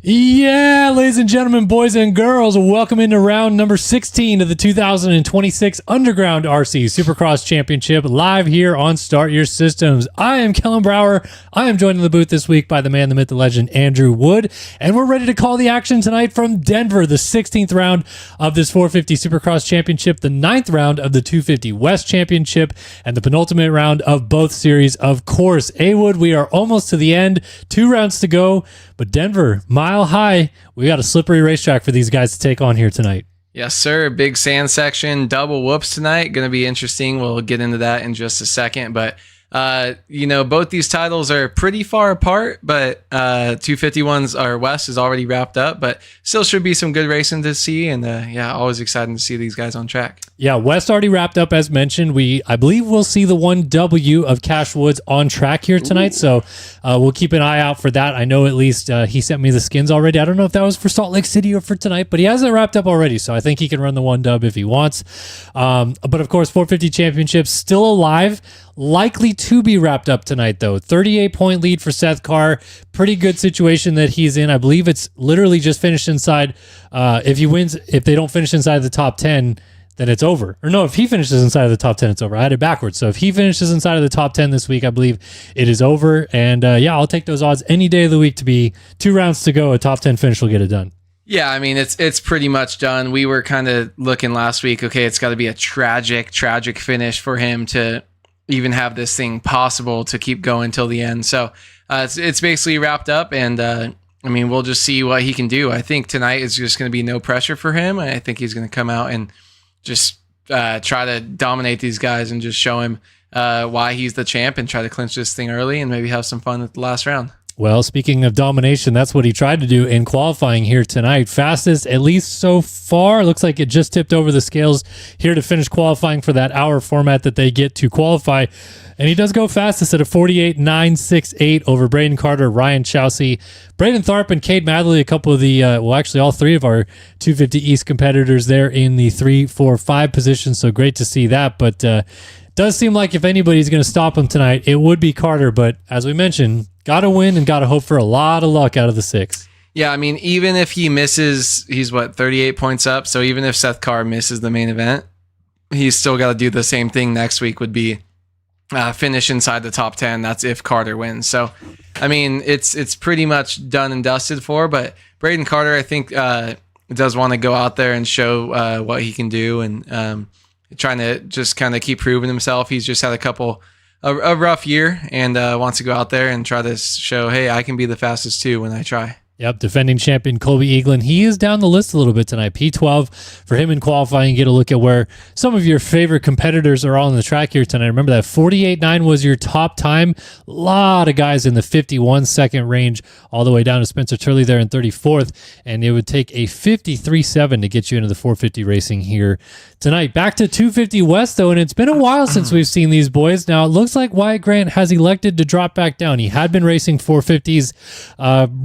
Yeah, ladies and gentlemen, boys and girls, welcome into round number 16 of the 2026 Underground RC Supercross Championship, live here on Start Your Systems. I am Kellen Brower. I am joined in the booth this week by the man, the myth, the legend, Andrew Wood, and we're ready to call the action tonight from Denver, the 16th round of this 450 Supercross Championship, the 9th round of the 250 West Championship, and the penultimate round of both series, of course. Wood, we are almost to the end, 2 rounds to go, but Denver, mile high, we got a slippery racetrack for these guys to take on here tonight. Yes, sir. Big sand section, double whoops tonight. Going to be interesting. We'll get into that in just a second. But, both these titles are pretty far apart, but 251's our West is already wrapped up, but still should be some good racing to see. And always exciting to see these guys on track. Yeah, West already wrapped up as mentioned. I believe we'll see the 1W of Cash Woods on track here tonight. Ooh. So we'll keep an eye out for that. I know at least he sent me the skins already. I don't know if that was for Salt Lake City or for tonight, but he has it wrapped up already. So I think he can run the 1W if he wants. But of course, 450 Championship still alive. Likely to be wrapped up tonight, though. 38-point lead for Seth Carr. Pretty good situation that he's in. I believe it's literally just finished inside. If they don't finish inside the top 10, then it's over. Or no, if he finishes inside of the top 10, it's over. I had it backwards. So if he finishes inside of the top 10 this week, I believe it is over. And I'll take those odds any day of the week to be 2 rounds to go. A top 10 finish will get it done. Yeah, I mean, it's pretty much done. We were kind of looking last week, okay, it's got to be a tragic finish for him to even have this thing possible to keep going till the end. So it's basically wrapped up, and we'll just see what he can do. I think tonight is just going to be no pressure for him. I think he's going to come out and just try to dominate these guys and just show him why he's the champ and try to clinch this thing early and maybe have some fun at the last round. Well, speaking of domination, that's what he tried to do in qualifying here tonight. Fastest, at least so far. Looks like it just tipped over the scales here to finish qualifying for that hour format that they get to qualify. And he does go fastest at a 48.968 over Braden Carter, Ryan Chelsea, Braden Tharp, and Cade Madley, a couple of the, all 3 of our 250 East competitors there in the 3, 4, 5 positions. So great to see that. But does seem like if anybody's going to stop him tonight, it would be Carter. But as we mentioned, got to win and got to hope for a lot of luck out of the 6. Yeah, I mean, even if he misses, he's 38 points up. So even if Seth Carr misses the main event, he's still got to do the same thing next week, would be finish inside the top 10. That's if Carter wins. So, I mean, it's pretty much done and dusted for. But Braden Carter, I think, does want to go out there and show what he can do and trying to just kind of keep proving himself. He's just had a rough year and wants to go out there and try to show, hey, I can be the fastest too when I try. Yep, defending champion Colby Eaglin. He is down the list a little bit tonight. P12 for him in qualifying. Get a look at where some of your favorite competitors are on the track here tonight. Remember that 48.9 was your top time. A lot of guys in the 51-second range all the way down to Spencer Turley there in 34th. And it would take a 53.7 to get you into the 450 racing here tonight. Back to 250 West, though, and it's been a while since we've seen these boys. Now, it looks like Wyatt Grant has elected to drop back down. He had been racing 450s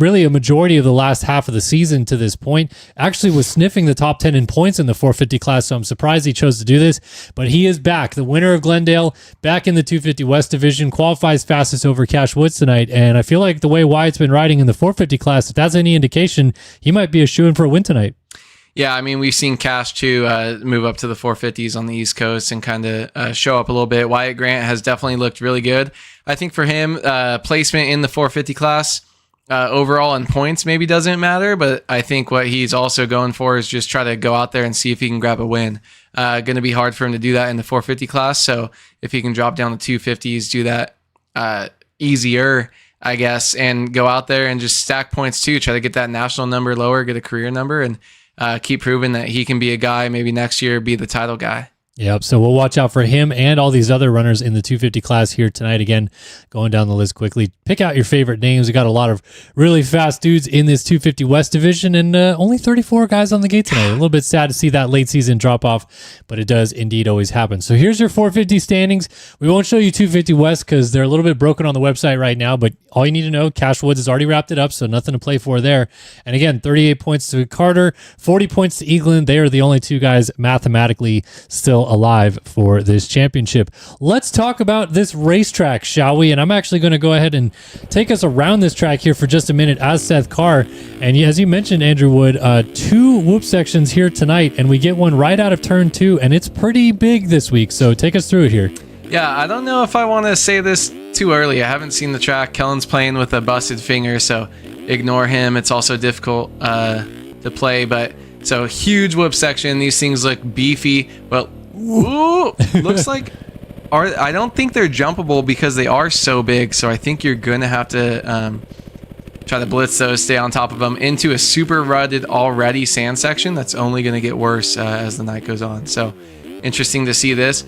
really a majority of the last half of the season to this point. Actually was sniffing the top 10 in points in the 450 class, so I'm surprised he chose to do this. But he is back. The winner of Glendale, back in the 250 West division, qualifies fastest over Cash Woods tonight. And I feel like the way Wyatt's been riding in the 450 class, if that's any indication, he might be a shoo-in for a win tonight. Yeah, I mean, we've seen Cash, too, move up to the 450s on the East Coast and kind of show up a little bit. Wyatt Grant has definitely looked really good. I think for him, placement in the 450 class, overall in points maybe doesn't matter, but I think what he's also going for is just try to go out there and see if he can grab a win. Going to be hard for him to do that in the 450 class, so if he can drop down to 250s, do that easier, I guess, and go out there and just stack points too, try to get that national number lower, get a career number, and keep proving that he can be a guy, maybe next year be the title guy. Yep, so we'll watch out for him and all these other runners in the 250 class here tonight. Again, going down the list quickly. Pick out your favorite names. We got a lot of really fast dudes in this 250 West division, and only 34 guys on the gate tonight. A little bit sad to see that late season drop off, but it does indeed always happen. So here's your 450 standings. We won't show you 250 West because they're a little bit broken on the website right now, but all you need to know, Cash Woods has already wrapped it up, so nothing to play for there. And again, 38 points to Carter, 40 points to Eaglin. They are the only 2 guys mathematically still alive for this championship. Let's talk about this racetrack, shall we? And I'm actually going to go ahead and take us around this track here for just a minute as Seth Carr. And as you mentioned, Andrew Wood, 2 whoop sections here tonight, and we get one right out of turn 2, and it's pretty big this week. So take us through it here. Yeah, I don't know if I want to say this too early. I haven't seen the track. Kellen's playing with a busted finger, so ignore him. It's also difficult to play, but so huge whoop section. These things look beefy. Well, ooh, looks like I don't think they're jumpable because they are so big. So I think you're gonna have to try to blitz those, stay on top of them into a super rutted already sand section. That's only gonna get worse as the night goes on. So interesting to see this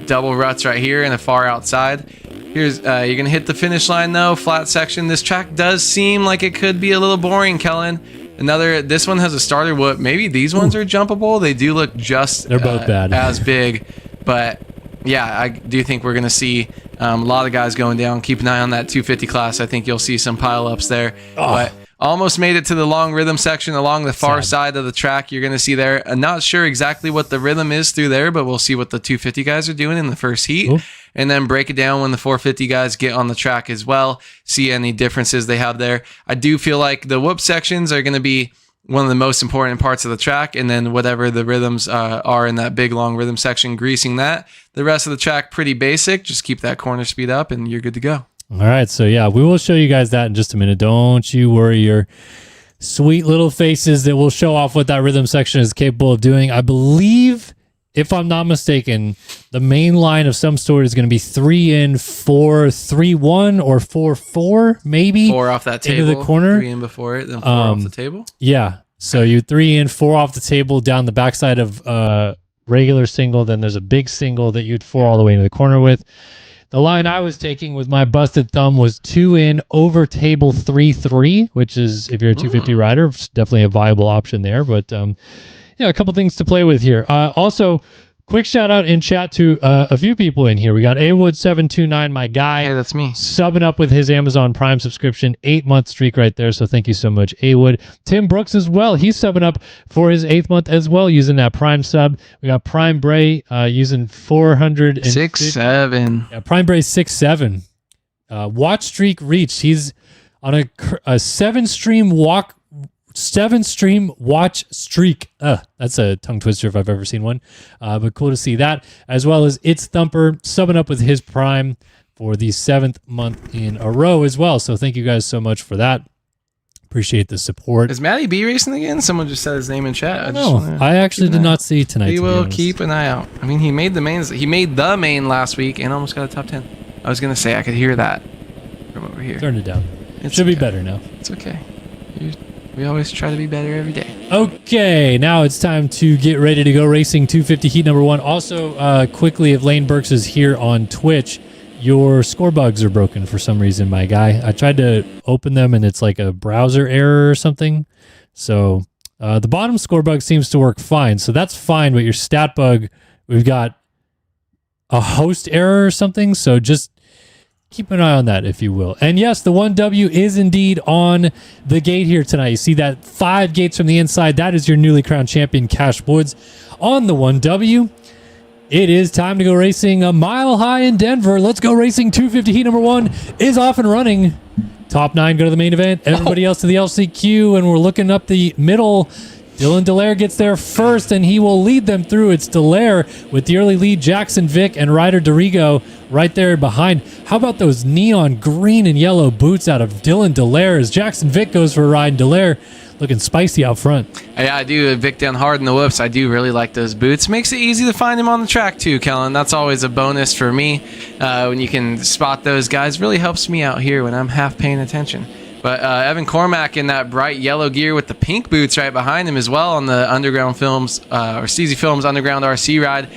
double ruts right here and a far outside. Here's you're gonna hit the finish line though, flat section. This track does seem like it could be a little boring, Kellen. This one has a starter whoop. Maybe these ones are jumpable. They do look just they're both bad as big, but yeah, I do think we're gonna see a lot of guys going down. Keep an eye on that 250 class. I think you'll see some pileups there. But almost made it to the long rhythm section along the far side of the track. You're going to see there. I'm not sure exactly what the rhythm is through there, but we'll see what the 250 guys are doing in the first heat. Ooh. And then break it down when the 450 guys get on the track as well. See any differences they have there. I do feel like the whoop sections are going to be one of the most important parts of the track. And then whatever the rhythms are in that big long rhythm section, greasing that. The rest of the track, pretty basic. Just keep that corner speed up and you're good to go. All right, so yeah, we will show you guys that in just a minute. Don't you worry your sweet little faces that will show off what that rhythm section is capable of doing. I believe, if I'm not mistaken, the main line of some sort is going to be 3 in, 4, 3, 1, or 4, 4, maybe. 4 off that table. Into the corner. 3 in before it, then 4 off the table. Yeah, so you 3 in, 4 off the table down the backside of regular single. Then there's a big single that you'd 4 all the way into the corner with. The line I was taking with my busted thumb was 2 in over table 3-3, which is, if you're a 250 rider, definitely a viable option there. But yeah, a couple things to play with here. Also, quick shout out in chat to a few people in here. We got Awood729, my guy. Hey, that's me. Subbing up with his Amazon Prime subscription, 8-month streak right there. So thank you so much, Awood. Tim Brooks as well. He's subbing up for his 8th month as well using that Prime sub. We got Prime Bray using 406.7. Yeah, Prime Bray 6.7. Watch streak reached. He's on a 7-stream watch streak. That's a tongue twister if I've ever seen one. But cool to see that, as well as It's Thumper subbing up with his Prime for the 7th month in a row as well. So thank you guys so much for that. Appreciate the support. Is Matty B racing again? Someone just said his name in chat. I actually did not see tonight. We will keep an eye out. I mean, he made the mains. He made the main last week and almost got a top 10. I was gonna say I could hear that from over here. Turn it down. It should be better now. It's okay. We always try to be better every day. Okay, now it's time to get ready to go racing 250 heat number 1. Also, quickly, if Lane Burks is here on Twitch, your score bugs are broken for some reason, my guy. I tried to open them and it's like a browser error or something. So the bottom score bug seems to work fine. So that's fine, but your stat bug, we've got a host error or something. So just keep an eye on that, if you will. And yes, the 1W is indeed on the gate here tonight. You see that 5 gates from the inside. That is your newly crowned champion, Cash Woods, on the 1W. It is time to go racing a mile high in Denver. Let's go racing 250 heat number 1 is off and running. Top 9 go to the main event. Everybody else to the LCQ, and we're looking up the middle. Dylan Dallaire gets there first, and he will lead them through. It's Dallaire with the early lead, Jackson Vick and Ryder Dorigo right there behind. How about those neon green and yellow boots out of Dylan Dallaire as Jackson Vick goes for a ride, and Dallaire looking spicy out front. Yeah, I do. Vic down hard in the whoops. I do really like those boots. Makes it easy to find him on the track too, Kellen. That's always a bonus for me when you can spot those guys. Really helps me out here when I'm half paying attention. But Evan Cormack in that bright yellow gear with the pink boots right behind him as well on the Underground Films or CZ Films Underground RC ride.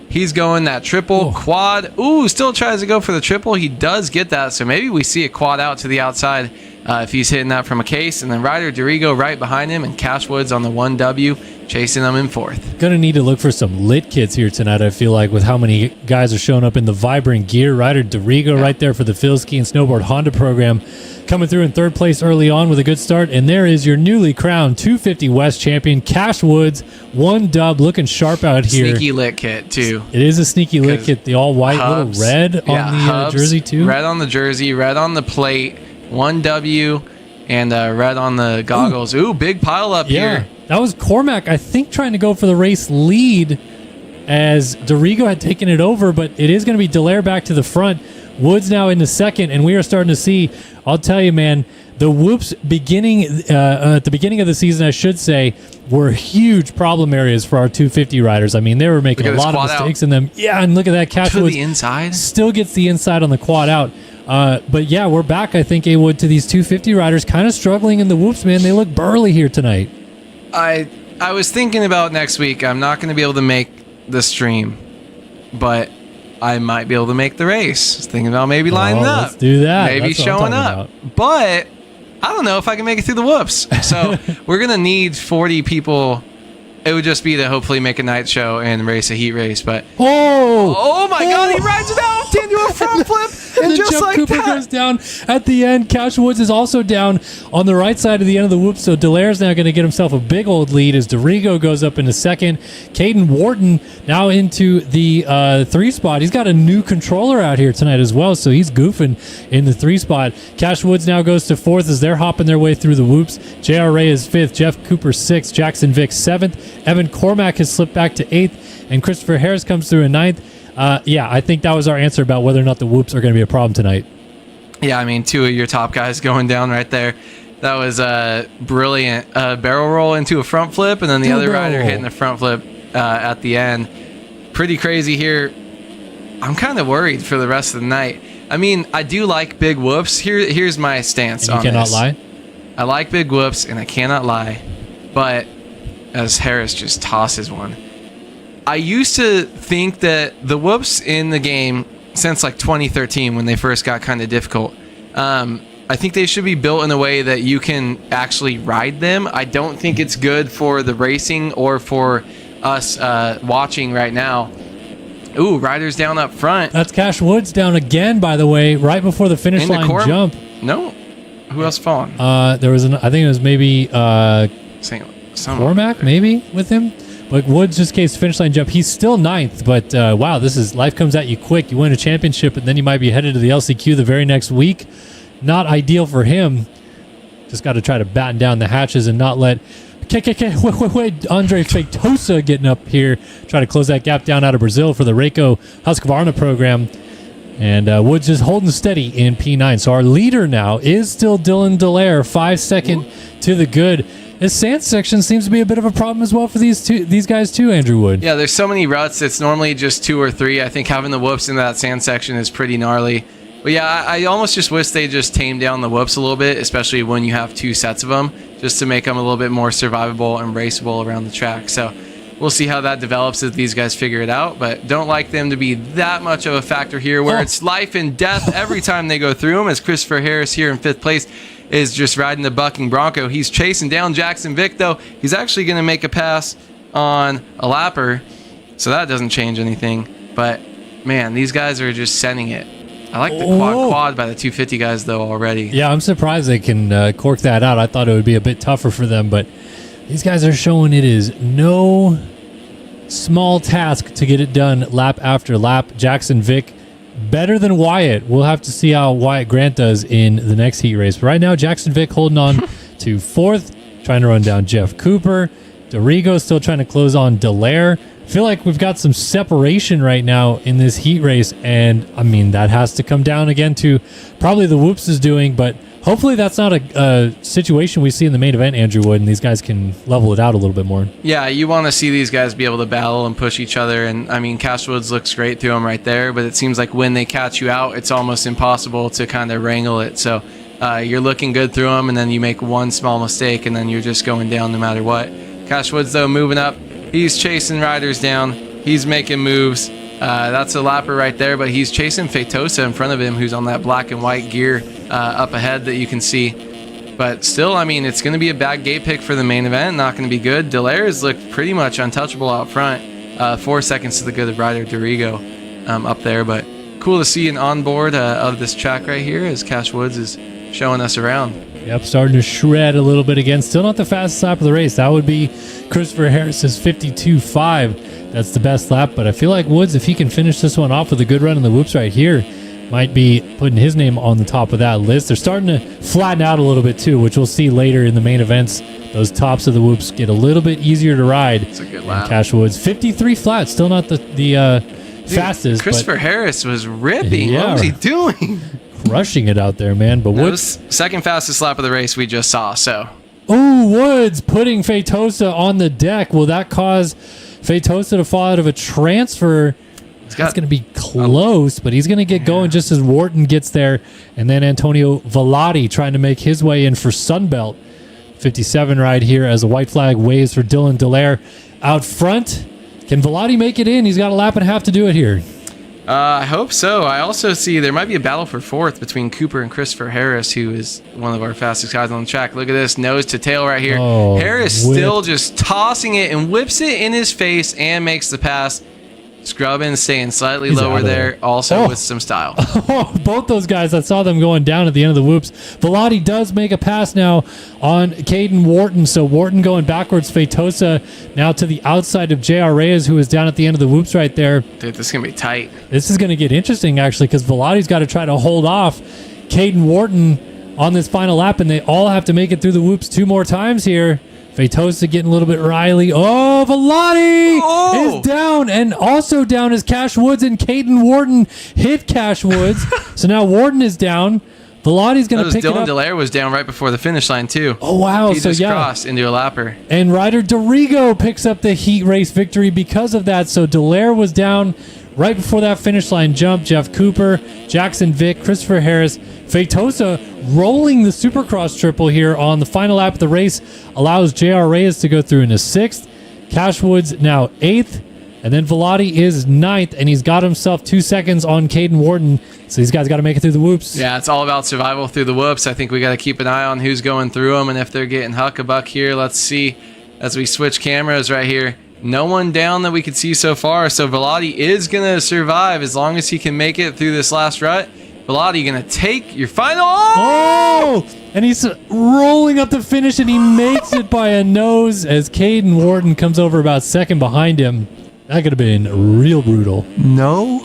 He's going that triple quad. Ooh, still tries to go for the triple. He does get that, so maybe we see a quad out to the outside if he's hitting that from a case. And then Ryder Dorigo right behind him, and Cash Woods on the 1W chasing them in 4th. Gonna need to look for some lit kits here tonight, I feel like, with how many guys are showing up in the vibrant gear. Ryder Dorigo right there for the Phil Ski and Snowboard Honda program. coming through in third place early on with a good start. And there is your newly crowned 250 West champion, Cash Woods. 1 dub, looking sharp out here. Sneaky lit kit, too. It is a sneaky lit kit. The all white, hubs, little red on the hubs, jersey, too. Red on the jersey, red on the plate, 1 W, and red on the goggles. Ooh, big pile up here. That was Cormac, I think, trying to go for the race lead as Dorigo had taken it over, but it is going to be Dallaire back to the front. Woods now in the second, and we are starting to see, I'll tell you, man, the whoops at the beginning of the season, I should say, were huge problem areas for our 250 riders. I mean, they were making a lot of mistakes in them. Yeah, and look at that. Cash Woods the inside. Still gets the inside on the quad out. But yeah, we're back, I think, A-Wood, to these 250 riders kind of struggling in the whoops, man. They look burly here tonight. I was thinking about next week. I'm not going to be able to make the stream, but I might be able to make the race. I was thinking about maybe lining up. Let's do that. Maybe showing up. But I don't know if I can make it through the whoops. So we're going to need 40 people. It would just be to hopefully make a night show and race a heat race. But oh my God, he rides it out into a front flip. And just Jeff like Cooper that goes down at the end. Cash Woods is also down on the right side of the end of the whoop. So Dallaire's now going to get himself a big old lead as Dorigo goes up into second. Caden Wharton now into the 3 spot. He's got a new controller out here tonight as well, so he's goofing in the 3 spot. Cash Woods now goes to 4th as they're hopping their way through the whoops. J.R. Ray is 5th, Jeff Cooper 6th, Jackson Vick 7th. Evan Cormac has slipped back to 8th, and Christopher Harris comes through in 9th. I think that was our answer about whether or not the whoops are going to be a problem tonight. Yeah, I mean, 2 of your top guys going down right there. That was brilliant. Barrel roll into a front flip, and then the other rider hitting the front flip at the end. Pretty crazy here. I'm kind of worried for the rest of the night. I mean, I do like big whoops. Here's my stance on this. You cannot lie? I like big whoops, and I cannot lie. But as Harris just tosses one. I used to think that the whoops in the game since like 2013 when they first got kind of difficult, I think they should be built in a way that you can actually ride them. I don't think it's good for the racing or for us watching right now. Ooh, riders down up front. That's Cash Woods down again, by the way, right before the finish line jump. No. Who else fallen? There was I think it was maybe Cormac maybe with him. But Woods just cased finish line jump. He's still 9th, but wow, this is life comes at you quick. You win a championship, and then you might be headed to the LCQ the very next week. Not ideal for him. Just got to try to batten down the hatches and not let wait, Andre Feitosa getting up here, try to close that gap down out of Brazil for the Reiko Husqvarna program. And Woods just holding steady in P9. So our leader now is still Dylan Dallaire, 5 seconds to the good. This sand section seems to be a bit of a problem as well for these guys too, Andrew Wood. Yeah, there's so many ruts. It's normally just 2 or 3. I think having the whoops in that sand section is pretty gnarly. But yeah, I almost just wish they just tamed down the whoops a little bit, especially when you have 2 sets of them, just to make them a little bit more survivable and raceable around the track. So we'll see how that develops as these guys figure it out. But don't like them to be that much of a factor here where it's life and death every time they go through them, as Christopher Harris here in 5th place is just riding the bucking Bronco. He's chasing down Jackson Vick, though. He's actually going to make a pass on a lapper, so that doesn't change anything. But, man, these guys are just sending it. I like the quad by the 250 guys, though, already. Yeah, I'm surprised they can cork that out. I thought it would be a bit tougher for them, but these guys are showing it is no small task to get it done lap after lap. Jackson Vick, better than Wyatt. We'll have to see how Wyatt Grant does in the next heat race. But right now, Jackson Vick holding on to 4th, trying to run down Jeff Cooper. Dorigo still trying to close on Dallaire. I feel like we've got some separation right now in this heat race, and I mean, that has to come down again to probably the whoops is doing, but hopefully that's not a situation we see in the main event, Andrew Wood, and these guys can level it out a little bit more. Yeah, you want to see these guys be able to battle and push each other, and I mean, Cash Woods looks great through them right there, but it seems like when they catch you out, it's almost impossible to kind of wrangle it. So you're looking good through them, and then you make one small mistake, and then you're just going down no matter what. Cash Woods, though, moving up. He's chasing riders down. He's making moves. That's a lapper right there, but he's chasing Feitosa in front of him, who's on that black and white gear up ahead that you can see. But still, I mean, it's going to be a bad gate pick for the main event. Not going to be good. Dallaire's looked pretty much untouchable out front. 4 seconds to the good of rider Dorigo up there. But cool to see an onboard of this track right here as Cash Woods is showing us around. Yep, starting to shred a little bit again. Still not the fastest lap of the race. That would be Christopher Harris's 52.5. That's the best lap, but I feel like Woods, if he can finish this one off with a good run in the whoops right here, might be putting his name on the top of that list. They're starting to flatten out a little bit too, which we'll see later in the main events. Those tops of the whoops get a little bit easier to ride. It's a good lap. Cash Woods, 53 flat, still not the fastest. Christopher Harris was ripping. Yeah. What was he doing? Crushing it out there, man. But That Woods, was second fastest lap of the race we just saw. So, Woods putting Feitosa on the deck. Will that cause Feitosa to fall out of a transfer? It's going to be close, but he's going to get going just as Wharton gets there. And then Antonio Velati trying to make his way in for Sunbelt. 57 right here as a white flag waves for Dylan Dallaire out front. Can Velati make it in? He's got a lap and a half to do it here. I hope so. I also see there might be a battle for fourth between Cooper and Christopher Harris, who is one of our fastest guys on the track. Look at this, nose to tail right here. Harris still just tossing it and whips it in his face and makes the pass. Scrubbing, staying slightly lower there, also with some style. Both those guys, I saw them going down at the end of the whoops. Velati does make a pass now on Caden Wharton. So Wharton going backwards. Feitosa now to the outside of J.R. Reyes, who is down at the end of the whoops right there. Dude, this is going to be tight. This is going to get interesting, actually, because Velati's got to try to hold off Caden Wharton on this final lap, and they all have to make it through the whoops 2 more times here. Feitosa getting a little bit riley. Oh, Velati is down, and also down is Cash Woods, and Caden Wharton hit Cash Woods. So now Wharton is down. Velati's going to pick it Dylan up. Dallaire was down right before the finish line, too. Oh, wow. He just crossed into a lapper. And Ryder Dorigo picks up the heat race victory because of that. So Dallaire was down right before that finish line jump. Jeff Cooper, Jackson Vick, Christopher Harris, Feitosa rolling the Supercross triple here on the final lap of the race allows J.R. Reyes to go through in a 6th. Cash Woods now 8th. And then Velati is 9th, and he's got himself 2 seconds on Caden Wharton. So these guys got to make it through the whoops. Yeah, it's all about survival through the whoops. I think we got to keep an eye on who's going through them and if they're getting huck-a-buck here. Let's see as we switch cameras right here. No one down that we can see so far. So Velati is going to survive as long as he can make it through this last rut. Velati going to take your final. And he's rolling up the finish, and he makes it by a nose as Caden Wharton comes over about second behind him. That could have been real brutal. No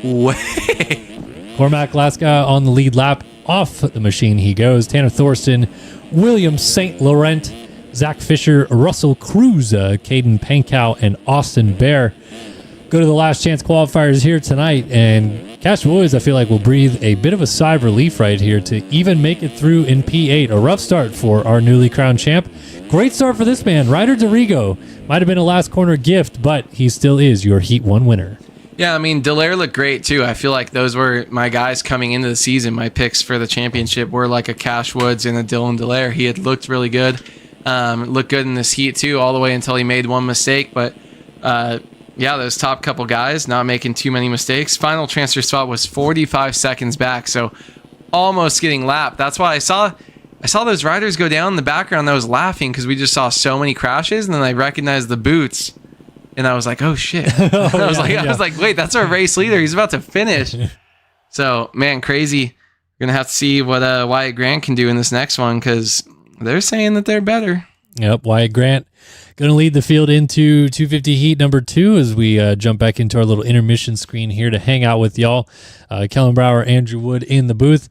way. Cormac Laska on the lead lap. Off the machine he goes. Tanner Thorsten, William St. Laurent, Zach Fisher, Russell Cruz, Caden Pankow, and Austin Bear. Go to the last chance qualifiers here tonight, and Cash Woods, I feel like, will breathe a bit of a sigh of relief right here to even make it through in P8. A rough start for our newly crowned champ. Great start for this man. Ryder Dorigo might have been a last corner gift, but he still is your Heat 1 winner. Yeah, I mean, Dallaire looked great, too. I feel like those were my guys coming into the season. My picks for the championship were like a Cash Woods and a Dylan Dallaire. He had looked really good. Looked good in this heat, too, all the way until he made one mistake. But, yeah, those top couple guys not making too many mistakes. Final transfer spot was 45 seconds back, so almost getting lapped. That's why I saw those riders go down in the background. I was laughing because we just saw so many crashes, and then I recognized the boots. And I was like, "Oh shit!" I was like, "Wait, that's our race leader. He's about to finish." So, man, crazy. We're gonna have to see what Wyatt Grant can do in this next one because they're saying that they're better. Yep, Wyatt Grant going to lead the field into 250 heat number 2 as we jump back into our little intermission screen here to hang out with y'all. Kellen Brower, Andrew Wood in the booth.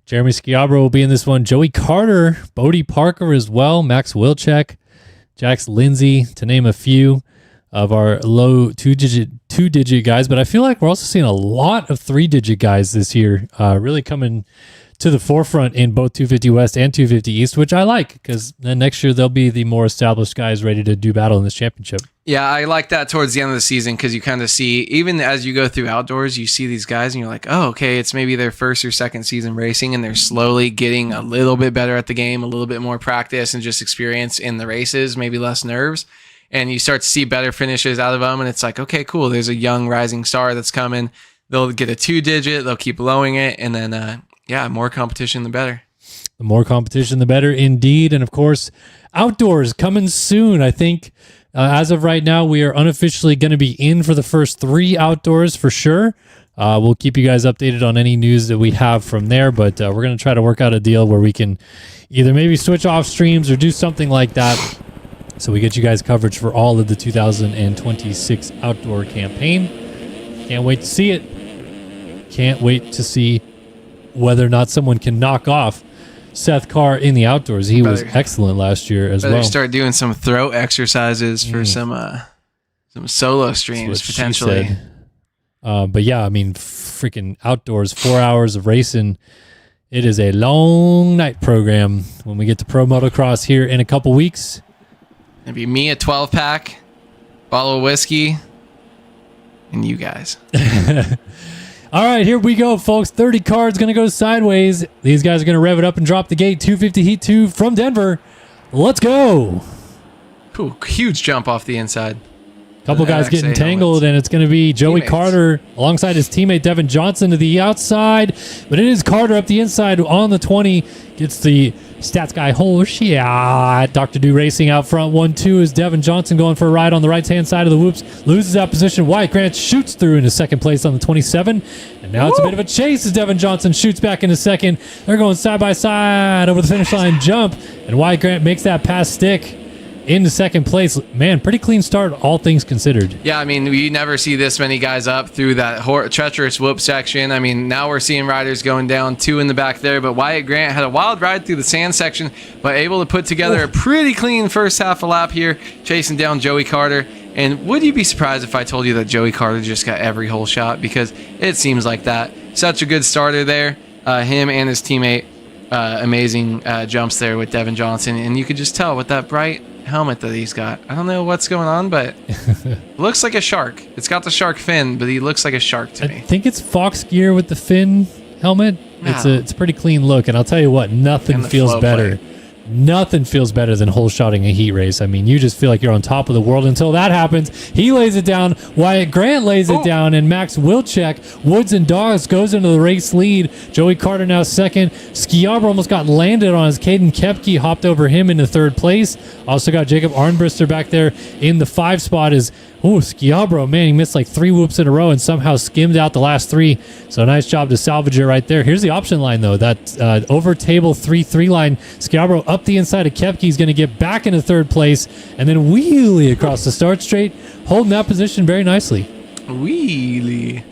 Jeremy Schiabro will be in this one. Joey Carter, Bodie Parker as well. Max Wilczek, Jax Lindsay, to name a few of our low two-digit guys, but I feel like we're also seeing a lot of 3-digit guys this year really coming to the forefront in both 250 West and 250 East, which I like because then next year they'll be the more established guys ready to do battle in this championship. Yeah, I like that towards the end of the season because you kind of see, even as you go through outdoors, you see these guys and you're like, oh, okay, it's maybe their first or second season racing and they're slowly getting a little bit better at the game, a little bit more practice and just experience in the races, maybe less nerves. And you start to see better finishes out of them. And it's like, okay, cool. There's a young rising star that's coming. They'll get a 2-digit. They'll keep blowing it. And then, more competition, the better. The more competition, the better indeed. And of course, outdoors coming soon. I think as of right now, we are unofficially going to be in for the first 3 outdoors for sure. We'll keep you guys updated on any news that we have from there, but we're going to try to work out a deal where we can either maybe switch off streams or do something like that so we get you guys coverage for all of the 2026 outdoor campaign. Can't wait to see it. Can't wait to see whether or not someone can knock off Seth Carr in the outdoors. He was excellent last year as well. Start doing some throat exercises for some solo streams potentially. But yeah, I mean, freaking outdoors, 4 hours of racing. It is a long night program when we get to Pro Motocross here in a couple weeks. It'd be me, a 12-pack, bottle of whiskey, and you guys. All right, here we go, folks. 30 cars going to go sideways. These guys are going to rev it up and drop the gate. 250 Heat 2 from Denver. Let's go. Ooh, huge jump off the inside. Couple guys getting tangled, and it's going to be Joey Carter alongside his teammate Devin Johnson to the outside. But it is Carter up the inside on the 20. Gets the stats guy whole shot. Dr. Do Racing out front. 1-2 is Devin Johnson going for a ride on the right-hand side of the whoops. Loses that position. Wyatt Grant shoots through into second place on the 27. And now it's a bit of a chase as Devin Johnson shoots back into second. They're going side by side over the finish line jump. And Wyatt Grant makes that pass stick into second place. Man, pretty clean start, all things considered. Yeah, I mean, you never see this many guys up through that treacherous whoop section. I mean, now we're seeing riders going down, 2 in the back there, but Wyatt Grant had a wild ride through the sand section, but able to put together a pretty clean first half a lap here, chasing down Joey Carter. And would you be surprised if I told you that Joey Carter just got every hole shot? Because it seems like that. Such a good starter there. Him and his teammate, amazing jumps there with Devin Johnson. And you could just tell with that bright helmet that he's got. I don't know what's going on, but looks like a shark. It's got the shark fin, but he looks like a shark to me. I think it's Fox gear with the fin helmet. It's a pretty clean look, and I'll tell you what, nothing feels better. Nothing feels better than hole shotting a heat race. I mean, you just feel like you're on top of the world until that happens. He lays it down. Wyatt Grant lays it down, and Max Wilczek, Woods and Dogs goes into the race lead. Joey Carter now second. Schiabra almost got landed on his. Caden Kepke hopped over him into third place. Also got Jacob Arnbrister back there in the 5 spot. Schiabra, man, he missed like 3 whoops in a row and somehow skimmed out the last 3. So nice job to salvage it right there. Here's the option line, though. That over table 3-3 line. Schiabra up the inside of Kepke. He's going to get back into third place and then wheelie across the start straight, holding that position very nicely. Wheelie.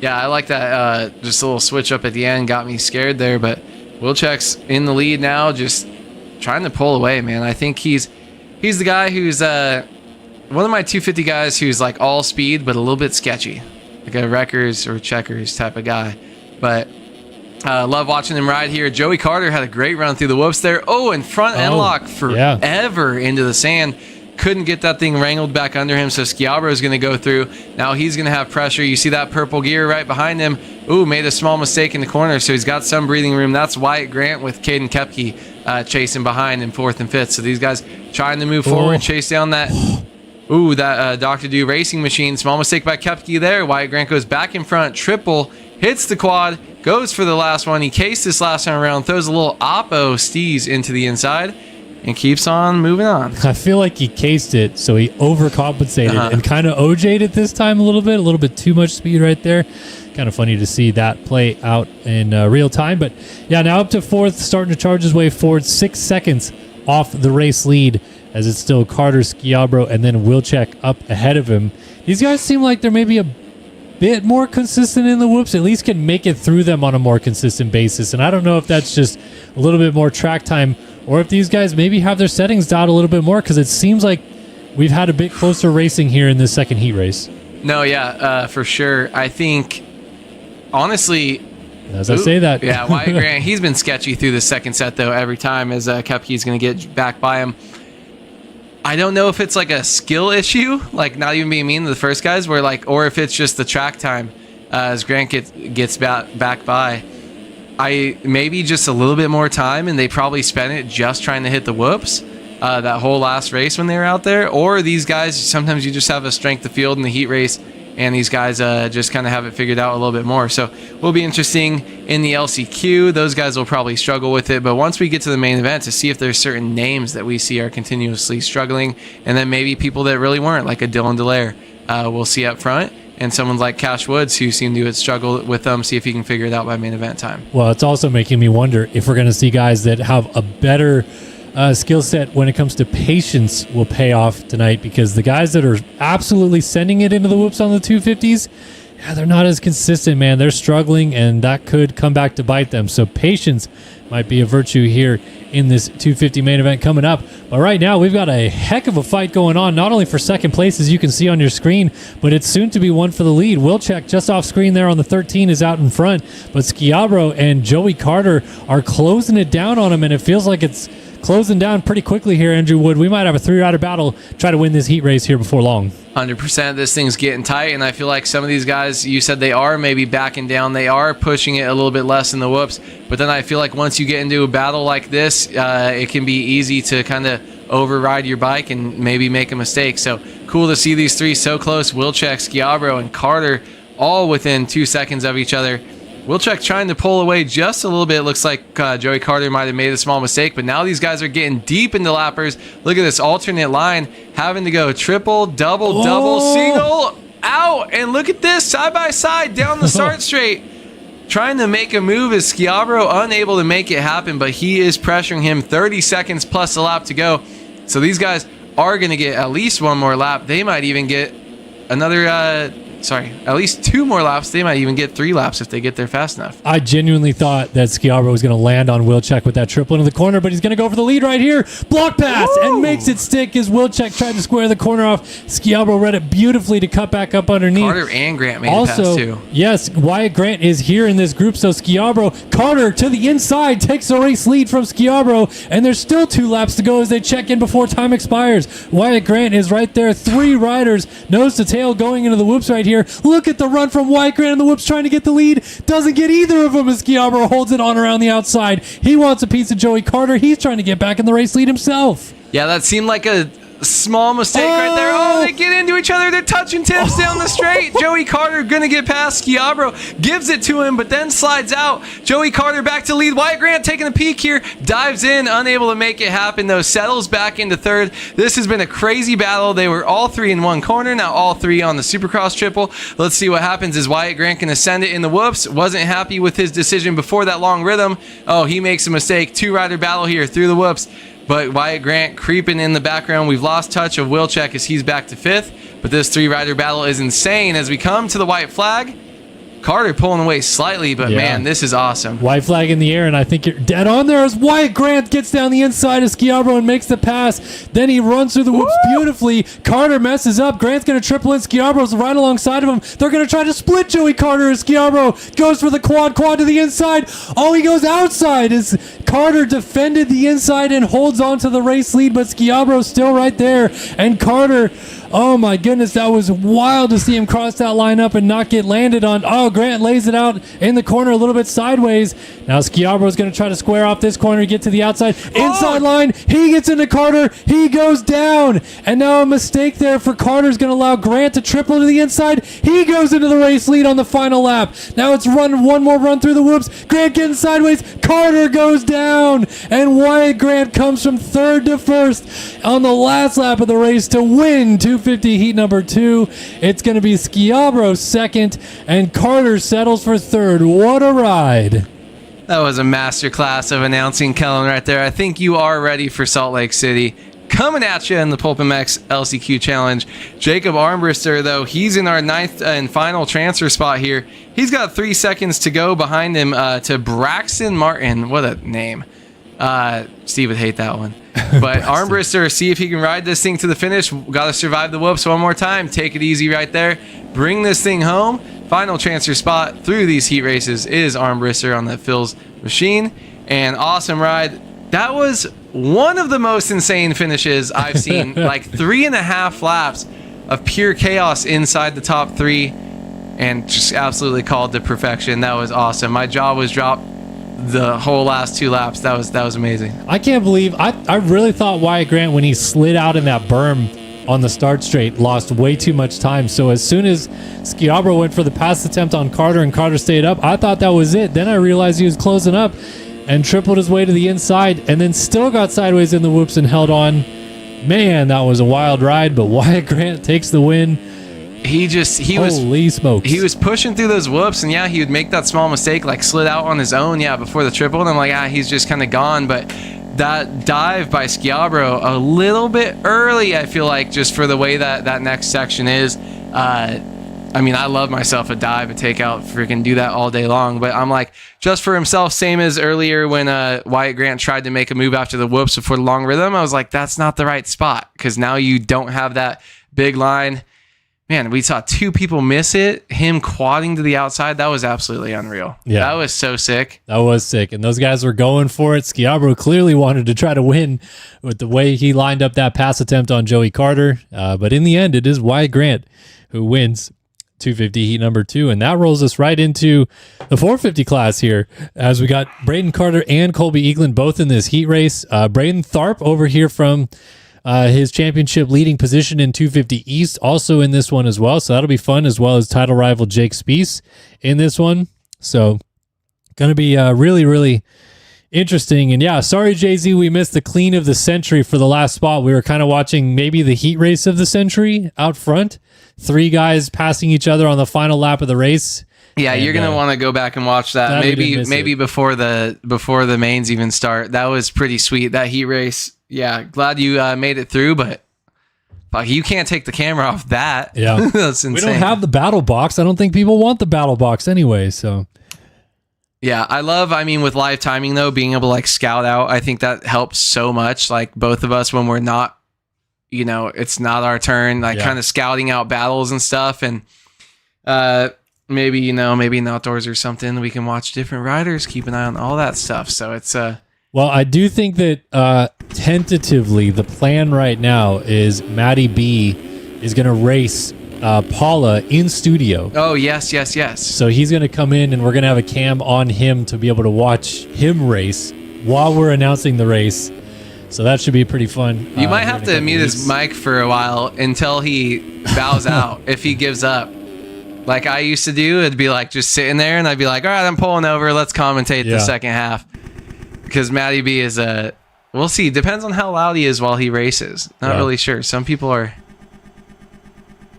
Yeah, I like that. Just a little switch up at the end got me scared there, but Wilczek's in the lead now, just trying to pull away, man. I think he's the guy who's one of my 250 guys who's like all speed but a little bit sketchy, like a wreckers or checkers type of guy. But love watching him ride here. Joey Carter had a great run through the whoops there. And front end lock forever into the sand. Couldn't get that thing wrangled back under him, so Schiabra is going to go through. Now he's going to have pressure. You see that purple gear right behind him. Made a small mistake in the corner, so he's got some breathing room. That's Wyatt Grant with Caden Kepke chasing behind in 4th and 5th. So these guys trying to move forward, chase down that Dr. Do Racing machine. Small mistake by Kepke there. Wyatt Grant goes back in front, triple, hits the quad, goes for the last one. He cased this last time around, throws a little Oppo Steez into the inside, and keeps on moving on. I feel like he cased it, so he overcompensated and kind of OJ'd it this time a little bit too much speed right there. Kind of funny to see that play out in real time. But yeah, now up to 4th, starting to charge his way forward, 6 seconds off the race lead, as it's still Carter, Schiabra, and then Wilczek up ahead of him. These guys seem like they're maybe a bit more consistent in the whoops, at least can make it through them on a more consistent basis. And I don't know if that's just a little bit more track time or if these guys maybe have their settings dialed a little bit more, because it seems like we've had a bit closer racing here in this second heat race. No, for sure. I think, honestly... As I say that. Yeah, Wyatt Grant, he's been sketchy through the second set, though, every time as Kepke's going to get back by him. I don't know if it's like a skill issue, like not even being mean to the first guys, or if it's just the track time as Grant gets back by. Maybe just a little bit more time, and they probably spent it just trying to hit the whoops that whole last race when they were out there. Or these guys, sometimes you just have a strength of field in the heat race, and these guys just kind of have it figured out a little bit more. So will be interesting in the LCQ. Those guys will probably struggle with it, but once we get to the main event, to see if there's certain names that we see are continuously struggling, and then maybe people that really weren't, like a Dylan Delaire, we'll see up front. and someone like Cash Woods, who seemed to struggle with them, see if he can figure it out by main event time. Well, it's also making me wonder if we're going to see guys that have a better skill set when it comes to patience will pay off tonight, because the guys that are absolutely sending it into the whoops on the 250s, yeah, they're not as consistent, man. They're struggling, and that could come back to bite them. So patience might be a virtue here in this 250 main event coming up. But right now, we've got a heck of a fight going on, not only for second place, as you can see on your screen, but it's soon to be one for the lead. Wilczek, just off screen there on the 13, is out in front, but Schiavro and Joey Carter are closing it down on him, and it feels like it's closing down pretty quickly here, Andrew Wood. We might have a three-rider battle, try to win this heat race here before long. 100%. This thing's getting tight, and I feel like some of these guys, you said they are maybe backing down. They are pushing it a little bit less in the whoops, but then I feel like once you get into a battle like this, it can be easy to kind of override your bike and maybe make a mistake. So cool to see these three so close. Wilczek, Schiavro, and Carter all within 2 seconds of each other. Wilczek trying to pull away just a little bit. Looks like Joey Carter might have made a small mistake, but now these guys are getting deep into lappers. Look at this alternate line, having to go triple, double, double, single, out. And look at this, side by side, down the start straight. Trying to make a move is Schiavro, unable to make it happen, but he is pressuring him. 30 seconds plus a lap to go. So these guys are going to get at least one more lap. They might even get another... at least 2 more laps. They might even get 3 laps if they get there fast enough. I genuinely thought that Schiavro was going to land on Wilczek with that triple into the corner, but he's going to go for the lead right here. Block pass. Woo! And makes it stick as Wilczek tried to square the corner off. Schiavro read it beautifully to cut back up underneath. Carter and Grant made a pass too. Yes, Wyatt Grant is here in this group, so Schiavro, Carter to the inside takes the race lead from Schiavro, and there's still 2 laps to go as they check in before time expires. Wyatt Grant is right there. 3 riders, nose to tail, going into the whoops right here. Look at the run from Wyatt Grant in the whoops, trying to get the lead. Doesn't get either of them as Schiavro holds it on around the outside. He wants a piece of Joey Carter. He's trying to get back in the race lead himself. Yeah, that seemed like a small mistake right there. Oh, they get into each other. They're touching tips down the straight. Joey Carter going to get past Schiavro. Gives it to him, but then slides out. Joey Carter back to lead. Wyatt Grant taking a peek here. Dives in, unable to make it happen, though. Settles back into third. This has been a crazy battle. They were all 3 in one corner. Now all 3 on the Supercross triple. Let's see what happens. Is Wyatt Grant going to send it in the whoops? Wasn't happy with his decision before that long rhythm. Oh, he makes a mistake. 2-rider battle here through the whoops. But Wyatt Grant creeping in the background. We've lost touch of Wilczek as he's back to 5th. But this 3-rider battle is insane as we come to the white flag. Carter pulling away slightly, but man, this is awesome. White flag in the air, and I think you're dead on there as Wyatt Grant gets down the inside of Schiavro and makes the pass. Then he runs through the whoops beautifully. Carter messes up. Grant's going to triple in. Schiavro's right alongside of him. They're going to try to split Joey Carter as Schiavro goes for the quad to the inside. Oh, he goes outside as Carter defended the inside and holds on to the race lead, but Schiavro's still right there. And Carter, oh my goodness, that was wild to see him cross that line up and not get landed on. Oh, Grant lays it out in the corner a little bit sideways. Now Schiavro's going to try to square off this corner, get to the outside. Inside line, he gets into Carter. He goes down. And now a mistake there for Carter's going to allow Grant to triple to the inside. He goes into the race lead on the final lap. Now it's one more run through the whoops. Grant getting sideways. Carter goes down. And Wyatt Grant comes from 3rd to 1st on the last lap of the race to win 250 heat number 2. It's going to be Schiavro 2nd, and Carter settles for 3rd. What a ride. That was a masterclass of announcing, Kellen, right there. I think you are ready for Salt Lake City. Coming at you in the PulpMX LCQ Challenge. Jacob Armbruster, though, he's in our 9th and final transfer spot here. He's got 3 seconds to go behind him to Braxton Martin. What a name. Steve would hate that one. But Armbruster, see if he can ride this thing to the finish. Got to survive the whoops one more time. Take it easy right there. Bring this thing home. Final transfer spot through these heat races is Armbruster on the Phil's machine. And awesome ride. That was one of the most insane finishes I've seen. Like 3.5 laps of pure chaos inside the top 3. And just absolutely called to perfection. That was awesome. My jaw was dropped the whole last 2 laps. That was amazing. I can't believe I really thought Wyatt Grant, when he slid out in that berm on the start straight, lost way too much time. So as soon as Schiavro went for the pass attempt on Carter and Carter stayed up, I thought that was it. Then I realized he was closing up and tripled his way to the inside and then still got sideways in the whoops and held on. Man, that was a wild ride, but Wyatt Grant takes the win. he Holy smokes. he was pushing through those whoops, and yeah, he would make that small mistake, like slid out on his own, before the triple, and I'm like, he's just kind of gone. But that dive by Schiabro a little bit early, I feel like, just for the way that next section is. I mean, I love myself a dive, a takeout, freaking do that all day long. But I'm like, just for himself, same as earlier when Wyatt Grant tried to make a move after the whoops before the long rhythm. I was like, that's not the right spot, because now you don't have that big line. Man, we saw 2 people miss it. Him quadding to the outside, that was absolutely unreal. Yeah, that was so sick. That was sick. And those guys were going for it. Schiabro clearly wanted to try to win with the way he lined up that pass attempt on Joey Carter. But in the end, it is Wyatt Grant who wins 250 heat number 2, and that rolls us right into the 450 class here, as we got Braden Carter and Colby Eaglin both in this heat race. Braden Tharp over here from his championship leading position in 250 East, also in this one as well, so that'll be fun, as well as title rival Jake Spiess in this one. So gonna be really, really interesting. And yeah, sorry Jay-Z, we missed the clean of the century for the last spot. We were kind of watching maybe the heat race of the century out front. 3 guys passing each other on the final lap of the race. Yeah, and you're gonna want to go back and watch that. Maybe before the mains even start. That was pretty sweet. That heat race. Yeah, glad you made it through, but you can't take the camera off that. Yeah, that's insane. We don't have the battle box. I don't think people want the battle box anyway. So. Yeah, I mean, with live timing though, being able to like scout out, I think that helps so much. Like both of us when we're not, it's not our turn, like kind of scouting out battles and stuff. And maybe in outdoors or something, we can watch different riders, keep an eye on all that stuff. So it's well, I do think that tentatively the plan right now is Matty B is going to race Paula in studio. Oh, yes. So he's going to come in and we're going to have a cam on him to be able to watch him race while we're announcing the race. So that should be pretty fun. You might have to mute his mic for a while until he bows out, if he gives up. Like I used to do, it'd be like just sitting there and I'd be like, all right, I'm pulling over. Let's commentate the second half. Because Matty B is we'll see. Depends on how loud he is while he races. Not really sure. Some people are...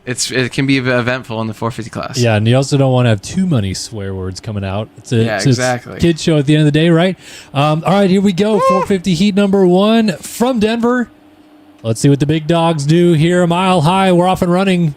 It can be eventful in the 450 class. Yeah, and you also don't want to have too many swear words coming out. It's exactly. a kid show at the end of the day, right? All right, here we go. 450 heat number 1 from Denver. Let's see what the big dogs do here. A mile high. We're off and running.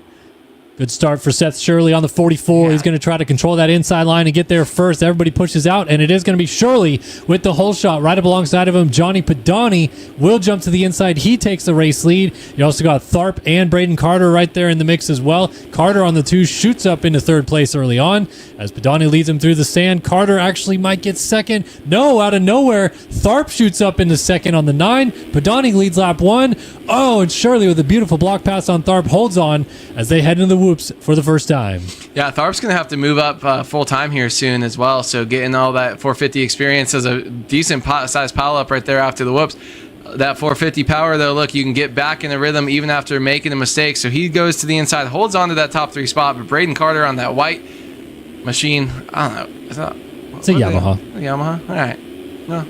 Good start for Seth Shirley on the 44. Yeah. He's going to try to control that inside line and get there first. Everybody pushes out, and it is going to be Shirley with the whole shot right up alongside of him. Johnny Padani will jump to the inside. He takes the race lead. You also got Tharp and Braden Carter right there in the mix as well. Carter on the 2 shoots up into 3rd place early on as Padani leads him through the sand. Carter actually might get 2nd. No, out of nowhere, Tharp shoots up into 2nd on the 9. Padani leads lap 1. Oh, and Shirley with a beautiful block pass on Tharp holds on as they head into the whoops for the first time. Yeah, Tharp's going to have to move up full time here soon as well. So getting all that 450 experience as a decent size pile up right there after the whoops. That 450 power, though, look, you can get back in the rhythm even after making a mistake. So he goes to the inside, holds on to that top 3 spot. But Braden Carter on that white machine, I don't know. It's a Yamaha. A Yamaha? All right. Well,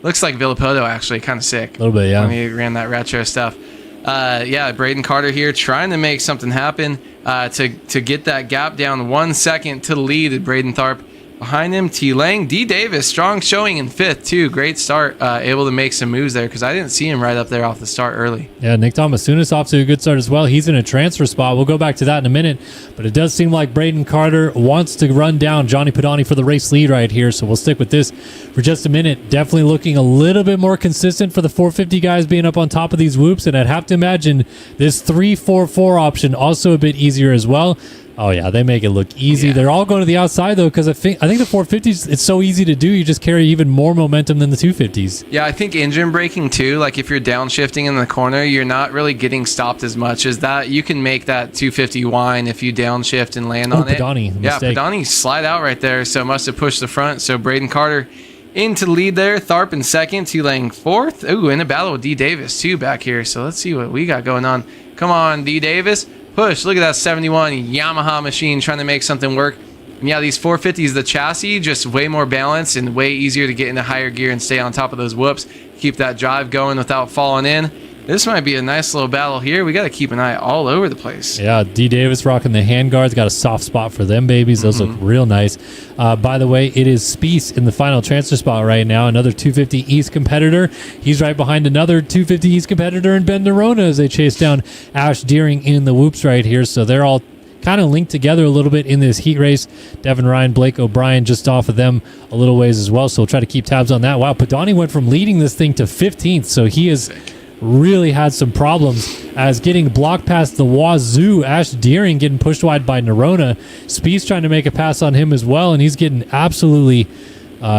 looks like Villapoto, actually. Kind of sick. A little bit, yeah. When he ran that retro stuff. Braden Carter here trying to make something happen to get that gap down 1 second to the lead. Braden Tharp behind him. T. Lang, D. Davis, strong showing in 5th too. Great start, able to make some moves there because I didn't see him right up there off the start early. Yeah, Nick Thomas-Sunis off to a good start as well. He's in a transfer spot. We'll go back to that in a minute, but it does seem like Braden Carter wants to run down Johnny Padani for the race lead right here, so we'll stick with this for just a minute. Definitely looking a little bit more consistent for the 450 guys being up on top of these whoops, and I'd have to imagine this 3-4-4 option also a bit easier as well. Oh, yeah, they make it look easy. Yeah. They're all going to the outside, though, because I think the 450s, it's so easy to do. You just carry even more momentum than the 250s. Yeah, I think engine braking, too. Like, if you're downshifting in the corner, you're not really getting stopped as much as that. You can make that 250 whine if you downshift and land on Padani, it. Yeah, Padani slide out right there, so must have pushed the front. So Braden Carter into the lead there. Tharp in 2nd, T-Lang 4th. Ooh, in a battle with D. Davis, too, back here. So let's see what we got going on. Come on, D. Davis. Push. Look at that 71 Yamaha machine trying to make something work. And yeah, these 450s, the chassis, just way more balanced and way easier to get into higher gear and stay on top of those whoops. Keep that drive going without falling in. this might be a nice little battle here. We got to keep an eye all over the place. Yeah, D. Davis rocking the handguards. Got a soft spot for them babies. Those look real nice. By the way, it is Spieth in the final transfer spot right now. Another 250 East competitor. He's right behind another 250 East competitor and Ben Nerona as they chase down Ash Deering in the whoops right here. So they're all kind of linked together a little bit in this heat race. Devin Ryan, Blake O'Brien just off of them a little ways as well. So we'll try to keep tabs on that. Wow, Padani went from leading this thing to 15th. So he is really had some problems as getting blocked past the wazoo. Ash Deering getting pushed wide by Nerona. Spieth's trying to make a pass on him as well, and he's getting absolutely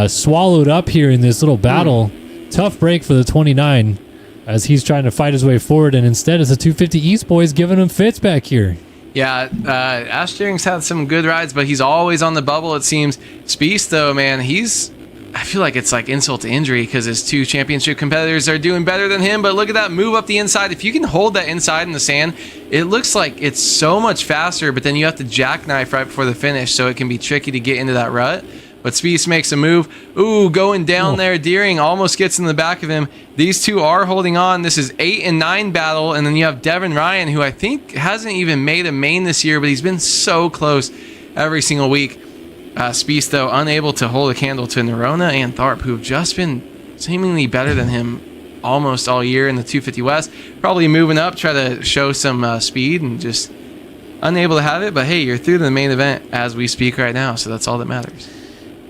swallowed up here in this little battle. Tough break for the 29 as he's trying to fight his way forward, and instead it's the 250 East boys giving him fits back here. Yeah, Ash Deering's had some good rides, but he's always on the bubble, it seems. Spieth, though, man, I feel like it's like insult to injury because his two championship competitors are doing better than him. But look at that move up the inside. If you can hold that inside in the sand, it looks like it's so much faster, but then you have to jackknife right before the finish, so it can be tricky to get into that rut. But Spieth makes a move. Ooh, going down there. Deering almost gets in the back of him. These two are holding on. This is 8 and 9 battle. And then you have Devin Ryan, who I think hasn't even made a main this year, but he's been so close every single week. Spieth, though, unable to hold a candle to Nerona and Tharp, who have just been seemingly better than him almost all year in the 250 West. Probably moving up, try to show some speed, and just unable to have it. But hey, you're through to the main event as we speak right now, so that's all that matters.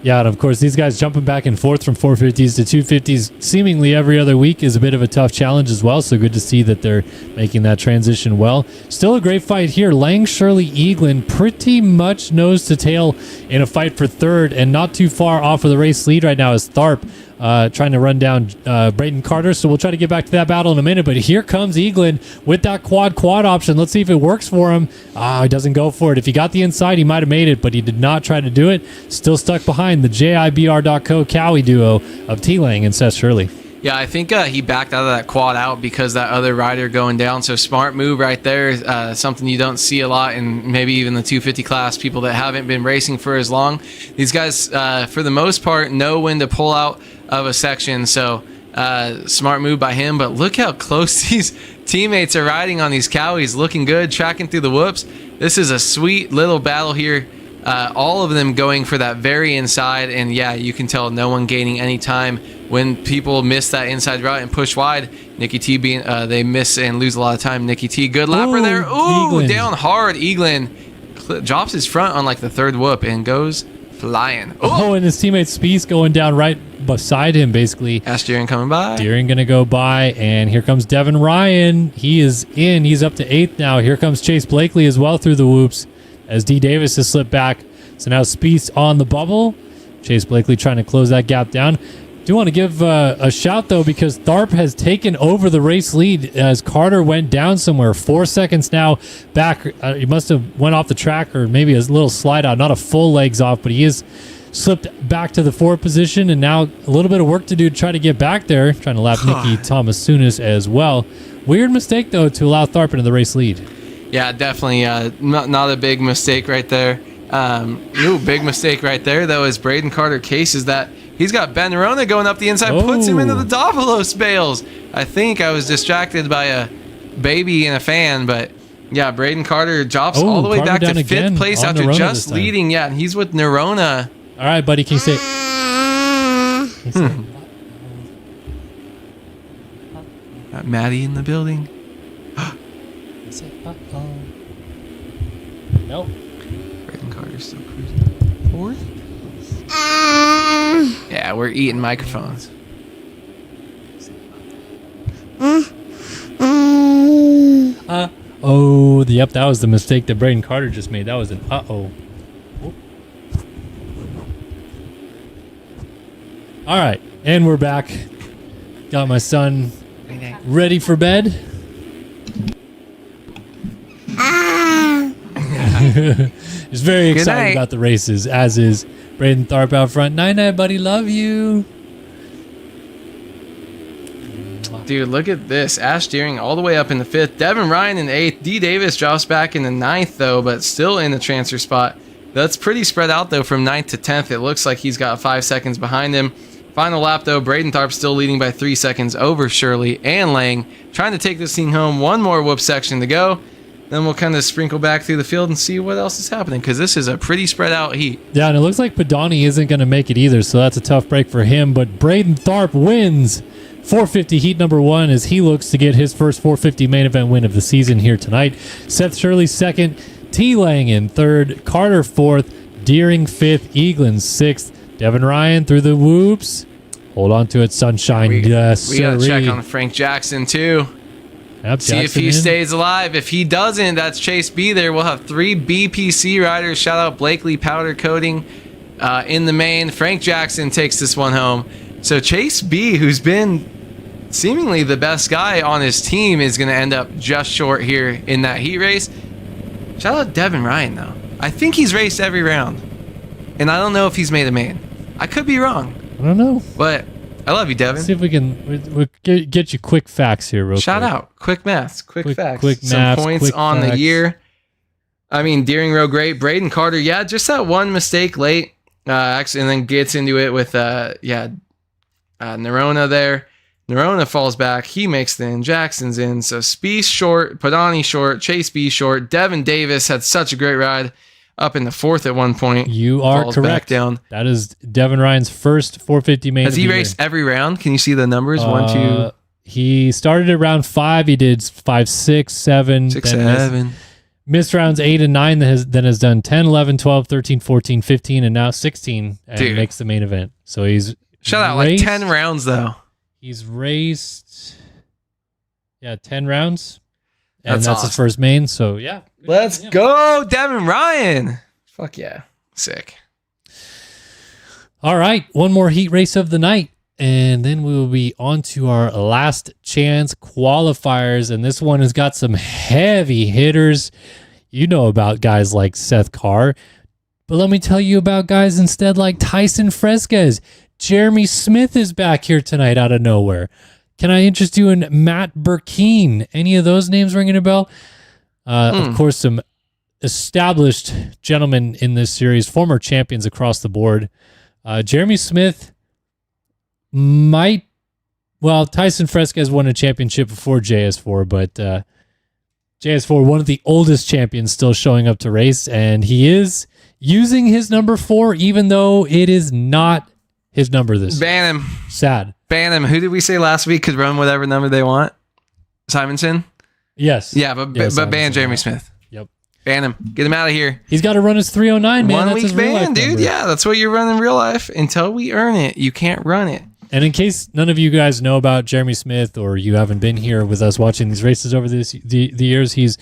Yeah, and of course, these guys jumping back and forth from 450s to 250s seemingly every other week is a bit of a tough challenge as well, so good to see that they're making that transition well. Still a great fight here. Lang, Shirley, Eaglin pretty much nose to tail in a fight for third, and not too far off of the race lead right now is Tharp trying to run down Braden Carter, so we'll try to get back to that battle in a minute, but here comes Eaglin with that quad option. Let's see if it works for him. He doesn't go for it. If he got the inside, he might have made it, but he did not try to do it. Still stuck behind the JIBR.co Cowie duo of T-Lang and Seth Shirley. Yeah, I think he backed out of that quad out because that other rider going down. So smart move right there. Something you don't see a lot in maybe even the 250 class, people that haven't been racing for as long. These guys, for the most part, know when to pull out of a section. So smart move by him. But look how close these teammates are riding on these Cowies. Looking good, tracking through the whoops. This is a sweet little battle here. All of them going for that very inside, and yeah, you can tell no one gaining any time when people miss that inside route and push wide. Nikki T being they miss and lose a lot of time. Nikki T, good lapper there. Ooh, Eaglin. Down hard. Eaglin drops his front on like the third whoop and goes flying. Oh, and his teammate Spieth going down right beside him, basically. Ash Deering coming by. Deering going to go by, and here comes Devin Ryan. He is in. He's up to 8th now. Here comes Chase Blakely as well through the whoops as D. Davis has slipped back. So now Spieth's on the bubble. Chase Blakely trying to close that gap down. Do want to give a shout, though, because Tharp has taken over the race lead as Carter went down somewhere. 4 seconds now back. He must have went off the track or maybe a little slide out. Not a full legs off, but he is slipped back to the 4th position, and now a little bit of work to do to try to get back there. Trying to lap Nikki Thomas-Sunis as well. Weird mistake, though, to allow Tharp into the race lead. Yeah, definitely not a big mistake right there. Big mistake right there, though, is Braden Carter cases that he's got Ben Nerona going up the inside, puts him into the Davalos bales. I think I was distracted by a baby and a fan, but yeah, Braden Carter drops all the way back to 5th place after Nerona just leading. Yeah, and he's with Nerona. All right, buddy, can you say... Got Maddie in the building. Nope. Braden Carter's still cruising 4th. Yeah, we're eating microphones. Yep, that was the mistake that Braden Carter just made. That was an uh-oh. All right, and we're back. Got my son ready for bed. He's very excited about the races, as is Braden Tharp out front. Night, buddy. Love you. Dude, look at this. Ash Deering all the way up in the 5th. Devin Ryan in 8th. D. Davis drops back in the 9th, though, but still in the transfer spot. That's pretty spread out, though, from 9th to 10th. It looks like he's got 5 seconds behind him. Final lap, though, Braden Tharp still leading by 3 seconds over Shirley and Lang, trying to take this thing home. One more whoop section to go. Then we'll kind of sprinkle back through the field and see what else is happening, because this is a pretty spread out heat. Yeah, and it looks like Padani isn't going to make it either, so that's a tough break for him. But Braden Tharp wins 450 heat number 1 as he looks to get his first 450 main event win of the season here tonight. Seth Shirley second, T. Lang in third, Carter fourth, Deering fifth, Eaglin 6th, Devin Ryan through the whoops. Hold on to it, sunshine. We got to sirree. check on Frank Jackson, too. Yep, See if Jackson he in. stays alive. If he doesn't, that's Chase B there. We'll have 3 BPC riders. Shout out Blakely Powder Coating in the main. Frank Jackson takes this one home. So Chase B, who's been seemingly the best guy on his team, is going to end up just short here in that heat race. Shout out Devin Ryan, though. I think he's raced every round. And I don't know if he's made a main. I could be wrong. I don't know. But I love you, Devin. Let's see if we can we'll get you quick facts here real Shout quick. out. Quick maths. Quick facts. Quick Some maths, points quick on facts. the year. I mean, Deering rode great. Braden Carter, yeah, just that one mistake late. Actually, and then gets into it with, Nerona there. Nerona falls back. He makes it in. Jackson's in. So Spieth short. Padani short. Chase B short. Devin Davis had such a great ride. Up in the 4th at one point. You are falls correct. Back down. That is Devin Ryan's first 450 main. Has he raced every round? Can you see the numbers? 1, 2. He started at round 5. He did 5, 6, 7. 6, then 7. Missed rounds 8 and 9. Then has done 10, 11, 12, 13, 14, 15, and now 16. And Dude. makes the main event. So he's Shout out, raced, like 10 rounds, though. He's raced, 10 rounds. And That's that's his awesome. first main. So, yeah. Let's go, Devin Ryan. Fuck yeah. Sick. All right, one more heat race of the night, and then we will be on to our last chance qualifiers, and this one has got some heavy hitters. You know about guys like Seth Carr, but let me tell you about guys instead like Tyson Fresquez. Jeremy Smith is back here tonight out of nowhere. Can I interest you in Matt Burkeen? Any of those names ringing a bell? Of course, some established gentlemen in this series, former champions across the board. Jeremy Smith Tyson Fresquez won a championship before JS4, but JS4, one of the oldest champions still showing up to race, and he is using his number 4, even though it is not his number this year. Ban him. Sad. Ban him. Who did we say last week could run whatever number they want? Simonson? Yes. Yeah, but ban Simonson, Jeremy yeah. Smith. Yep. Ban him. Get him out of here. He's got to run his 309, man. 1 That's week his real life ban, dude. number. Yeah, that's what you run in real life. Until we earn it, you can't run it. And in case none of you guys know about Jeremy Smith, or you haven't been here with us watching these races over the years, he's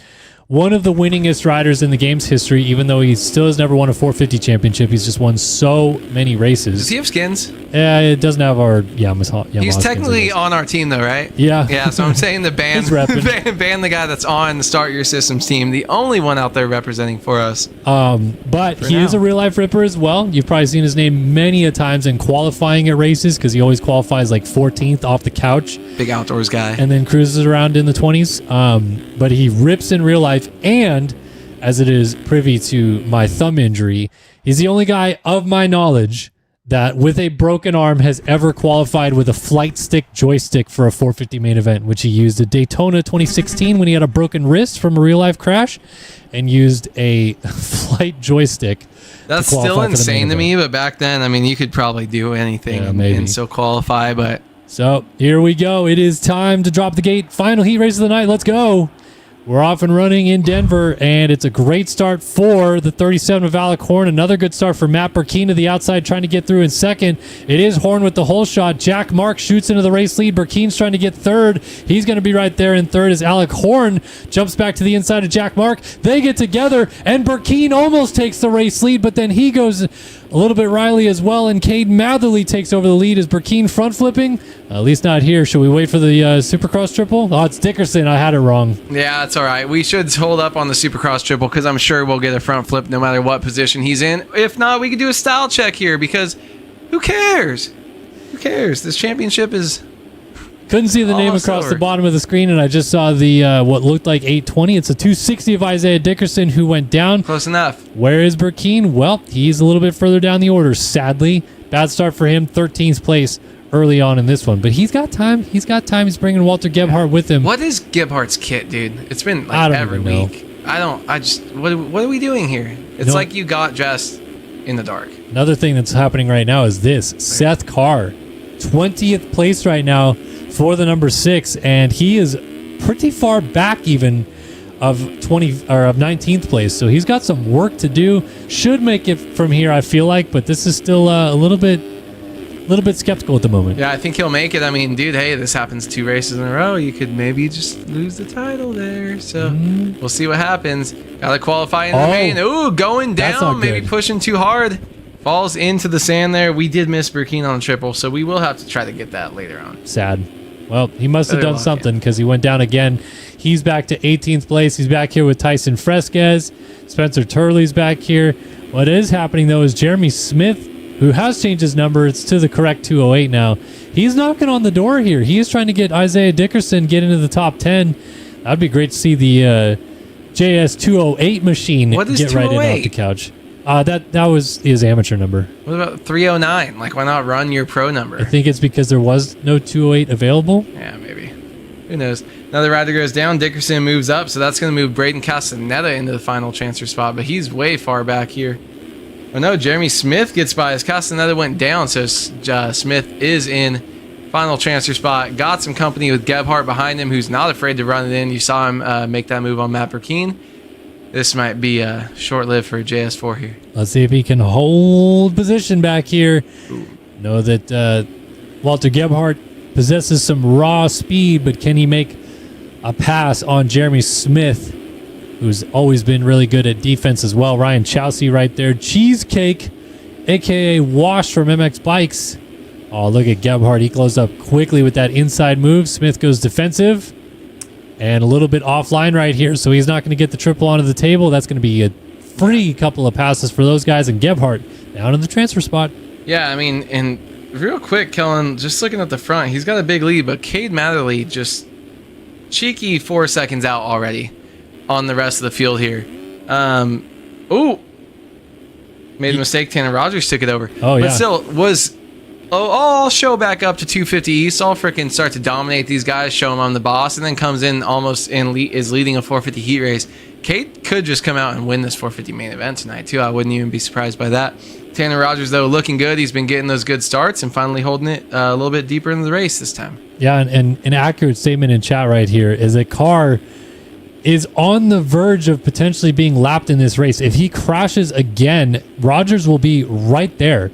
one of the winningest riders in the game's history, even though he still has never won a 450 championship. He's just won so many races. Does he have skins? It doesn't have our Yamaha. He's technically on our team, though, right? Yeah. Yeah, so I'm saying the ban, He's repping. ban the guy that's on the Start Your Systems team, the only one out there representing for us. But he now. is a real life ripper as well. You've probably seen his name many a times in qualifying at races because he always qualifies like 14th off the couch Big outdoors guy. and then cruises around in the 20s. But he rips in real life, and as it is privy to my thumb injury, he's the only guy of my knowledge that with a broken arm has ever qualified with a flight stick joystick for a 450 main event, which he used at Daytona 2016 when he had a broken wrist from a real life crash and used a flight joystick. That's to qualify still for the main insane to event. me, but back then, I mean, you could probably do anything Yeah, maybe. and still qualify, but So here we go. It is time to drop the gate. Final heat race of the night. Let's go. We're off and running in Denver, and it's a great start for the 37 of Alec Horn. Another good start for Matt Burkeen to the outside, trying to get through in second. It is Horn with the hole shot. Jack Mark shoots into the race lead. Burkeen's trying to get third. He's going to be right there in third as Alec Horn jumps back to the inside of Jack Mark. They get together, and Burkeen almost takes the race lead, but then he goes a little bit Riley as well, and Cade Matherly takes over the lead. Is Burkeen front flipping? At least not here. Should we wait for the Supercross triple? Oh, it's Dickerson. I had it wrong. yeah, it's all right. We should hold up on the Supercross triple because I'm sure we'll get a front flip no matter what position he's in. If not, we could do a style check here because who cares? Who cares? This championship is... Couldn't see the name Almost across over. the bottom of the screen, and I just saw the what looked like 820. It's a 260 of Isaiah Dickerson who went down. Close enough. Where is Burkeen? Well, he's a little bit further down the order, sadly. Bad start for him. 13th place early on in this one. But he's got time. He's bringing Walter Gebhardt with him. What is Gebhardt's kit, dude? It's been I like don't every even know. week. What are we doing here? It's like you got dressed in the dark. Another thing that's happening right now is this. Seth Carr, 20th place right now for the number 6, and he is pretty far back even of 19th place. So he's got some work to do. Should make it from here, I feel like, but this is still a little bit skeptical at the moment. Yeah, I think he'll make it. I mean, dude, hey, this happens 2 races in a row. You could maybe just lose the title there. So we'll see what happens. Got to qualify in the main. Ooh, going down, maybe pushing too hard. Falls into the sand there. We did miss Burkina on the triple, so we will have to try to get that later on. Sad. Well, he must have done something because he went down again. He's back to 18th place. He's back here with Tyson Fresquez. Spencer Turley's back here. What is happening, though, is Jeremy Smith, who has changed his number. It's to the correct 208 now. He's knocking on the door here. He is trying to get Isaiah Dickerson get into the top 10. That'd be great to see the JS 208 machine get right in off the couch. That was his amateur number. What about 309? Like, why not run your pro number? I think it's because there was no 208 available. Yeah, maybe. Who knows? Another rider goes down. Dickerson moves up, so that's going to move Braden Castaneda into the final transfer spot, but he's way far back here. Oh no, Jeremy Smith gets by as Castaneda went down, so Smith is in final transfer spot. Got some company with Gebhardt behind him, who's not afraid to run it in. You saw him make that move on Matt Burkine. This might be short-lived for JS4 here. Let's see if he can hold position back here. Know that Walter Gebhardt possesses some raw speed, but can he make a pass on Jeremy Smith, who's always been really good at defense as well? Ryan Chowsey right there. Cheesecake, a.k.a. Wash from MX Bikes. Oh, look at Gebhardt. He closed up quickly with that inside move. Smith goes defensive. And a little bit offline right here, so he's not going to get the triple onto the table. That's going to be a free couple of passes for those guys. And Gebhardt down in the transfer spot. Yeah, I mean, and real quick, Kellen, just looking at the front, he's got a big lead, but Cade Matherly just cheeky 4 seconds out already on the rest of the field here. Ooh. Made a mistake. Tanner Rogers took it over. Oh, yeah. But still, was... I'll show back up to 250 East. I'll freaking start to dominate these guys, show them I'm the boss, and then comes in almost and is leading a 450 heat race. Kate could just come out and win this 450 main event tonight, too. I wouldn't even be surprised by that. Tanner Rogers, though, looking good. He's been getting those good starts and finally holding it a little bit deeper into the race this time. Yeah, and an accurate statement in chat right here is that Carr is on the verge of potentially being lapped in this race. If he crashes again, Rogers will be right there.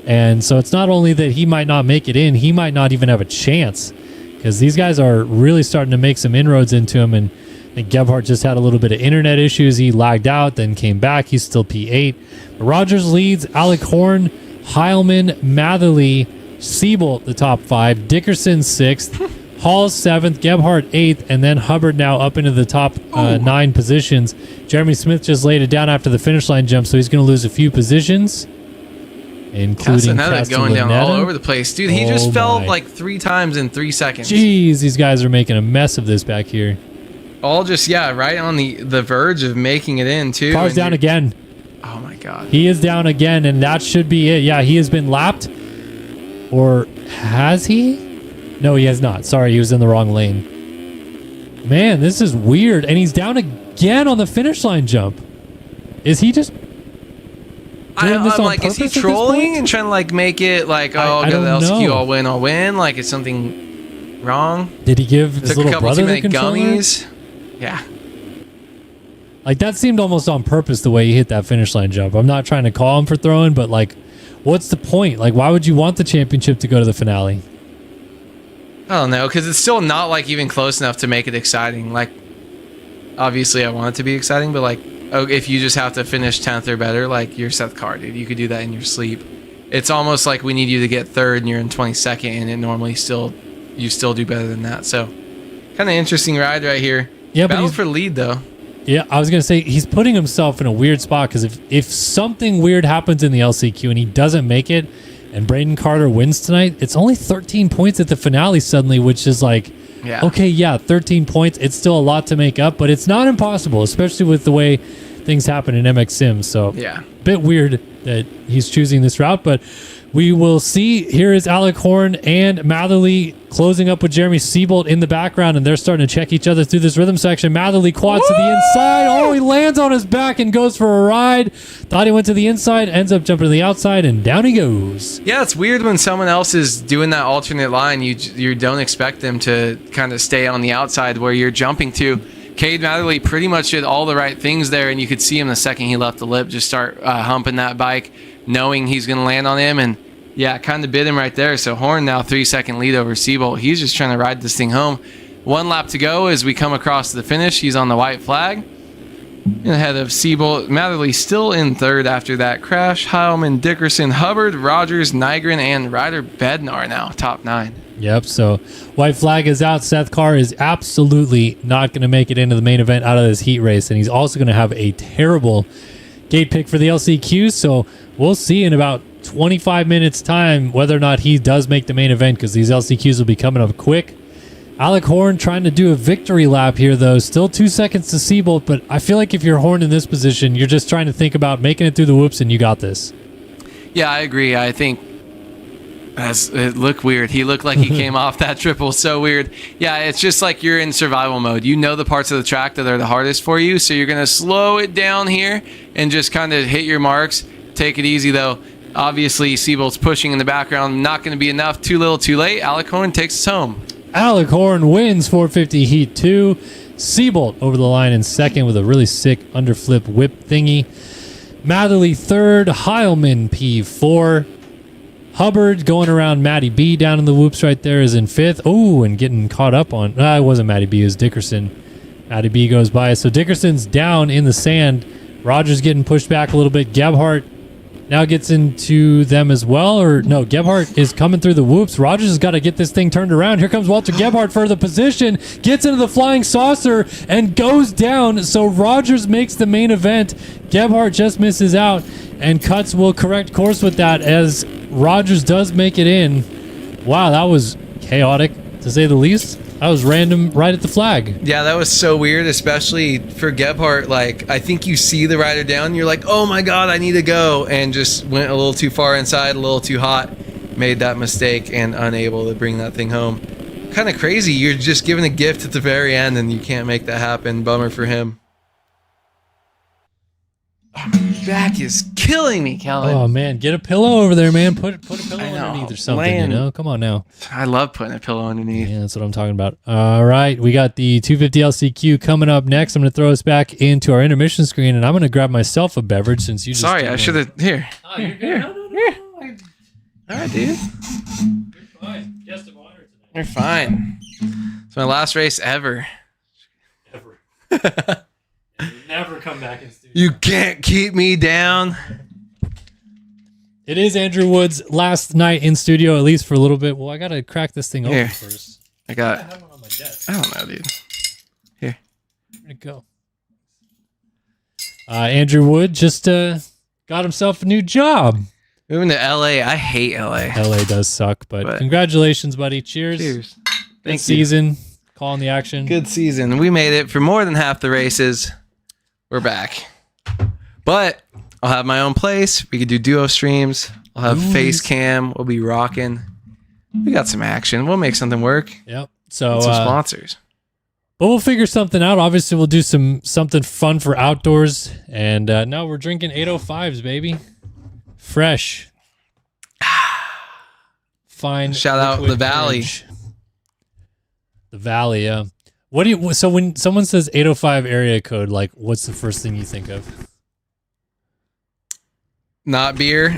And so it's not only that he might not make it in, he might not even have a chance, because these guys are really starting to make some inroads into him. And I think Gebhardt just had a little bit of internet issues. He lagged out, then came back. He's still P8. But Rogers leads. Alec Horn, Heilman, Matherly, Siebel, the top 5. Dickerson 6th. Hall 7th. Gebhardt 8th. And then Hubbard now up into the top 9 positions. Jeremy Smith just laid it down after the finish line jump, so he's going to lose a few positions, including Castaneda going down all over the place. Dude, he just fell like 3 times in 3 seconds. Jeez, these guys are making a mess of this back here. All just, right on the verge of making it in, too. Car's down again. Oh, my God. He is down again, and that should be it. Yeah, he has been lapped. Or has he? No, he has not. Sorry, he was in the wrong lane. Man, this is weird. And he's down again on the finish line jump. Is he just... I'm like, is he trolling and trying to like make it like, oh, I got the LCQ, I'll win? Like, is something wrong? Did he give his little brother the controller? Gummies? Yeah. Like, that seemed almost on purpose the way he hit that finish line jump. I'm not trying to call him for throwing, but like, what's the point? Like, why would you want the championship to go to the finale? I don't know, because it's still not like even close enough to make it exciting. Like, obviously I want it to be exciting, but like, if you just have to finish 10th or better, like, you're Seth Carr, dude. You could do that in your sleep. It's almost like we need you to get 3rd and you're in 22nd, and it normally you still do better than that. So, kind of interesting ride right here. Yeah, Battle for lead, though. Yeah, I was going to say, he's putting himself in a weird spot, because if something weird happens in the LCQ and he doesn't make it, and Braden Carter wins tonight, it's only 13 points at the finale suddenly, which is like, okay, 13 points. It's still a lot to make up, but it's not impossible, especially with the way things happen in MX Sim. So, bit weird that he's choosing this route, but We will see. Here is Alec Horn and Matherly closing up with Jeremy Seabolt in the background, and they're starting to check each other through this rhythm section. Matherly quads to the inside. Oh, he lands on his back and goes for a ride. Thought he went to the inside, ends up jumping to the outside, and down he goes. Yeah, it's weird when someone else is doing that alternate line. You don't expect them to kind of stay on the outside where you're jumping to. Cade Matherly pretty much did all the right things there, and you could see him the second he left the lip just start humping that bike, knowing he's going to land on him, and yeah, kind of bit him right there. So Horn now 3-second lead over Seabolt. He's just trying to ride this thing home. 1 lap to go as we come across the finish. He's on the white flag. Ahead of Seabolt. Matherly still in third after that crash. Heilman, Dickerson, Hubbard, Rogers, Nygren, and Ryder Bednar now top 9. Yep, so white flag is out. Seth Carr is absolutely not going to make it into the main event out of this heat race, and he's also going to have a terrible gate pick for the LCQ, so we'll see in about 25 minutes time whether or not he does make the main event, because these LCQs will be coming up quick. Alec Horn trying to do a victory lap here, though. Still 2 seconds to Seabolt, but I feel like if you're Horn in this position, you're just trying to think about making it through the whoops, and you got this. Yeah, I agree. I think it looked weird. He looked like he came off that triple. So weird. Yeah, it's just like you're in survival mode. You know the parts of the track that are the hardest for you, so you're going to slow it down here and just kind of hit your marks. Take it easy, though. Obviously, Seabolt's pushing in the background. Not going to be enough. Too little, too late. Alec Horn takes us home. Alec Horn wins 450 Heat 2. Seabolt over the line in second with a really sick underflip whip thingy. Matherly third. Heilman P4. Hubbard going around Matty B down in the whoops right there is in fifth. Oh, and getting caught up on... it wasn't Matty B, it was Dickerson. Matty B goes by. So Dickerson's down in the sand. Rogers getting pushed back a little bit. Gebhardt now gets into them as well. Or no, Gebhardt is coming through the whoops. Rogers has got to get this thing turned around. Here comes Walter Gebhardt for the position. Gets into the flying saucer and goes down. So Rogers makes the main event. Gebhardt just misses out. And Cuts will correct course with that as Rogers does make it in. Wow, that was chaotic, to say the least. That was random right at the flag. Yeah, that was so weird, especially for Gebhardt. Like, I think you see the rider down, you're like, oh my God, I need to go. And just went a little too far inside, a little too hot. Made that mistake and unable to bring that thing home. Kind of crazy. You're just given a gift at the very end and you can't make that happen. Bummer for him. Oh, my back is killing me, Calvin. Oh, man. Get a pillow over there, man. Put a pillow underneath or something, you know? Come on now. I love putting a pillow underneath. Yeah, that's what I'm talking about. All right. We got the 250 LCQ coming up next. I'm going to throw us back into our intermission screen, and I'm going to grab myself a beverage since you just... Sorry, I should have... Here. Oh, you're good. No. All right, dude. You're fine. Guest of honor tonight. You're fine. It's my last race ever. Ever. Never come back in studio. You can't keep me down. It is Andrew Wood's last night in studio, at least for a little bit. Well, I got to crack this thing open first. I got... I have one on my desk. I don't know, dude. Here. Where'd it go? Andrew Wood just got himself a new job. Moving to LA. I hate LA. LA does suck, but congratulations, buddy. Cheers. Cheers. Good season. Calling the action. Good season. We made it for more than half the races. We're back. But I'll have my own place. We could do duo streams. I'll have face cam. We'll be rocking. We got some action. We'll make something work. Yep. So some sponsors. But we'll figure something out. Obviously, we'll do something fun for outdoors. And now we're drinking 805s, baby. Fresh. Fine. Shout out the Valley. The Valley, yeah. What do you? So when someone says 805 area code, like, what's the first thing you think of? Not beer.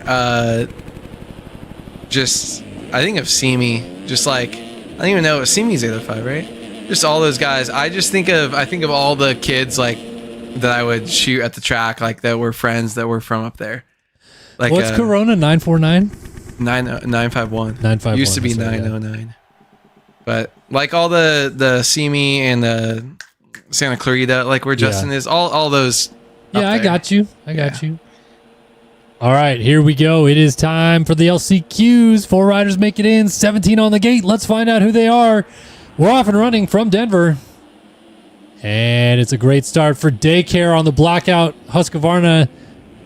Just I think of Simi. Just like I don't even know. Simi's 805, right? Just all those guys. I think of all the kids like that I would shoot at the track, like that were friends that were from up there. Like what's Corona 949? 951. 951 used to be 909. But like all the Simi and the Santa Clarita, like where Justin is, all those. Yeah, I got you. I got you. All right, here we go. It is time for the LCQs. 4 riders make it in. 17 on the gate. Let's find out who they are. We're off and running from Denver. And it's a great start for Daycare on the blackout Husqvarna.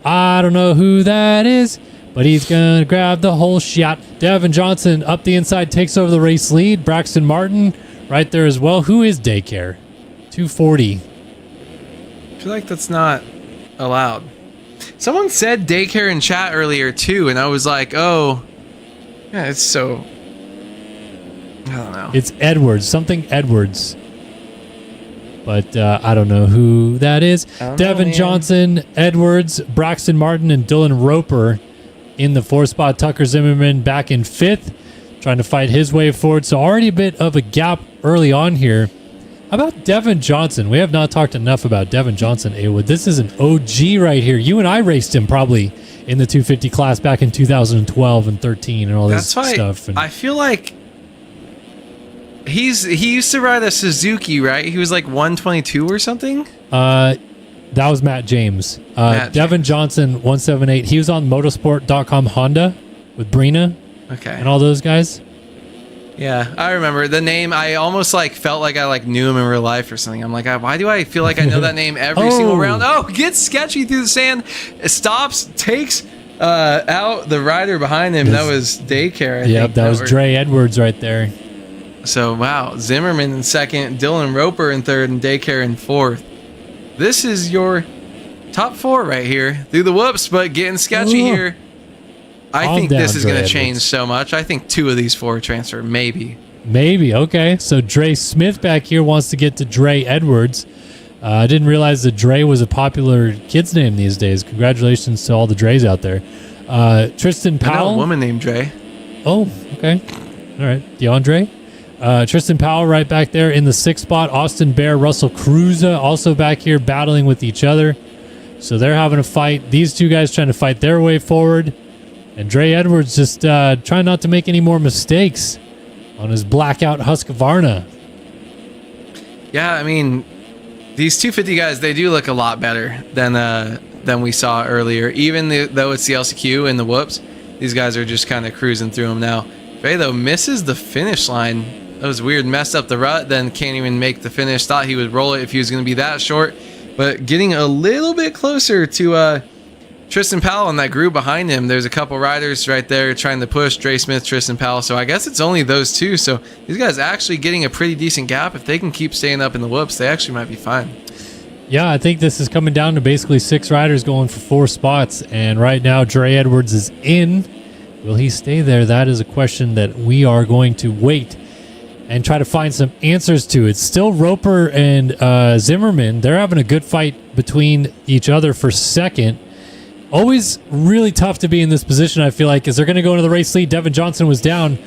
I don't know who that is, but he's going to grab the whole shot. Devin Johnson up the inside, takes over the race lead. Braxton Martin right there as well. Who is Daycare? 240. I feel like that's not allowed. Someone said Daycare in chat earlier too, and I was like, oh, yeah, it's so... I don't know. It's Edwards, something Edwards. But I don't know who that is. Devin Johnson, Edwards, Braxton Martin, and Dylan Roper in the 4th spot. Tucker Zimmerman back in 5th, trying to fight his way forward. So already a bit of a gap early on here. How about Devin Johnson? We have not talked enough about Devin Johnson, Awood. This is an OG right here. You and I raced him probably in the 250 class back in 2012 and 13 and all this stuff. And I feel like he used to ride a Suzuki, right? He was like 122 or something. That was Matt James. Devin Johnson 178. He was on motorsport.com Honda with Brina. Okay. And all those guys. Yeah, I remember the name. I almost like felt like I like knew him in real life or something. I'm like, why do I feel like I know that name every single round? Oh, gets sketchy through the sand. It stops, takes out the rider behind him. That was Daycare. Yep, that was Dre Edwards right there. So, wow. Zimmerman in 2nd, Dylan Roper in 3rd, and Daycare in 4th. This is your top 4 right here. Through the whoops, but getting sketchy here. I think this is going to change so much. I think 2 of these 4 transfer, maybe. Maybe, okay. So Dre Smith back here wants to get to Dre Edwards. I didn't realize that Dre was a popular kid's name these days. Congratulations to all the Dre's out there. Tristan Powell. I know a woman named Dre. Oh, okay. All right. DeAndre. Tristan Powell right back there in the 6th spot. Austin Bear, Russell Cruza also back here battling with each other. So they're having a fight. These 2 guys trying to fight their way forward. And Dre Edwards just trying not to make any more mistakes on his blackout Husqvarna. Yeah, I mean, these 250 guys, they do look a lot better than we saw earlier. Even though it's the LCQ and the whoops, these guys are just kind of cruising through them now. Dre, though, misses the finish line. That was weird. Messed up the rut, then can't even make the finish. Thought he would roll it if he was going to be that short. But getting a little bit closer to Tristan Powell in that group behind him. There's a couple riders right there trying to push Dre Smith, Tristan Powell. So I guess it's only those 2. So these guys actually getting a pretty decent gap. If they can keep staying up in the whoops, they actually might be fine. Yeah, I think this is coming down to basically 6 riders going for 4 spots. And right now, Dre Edwards is in. Will he stay there? That is a question that we are going to wait and try to find some answers to. It's still Roper and Zimmerman. They're having a good fight between each other for 2nd. Always really tough to be in this position, I feel like, because they're going to go into the race lead. Devin Johnson was down.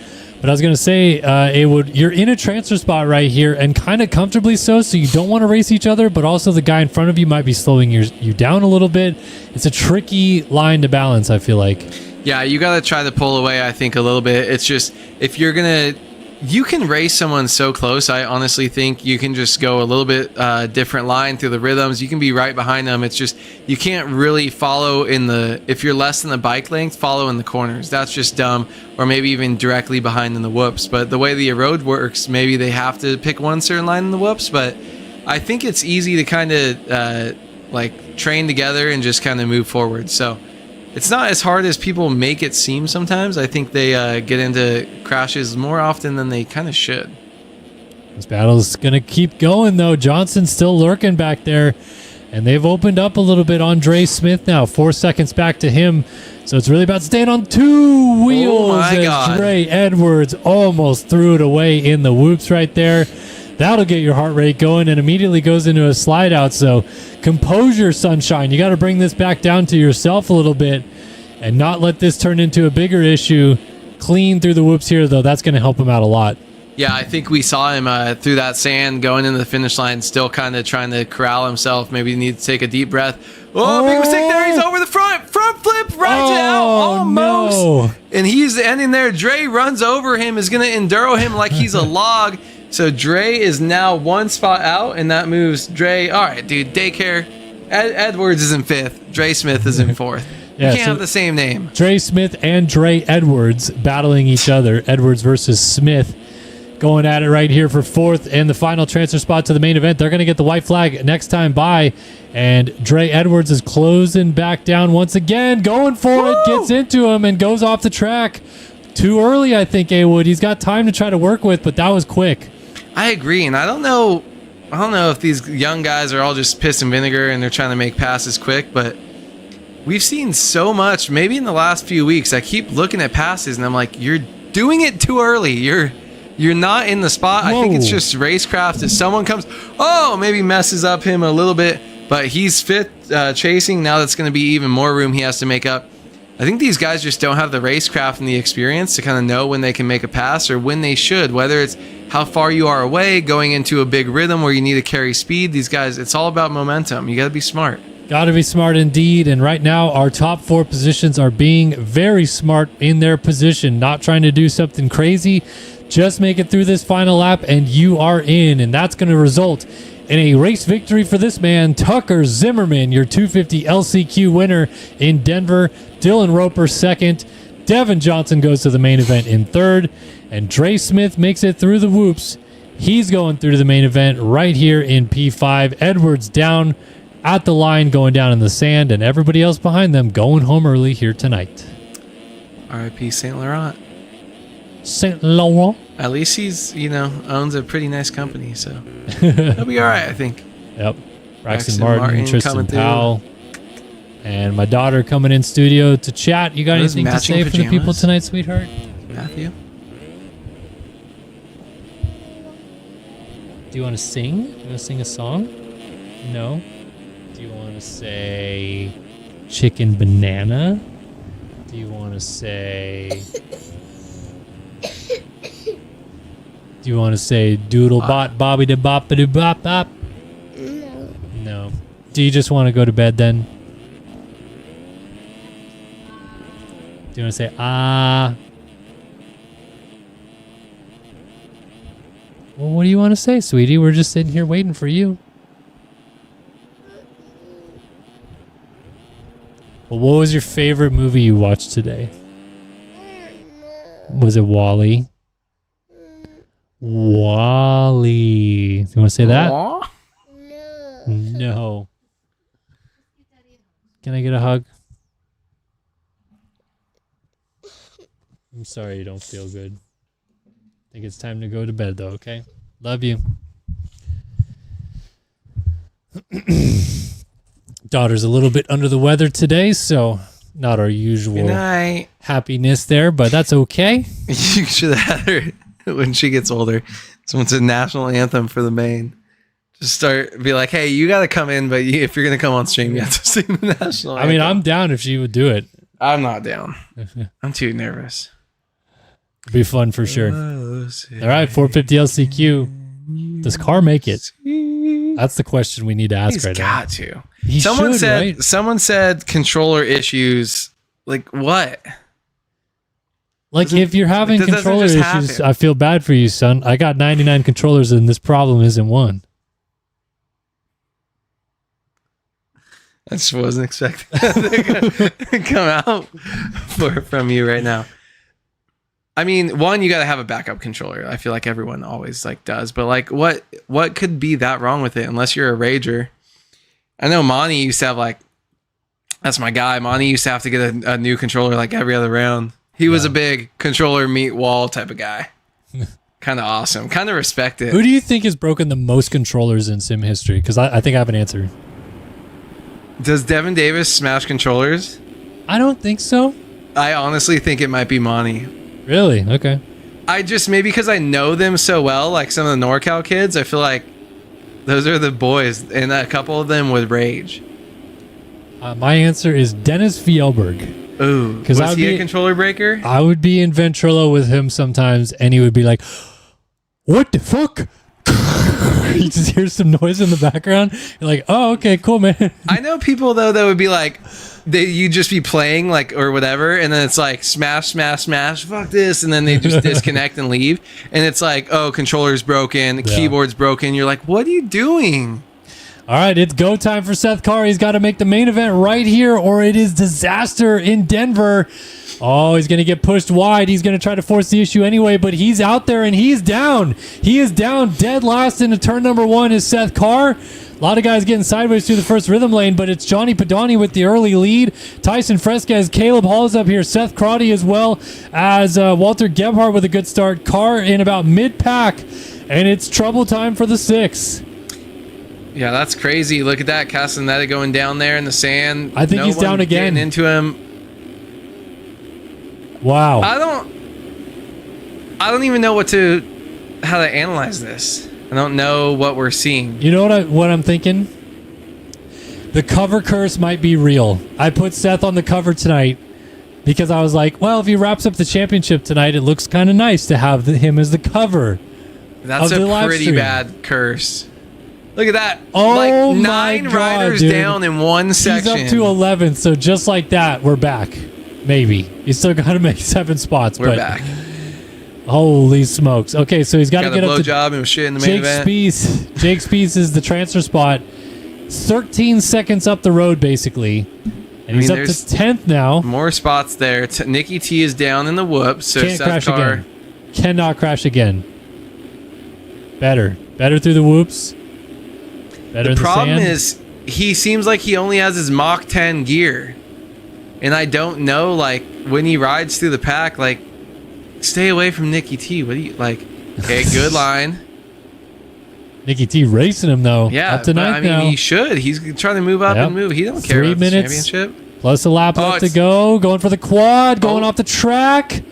But I was going to say, you're in a transfer spot right here, and kind of comfortably so you don't want to race each other, but also the guy in front of you might be slowing you down a little bit. It's a tricky line to balance, I feel like. Yeah, you got to try to pull away, I think, a little bit. It's just, if you're going to... You can race someone so close. I honestly think you can just go a little bit different line through the rhythms. You can be right behind them. It's just you can't really follow if you're less than the bike length, follow in the corners. That's just dumb. Or maybe even directly behind in the whoops. But the way the road works, maybe they have to pick one certain line in the whoops. But I think it's easy to kind of train together and just kind of move forward. So it's not as hard as people make it seem sometimes. I think they get into crashes more often than they kind of should. This battle's going to keep going, though. Johnson's still lurking back there, and they've opened up a little bit on Dre Smith now. 4 seconds back to him, so it's really about staying on 2 wheels. Oh my God. Dre Edwards almost threw it away in the whoops right there. That'll get your heart rate going and immediately goes into a slide out. So composure, sunshine. You got to bring this back down to yourself a little bit and not let this turn into a bigger issue. Clean through the whoops here, though. That's going to help him out a lot. Yeah, I think we saw him through that sand going into the finish line, still kind of trying to corral himself. Maybe he needs to take a deep breath. Oh, big mistake there. He's over the front flip, rides it out almost. No. And he's ending there. Dre runs over him, is going to enduro him like he's a log. So Dre is now 1 spot out, and that moves Dre. All right, dude, Daycare. Edwards is in 5th. Dre Smith is in 4th. Yeah, you can't have the same name. Dre Smith and Dre Edwards battling each other. Edwards versus Smith going at it right here for fourth and the final transfer spot to the main event. They're going to get the white flag next time by. And Dre Edwards is closing back down once again, going for it, gets into him and goes off the track. Too early, I think, A-Wood. He's got time to try to work with, but that was quick. I agree, and I don't know if these young guys are all just piss and vinegar and they're trying to make passes quick, but we've seen so much, maybe in the last few weeks. I keep looking at passes and I'm like, you're doing it too early. You're not in the spot. Whoa. I think it's just racecraft. If someone comes, maybe messes up him a little bit, but he's fit chasing. Now that's going to be even more room he has to make up. I think these guys just don't have the racecraft and the experience to kind of know when they can make a pass or when they should, whether it's how far you are away, going into a big rhythm where you need to carry speed. These guys, it's all about momentum. You got to be smart. Got to be smart indeed. And right now, our top 4 positions are being very smart in their position, not trying to do something crazy. Just make it through this final lap and you are in. And that's going to result in a race victory for this man, Tucker Zimmerman, your 250 LCQ winner in Denver. Dylan Roper second. Devin Johnson goes to the main event in third. And Dre Smith makes it through the whoops. He's going through to the main event right here in P5. Edwards down at the line, going down in the sand, and everybody else behind them going home early here tonight. R.I.P. St. Laurent. St. Laurent. At least he's, owns a pretty nice company, so he'll be all right, I think. Yep. Braxton Martin, Tristan Powell, and my daughter coming in studio to chat. You got anything to say for the people tonight, sweetheart? Matthew? Do you want to sing? Do you want to sing a song? No. Do you want to say chicken banana? Do you want to say... Do you want to say doodle bot bobby da bop ba doo bop bop? No. No. Do you just want to go to bed then? Do you want to say ah? Well, what do you want to say, sweetie? We're just sitting here waiting for you. Well, what was your favorite movie you watched today? Was it Wall-E? Wall-E. You want to say that? No. No. Can I get a hug? I'm sorry you don't feel good. I think it's time to go to bed, though, okay? Love you. Daughter's a little bit under the weather today, so not our usual happiness there, but that's okay. You should have had her when she gets older. Someone said national anthem for the Maine. Just be like, hey, you got to come in, but if you're going to come on stream, you have to sing the national anthem. I mean, I'm down if she would do it. I'm not down. I'm too nervous. It'd be fun for sure. All right, 450 LCQ. Does Carr make it? That's the question we need to ask He's right now. got to. He someone should, said. right? Someone said controller issues. Like what? Like if you're having that doesn't controller just issues, happen. I feel bad for you, son. I got 99 controllers and this problem isn't one. I just wasn't expecting that to come out from you right now. I mean, one, you got to have a backup controller. I feel like everyone always does, but what could be that wrong with it unless you're a rager? I know Monty used to have that's my guy. Monty used to have to get a new controller every other round. He was a big controller meet wall type of guy. Kind of awesome. Kind of respect it. Who do you think has broken the most controllers in sim history? Because I think I have an answer. Does Devin Davis smash controllers? I don't think so. I honestly think it might be Monty. Really? Okay. I just, maybe because I know them so well, like some of the NorCal kids, I feel like those are the boys, and a couple of them would rage. My answer is Dennis Fjellberg. Ooh, was he a controller breaker? I would be in Ventrilo with him sometimes, and he would be like, what the fuck? You just hear some noise in the background. You're like, oh, okay, cool, man. I know people, though, that would be like, you'd just be playing, or whatever, and then it's like, smash, smash, smash, fuck this, and then they just disconnect and leave. And it's like, oh, controller's broken, keyboard's broken. You're like, what are you doing? All right, it's go time for Seth Carr. He's got to make the main event right here, or it is disaster in Denver. Oh, he's going to get pushed wide. He's going to try to force the issue anyway, but he's out there and he's down. He is down dead last into turn number 1 is Seth Carr. A lot of guys getting sideways through the first rhythm lane, but it's Johnny Padani with the early lead. Tyson Fresquez, Caleb Hall's up here, Seth Crotty as well as Walter Gebhardt with a good start. Carr in about mid-pack, and it's trouble time for the 6. Yeah, that's crazy. Look at that. Castaneda going down there in the sand. I think he's down again. Getting into him. Wow. I don't even know how to analyze this. I don't know what we're seeing. You know what I'm thinking? The cover curse might be real. I put Seth on the cover tonight because I was like, well, if he wraps up the championship tonight, it looks kind of nice to have him as the cover. That's of the a pretty stream. Bad curse. Look at that. Oh, like my 9 God, riders dude. down in one section. He's up to 11th, so just like that, we're back. Maybe. He's still got to make 7 spots. We're but back. Holy smokes. Okay, so he's got to get up to job and shit in the main event. Jake Spieth is the transfer spot. 13 seconds up the road, basically. And he's up to 10th now. More spots there. Nikki T is down in the whoop. So Can't Seth crash Carr, again. Cannot crash again. Better through the whoops. Better in the problem sand. is he seems like he only has his Mach 10 gear. And I don't know, like, when he rides through the pack, like, stay away from Nikki T. What do you, like, okay, good line. Nikki T racing him, though. Yeah, up to but, 9th I mean, now. he should. He's trying to move up and move. He don't care 3 about minutes the championship. Plus a lap left to go. Going for the quad. Going off the track.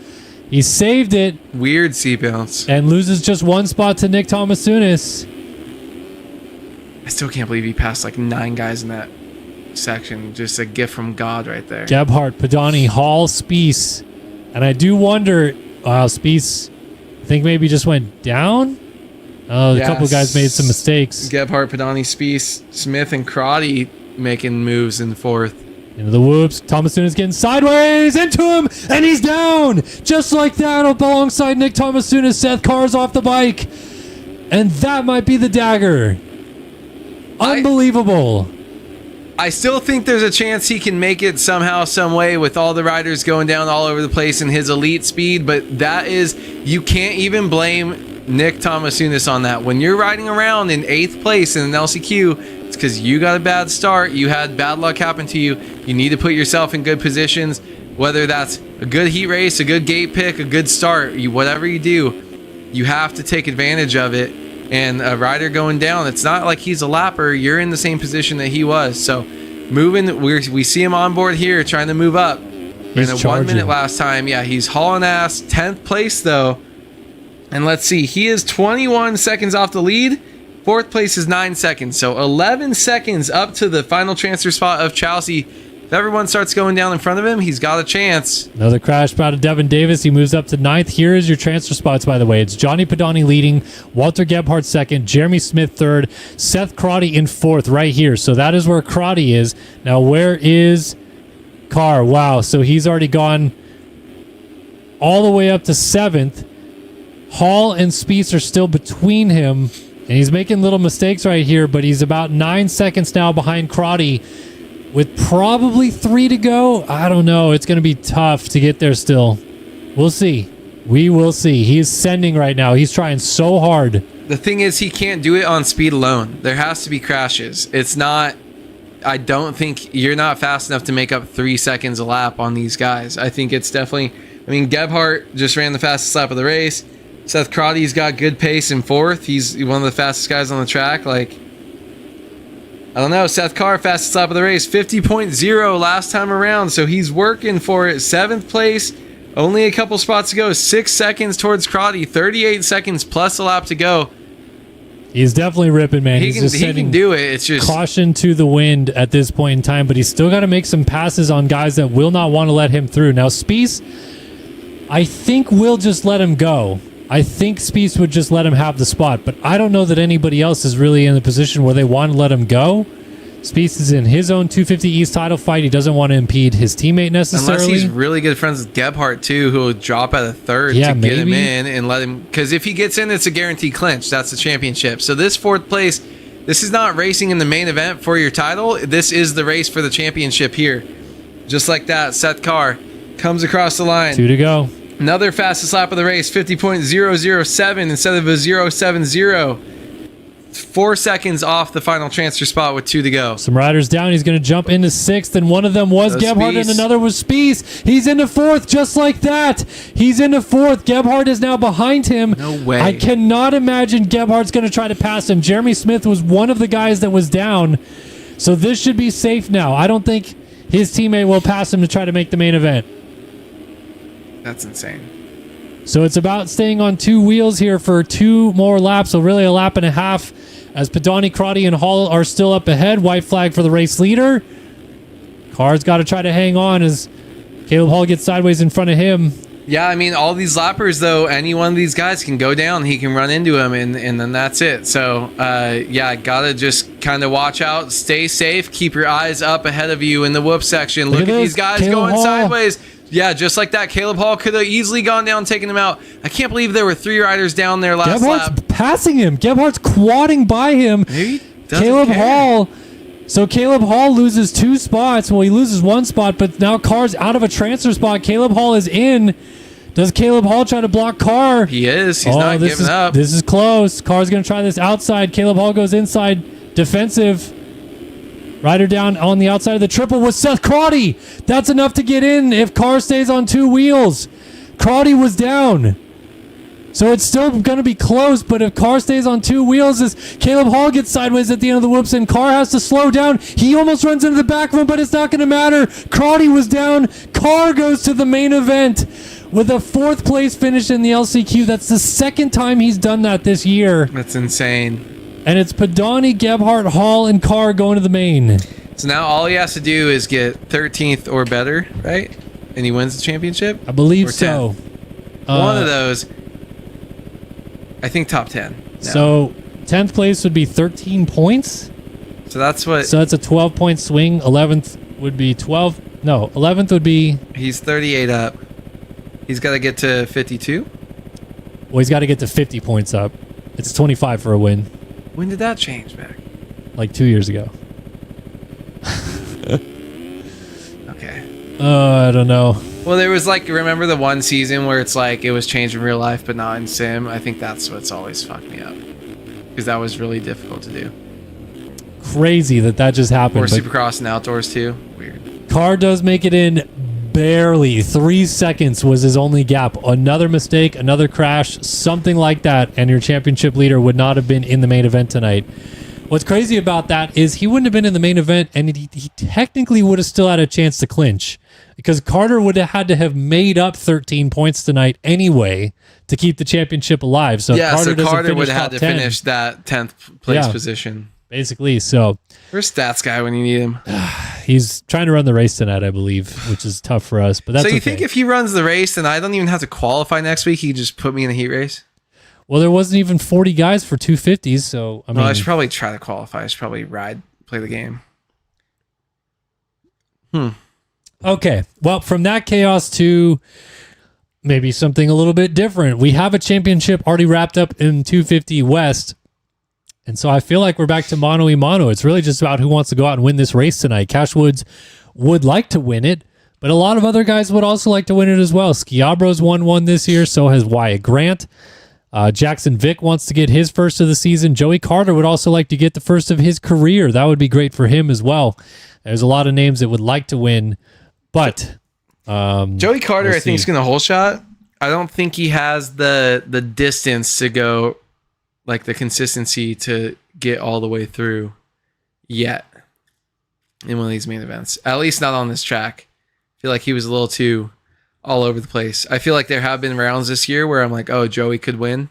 He saved it. Weird seat bounce. And loses just 1 spot to Nick Thomas-Sunis. I still can't believe he passed like 9 guys in that section. Just a gift from God right there. Gebhardt, Padani, Hall, Spieth. And I do wonder, Spieth, I think maybe just went down. A couple of guys made some mistakes. Gebhardt, Padani, Spieth, Smith, and Crotty making moves in 4th. Into the whoops. Thomas-Sunis getting sideways into him, and he's down. Just like that, alongside Nick Thomas-Sunis. Seth Carr's off the bike. And that might be the dagger. Unbelievable. I still think there's a chance he can make it somehow, some way with all the riders going down all over the place in his elite speed, but you can't even blame Nick Thomas-Sunis on that. When you're riding around in 8th place in an LCQ, it's because you got a bad start. You had bad luck happen to you. You need to put yourself in good positions, whether that's a good heat race, a good gate pick, a good start. Whatever you do, you have to take advantage of it. And a rider going down, it's not like he's a lapper. You're in the same position that he was. So moving, we see him on board here trying to move up. He's in a charging. 1 minute last time. Yeah, he's hauling ass. 10th place though. And let's see, he is 21 seconds off the lead. 4th place is 9 seconds. So 11 seconds up to the final transfer spot of Chelsea. If everyone starts going down in front of him, he's got a chance. Another crash spot of Devin Davis. He moves up to 9th. Here is your transfer spots, by the way. It's Johnny Padani leading, Walter Gebhardt 2nd, Jeremy Smith 3rd, Seth Crotty in 4th right here. So that is where Crotty is. Now, where is Carr? Wow. So he's already gone all the way up to 7th. Hall and Spieth are still between him, and he's making little mistakes right here, but he's about 9 seconds now behind Crotty with probably 3 to go. I don't know. It's going to be tough to get there still. We'll see. We will see. He's sending right now. He's trying so hard. The thing is, he can't do it on speed alone. There has to be crashes. It's not... I don't think you're not fast enough to make up 3 seconds a lap on these guys. I think it's definitely... I mean, Gebhardt just ran the fastest lap of the race. Seth Crotty's got good pace in 4th. He's one of the fastest guys on the track. Like, I don't know. Seth Carr, fastest lap of the race, 50.0 last time around. So he's working for it. 7th place, only a couple spots to go. 6 seconds towards Crotty, 38 seconds plus a lap to go. He's definitely ripping, man. He can do it. It's just caution to the wind at this point in time, but he's still got to make some passes on guys that will not want to let him through. Now, Spieth, I think we'll just let him go. I think Spieth would just let him have the spot, but I don't know that anybody else is really in the position where they want to let him go. Spieth is in his own 250 East title fight. He doesn't want to impede his teammate necessarily. Unless he's really good friends with Gebhardt, too, who will drop at a 3rd to get him in and let him... Because if he gets in, it's a guaranteed clinch. That's the championship. So this 4th place This is not racing in the main event for your title. This is the race for the championship here. Just like that, Seth Carr comes across the line. 2 to go. Another fastest lap of the race, 50.007 instead of a 070. 4 seconds off the final transfer spot with 2 to go. Some riders down. He's going to jump into 6th, and one of them was Gebhardt, and another was Spies. He's into 4th, just like that. He's into 4th. Gebhardt is now behind him. No way. I cannot imagine Gebhardt's going to try to pass him. Jeremy Smith was one of the guys that was down, so this should be safe now. I don't think his teammate will pass him to try to make the main event. That's insane. So it's about staying on 2 wheels here for 2 more laps, so really a lap and a half, as Padani, Crotty, and Hall are still up ahead. White flag for the race leader. Carr's got to try to hang on as Caleb Hall gets sideways in front of him. Yeah, I mean, all these lappers, though, any one of these guys can go down. He can run into him, and then that's it. So, yeah, got to just kind of watch out, stay safe, keep your eyes up ahead of you in the whoop section. Look at these guys Caleb going Hall. Sideways. Yeah, just like that. Caleb Hall could have easily gone down, taken him out. I can't believe there were 3 riders down there last Gebhardt's lap. passing him. Gebhardt's quadding by him. Maybe doesn't Caleb care. Hall. So Caleb Hall loses 2 spots. Well, he loses 1 spot, but now Carr's out of a transfer spot. Caleb Hall is in. Does Caleb Hall try to block Carr? He is. He's not giving up. This is close. Carr's going to try this outside. Caleb Hall goes inside. Defensive. Rider down on the outside of the triple with Seth Crotty. That's enough to get in if Carr stays on 2 wheels. Crotty was down. So it's still going to be close, but if Carr stays on 2 wheels, as Caleb Hall gets sideways at the end of the whoops and Carr has to slow down, he almost runs into the back of him, but it's not going to matter. Crotty was down. Carr goes to the main event with a 4th place finish in the LCQ. That's the 2nd time he's done that this year. That's insane. And it's Padani, Gebhardt, Hall, and Carr going to the main. So now all he has to do is get 13th or better, right? And he wins the championship? I believe Or so. 10th? One of those. I think top 10. No. So 10th place would be 13 points. So that's what... So that's a 12-point swing. 11th would be 12. No, 11th would be... He's 38 up. He's got to get to 52? Well, he's got to get to 50 points up. It's 25 for a win. When did that change back? Like 2 years ago. Okay. I don't know. Well, there was like, remember the one season where it's like it was changed in real life but not in sim? I think that's what's always fucked me up. Because that was really difficult to do. Crazy that just happened. Or Supercross and outdoors too. Weird. Carr does make it in barely. 3 seconds was his only gap. Another mistake, another crash, something like that, and your championship leader would not have been in the main event tonight. What's crazy about that is he wouldn't have been in the main event, and he technically would have still had a chance to clinch, because Carter would have had to have made up 13 points tonight anyway to keep the championship alive. So Yeah, Carter so Carter would have have had to finish that 10th place position. Basically, so... Where's stats guy when you need him? He's trying to run the race tonight, I believe, which is tough for us. But that's so you okay. think if he runs the race, then I don't even have to qualify next week? He can just put me in a heat race? Well, there wasn't even 40 guys for 250s, so I mean, I should probably try to qualify. I should probably play the game. Okay, well, from that chaos to maybe something a little bit different. We have a championship already wrapped up in 250 West. And so I feel like we're back to mano-y-mano. It's really just about who wants to go out and win this race tonight. Cash Woods would like to win it, but a lot of other guys would also like to win it as well. Schiabro's won one this year, so has Wyatt Grant. Jackson Vick wants to get his first of the season. Joey Carter would also like to get the first of his career. That would be great for him as well. There's a lot of names that would like to win, but... Joey Carter, I think, is going to hole shot. I don't think he has the distance to go... like the consistency to get all the way through yet in one of these main events. At least not on this track. I feel like he was a little too all over the place. I feel like there have been rounds this year where I'm like, oh, Joey could win.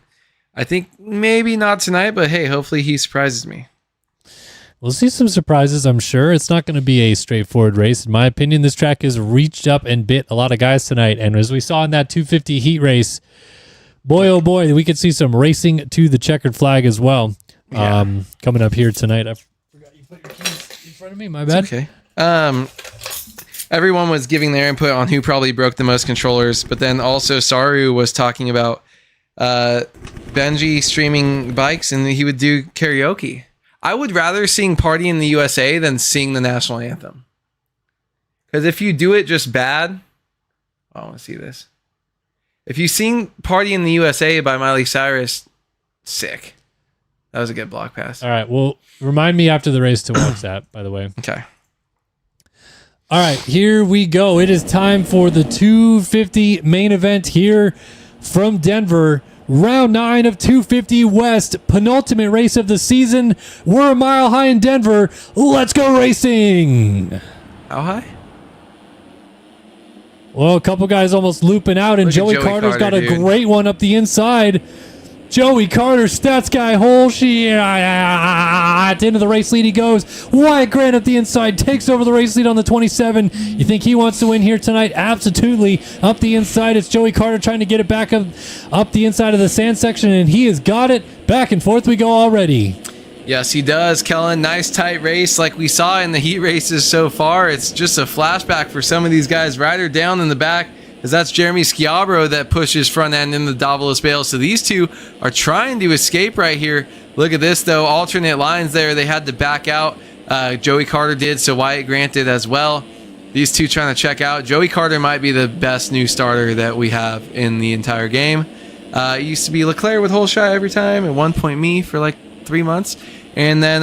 I think maybe not tonight, but hey, hopefully he surprises me. We'll see some surprises, I'm sure. It's not going to be a straightforward race. In my opinion, this track has reached up and bit a lot of guys tonight. And as we saw in that 250 heat race, boy, oh boy, we could see some racing to the checkered flag as well. Yeah. Coming up here tonight. I forgot you put your keys in front of me. My bad. It's okay. Everyone was giving their input on who probably broke the most controllers, but then also Saru was talking about Benji streaming bikes and he would do karaoke. I would rather sing Party in the USA than sing the national anthem. Because if you do it just bad, I want to see this. If you sing Party in the USA by Miley Cyrus, sick. That was a good block pass. All right. Well, remind me after the race to watch that, by the way. Okay. All right, here we go. It is time for the 250 main event here from Denver. Round 9 of 250 West, penultimate race of the season. We're a mile high in Denver. Let's go racing. How high? Well, a couple guys almost looping out, and Joey Carter's got a great one up the inside. Joey Carter, stats guy, hole. At the end of the race lead he goes. Wyatt Grant at the inside takes over the race lead on the 27. You think he wants to win here tonight? Absolutely. Up the inside, it's Joey Carter trying to get it back up the inside of the sand section, and he has got it. Back and forth we go already. Yes, he does, Kellen. Nice tight race like we saw in the heat races so far. It's just a flashback for some of these guys. Ryder down in the back, as that's Jeremy Schiabro that pushes front end in the Davalos Bale. So these two are trying to escape right here. Look at this, though. Alternate lines there. They had to back out. Joey Carter did, so Wyatt Grant did as well. These two trying to check out. Joey Carter might be the best new starter that we have in the entire game. It used to be Leclerc with hole shot every time, and 1 point me for like 3 months. And then,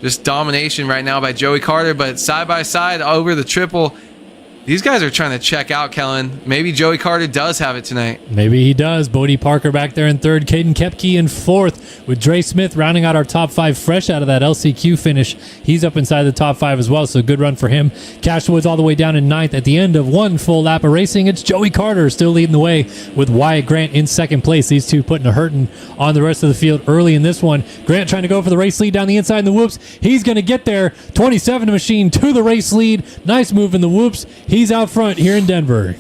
just domination right now by Joey Carter. But side by side over the triple, these guys are trying to check out, Kellen. Maybe Joey Carter does have it tonight. Maybe he does. Bodie Parker back there in third. Caden Kepke in fourth, with Dre Smith rounding out our top 5 fresh out of that LCQ finish. He's up inside the top 5 as well, so good run for him. Cash Woods all the way down in ninth. At the end of one full lap of racing, it's Joey Carter still leading the way with Wyatt Grant in second place. These two putting a hurting on the rest of the field early in this one. Grant trying to go for the race lead down the inside in the whoops. He's going to get there. 27 machine to the race lead. Nice move in the whoops. He's out front here in Denver.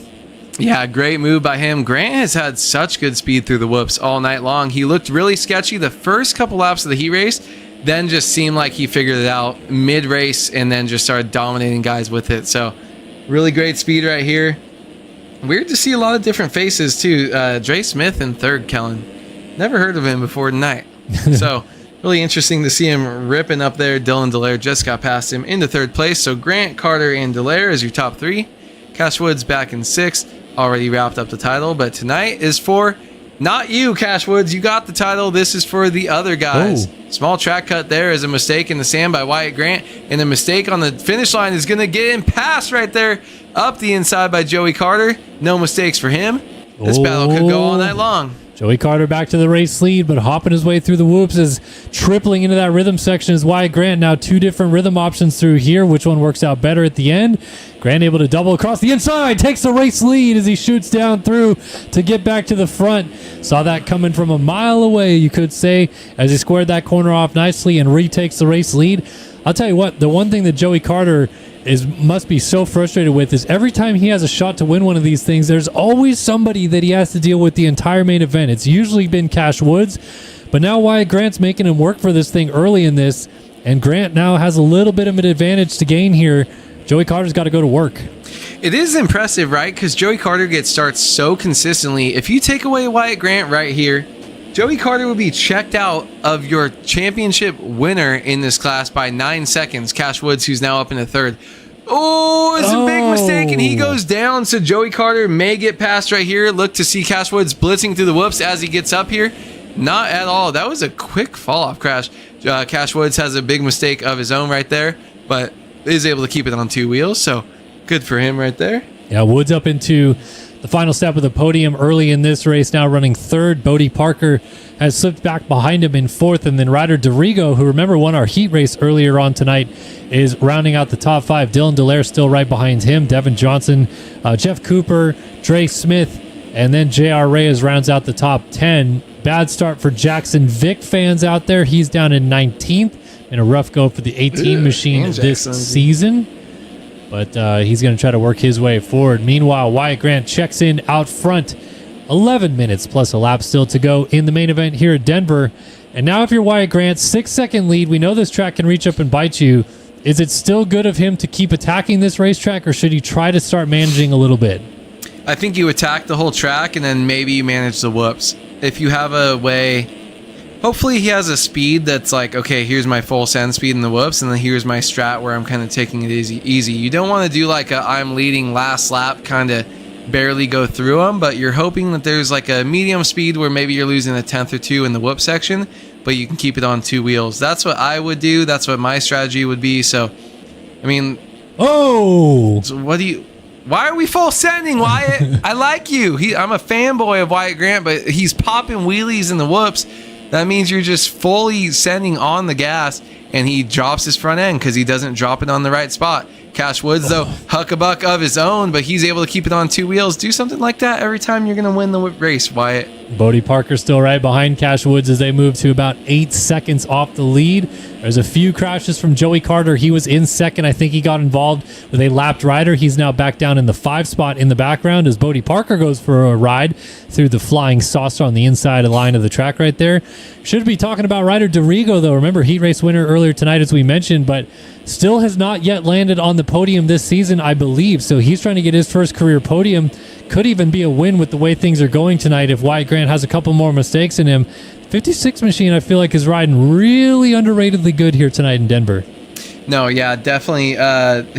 Yeah, great move by him. Grant has had such good speed through the whoops all night long. He looked really sketchy the first couple laps of the heat race, then just seemed like he figured it out mid-race and then just started dominating guys with it. So really great speed right here. Weird to see a lot of different faces too. Dre Smith in third, Kellen. Never heard of him before tonight. So really interesting to see him ripping up there. Dylan Dallaire just got past him into third place. So Grant, Carter, and Dallaire is your top 3. Cash Woods back in 6th. Already wrapped up the title. But tonight is for not you, Cash Woods. You got the title. This is for the other guys. Oh. Small track cut there is a mistake in the sand by Wyatt Grant. And the mistake on the finish line is going to get in past right there up the inside by Joey Carter. No mistakes for him. This battle could go all night long. Joey Carter back to the race lead, but hopping his way through the whoops is tripling into that rhythm section is Wyatt Grant. Now 2 different rhythm options through here. Which one works out better at the end? Grant able to double across the inside, takes the race lead as he shoots down through to get back to the front. Saw that coming from a mile away, you could say, as he squared that corner off nicely and retakes the race lead. I'll tell you what, the one thing that Joey Carter must be so frustrated with is every time he has a shot to win one of these things, there's always somebody that he has to deal with the entire main event. It's usually been Cash Woods, but now Wyatt Grant's making him work for this thing early in this, and Grant now has a little bit of an advantage to gain here. Joey Carter's got to go to work. It is impressive, right? Because Joey Carter gets starts so consistently. If you take away Wyatt Grant right here, Joey Carter will be checked out of your championship winner in this class by 9 seconds. Cash Woods, who's now up in the third. Oh, it's a big mistake, and he goes down. So Joey Carter may get past right here. Look to see Cash Woods blitzing through the whoops as he gets up here. Not at all. That was a quick fall-off crash. Cash Woods has a big mistake of his own right there, but is able to keep it on 2 wheels. So good for him right there. Yeah, Woods up into the final step of the podium early in this race, now running third. Bodie Parker has slipped back behind him in fourth, and then Ryder DeRigo, who remember won our heat race earlier on tonight, is rounding out the top 5. Dylan Dallaire still right behind him. Devin Johnson, Jeff Cooper, Dre Smith, and then J.R. Reyes rounds out the top 10. Bad start for Jackson Vick fans out there. He's down in 19th. And a rough go for the 18 machine this season. But he's going to try to work his way forward. Meanwhile, Wyatt Grant checks in out front. 11 minutes plus a lap still to go in the main event here at Denver. And now if you're Wyatt Grant, 6-second lead. We know this track can reach up and bite you. Is it still good of him to keep attacking this racetrack, or should he try to start managing a little bit? I think you attack the whole track and then maybe you manage the whoops. If you have a way, hopefully he has a speed that's like, okay, here's my full send speed in the whoops, and then here's my strat where I'm kind of taking it easy. You don't want to do like a I'm leading last lap, kind of barely go through them, but you're hoping that there's like a medium speed where maybe you're losing a tenth or two in the whoop section, but you can keep it on 2 wheels. That's what I would do. That's what my strategy would be. So, I mean, so why are we full sending, Wyatt? I like you. I'm a fanboy of Wyatt Grant, but he's popping wheelies in the whoops. That means you're just fully sending on the gas, and he drops his front end because he doesn't drop it on the right spot. Cash Woods, though, huck-a-buck of his own, but he's able to keep it on 2 wheels. Do something like that every time you're going to win the race, Wyatt. Bodie Parker still right behind Cash Woods as they move to about 8 seconds off the lead. There's a few crashes from Joey Carter. He was in second. I think he got involved with a lapped rider. He's now back down in the 5 spot in the background as Bodie Parker goes for a ride through the flying saucer on the inside line of the track right there. Should be talking about Ryder Dorigo, though. Remember, heat race winner earlier tonight, as we mentioned, but still has not yet landed on the podium this season, I believe. So he's trying to get his first career podium. Could even be a win with the way things are going tonight if Wyatt Grant has a couple more mistakes in him. 56 machine, I feel like, is riding really underratedly good here tonight in Denver. No, yeah, definitely.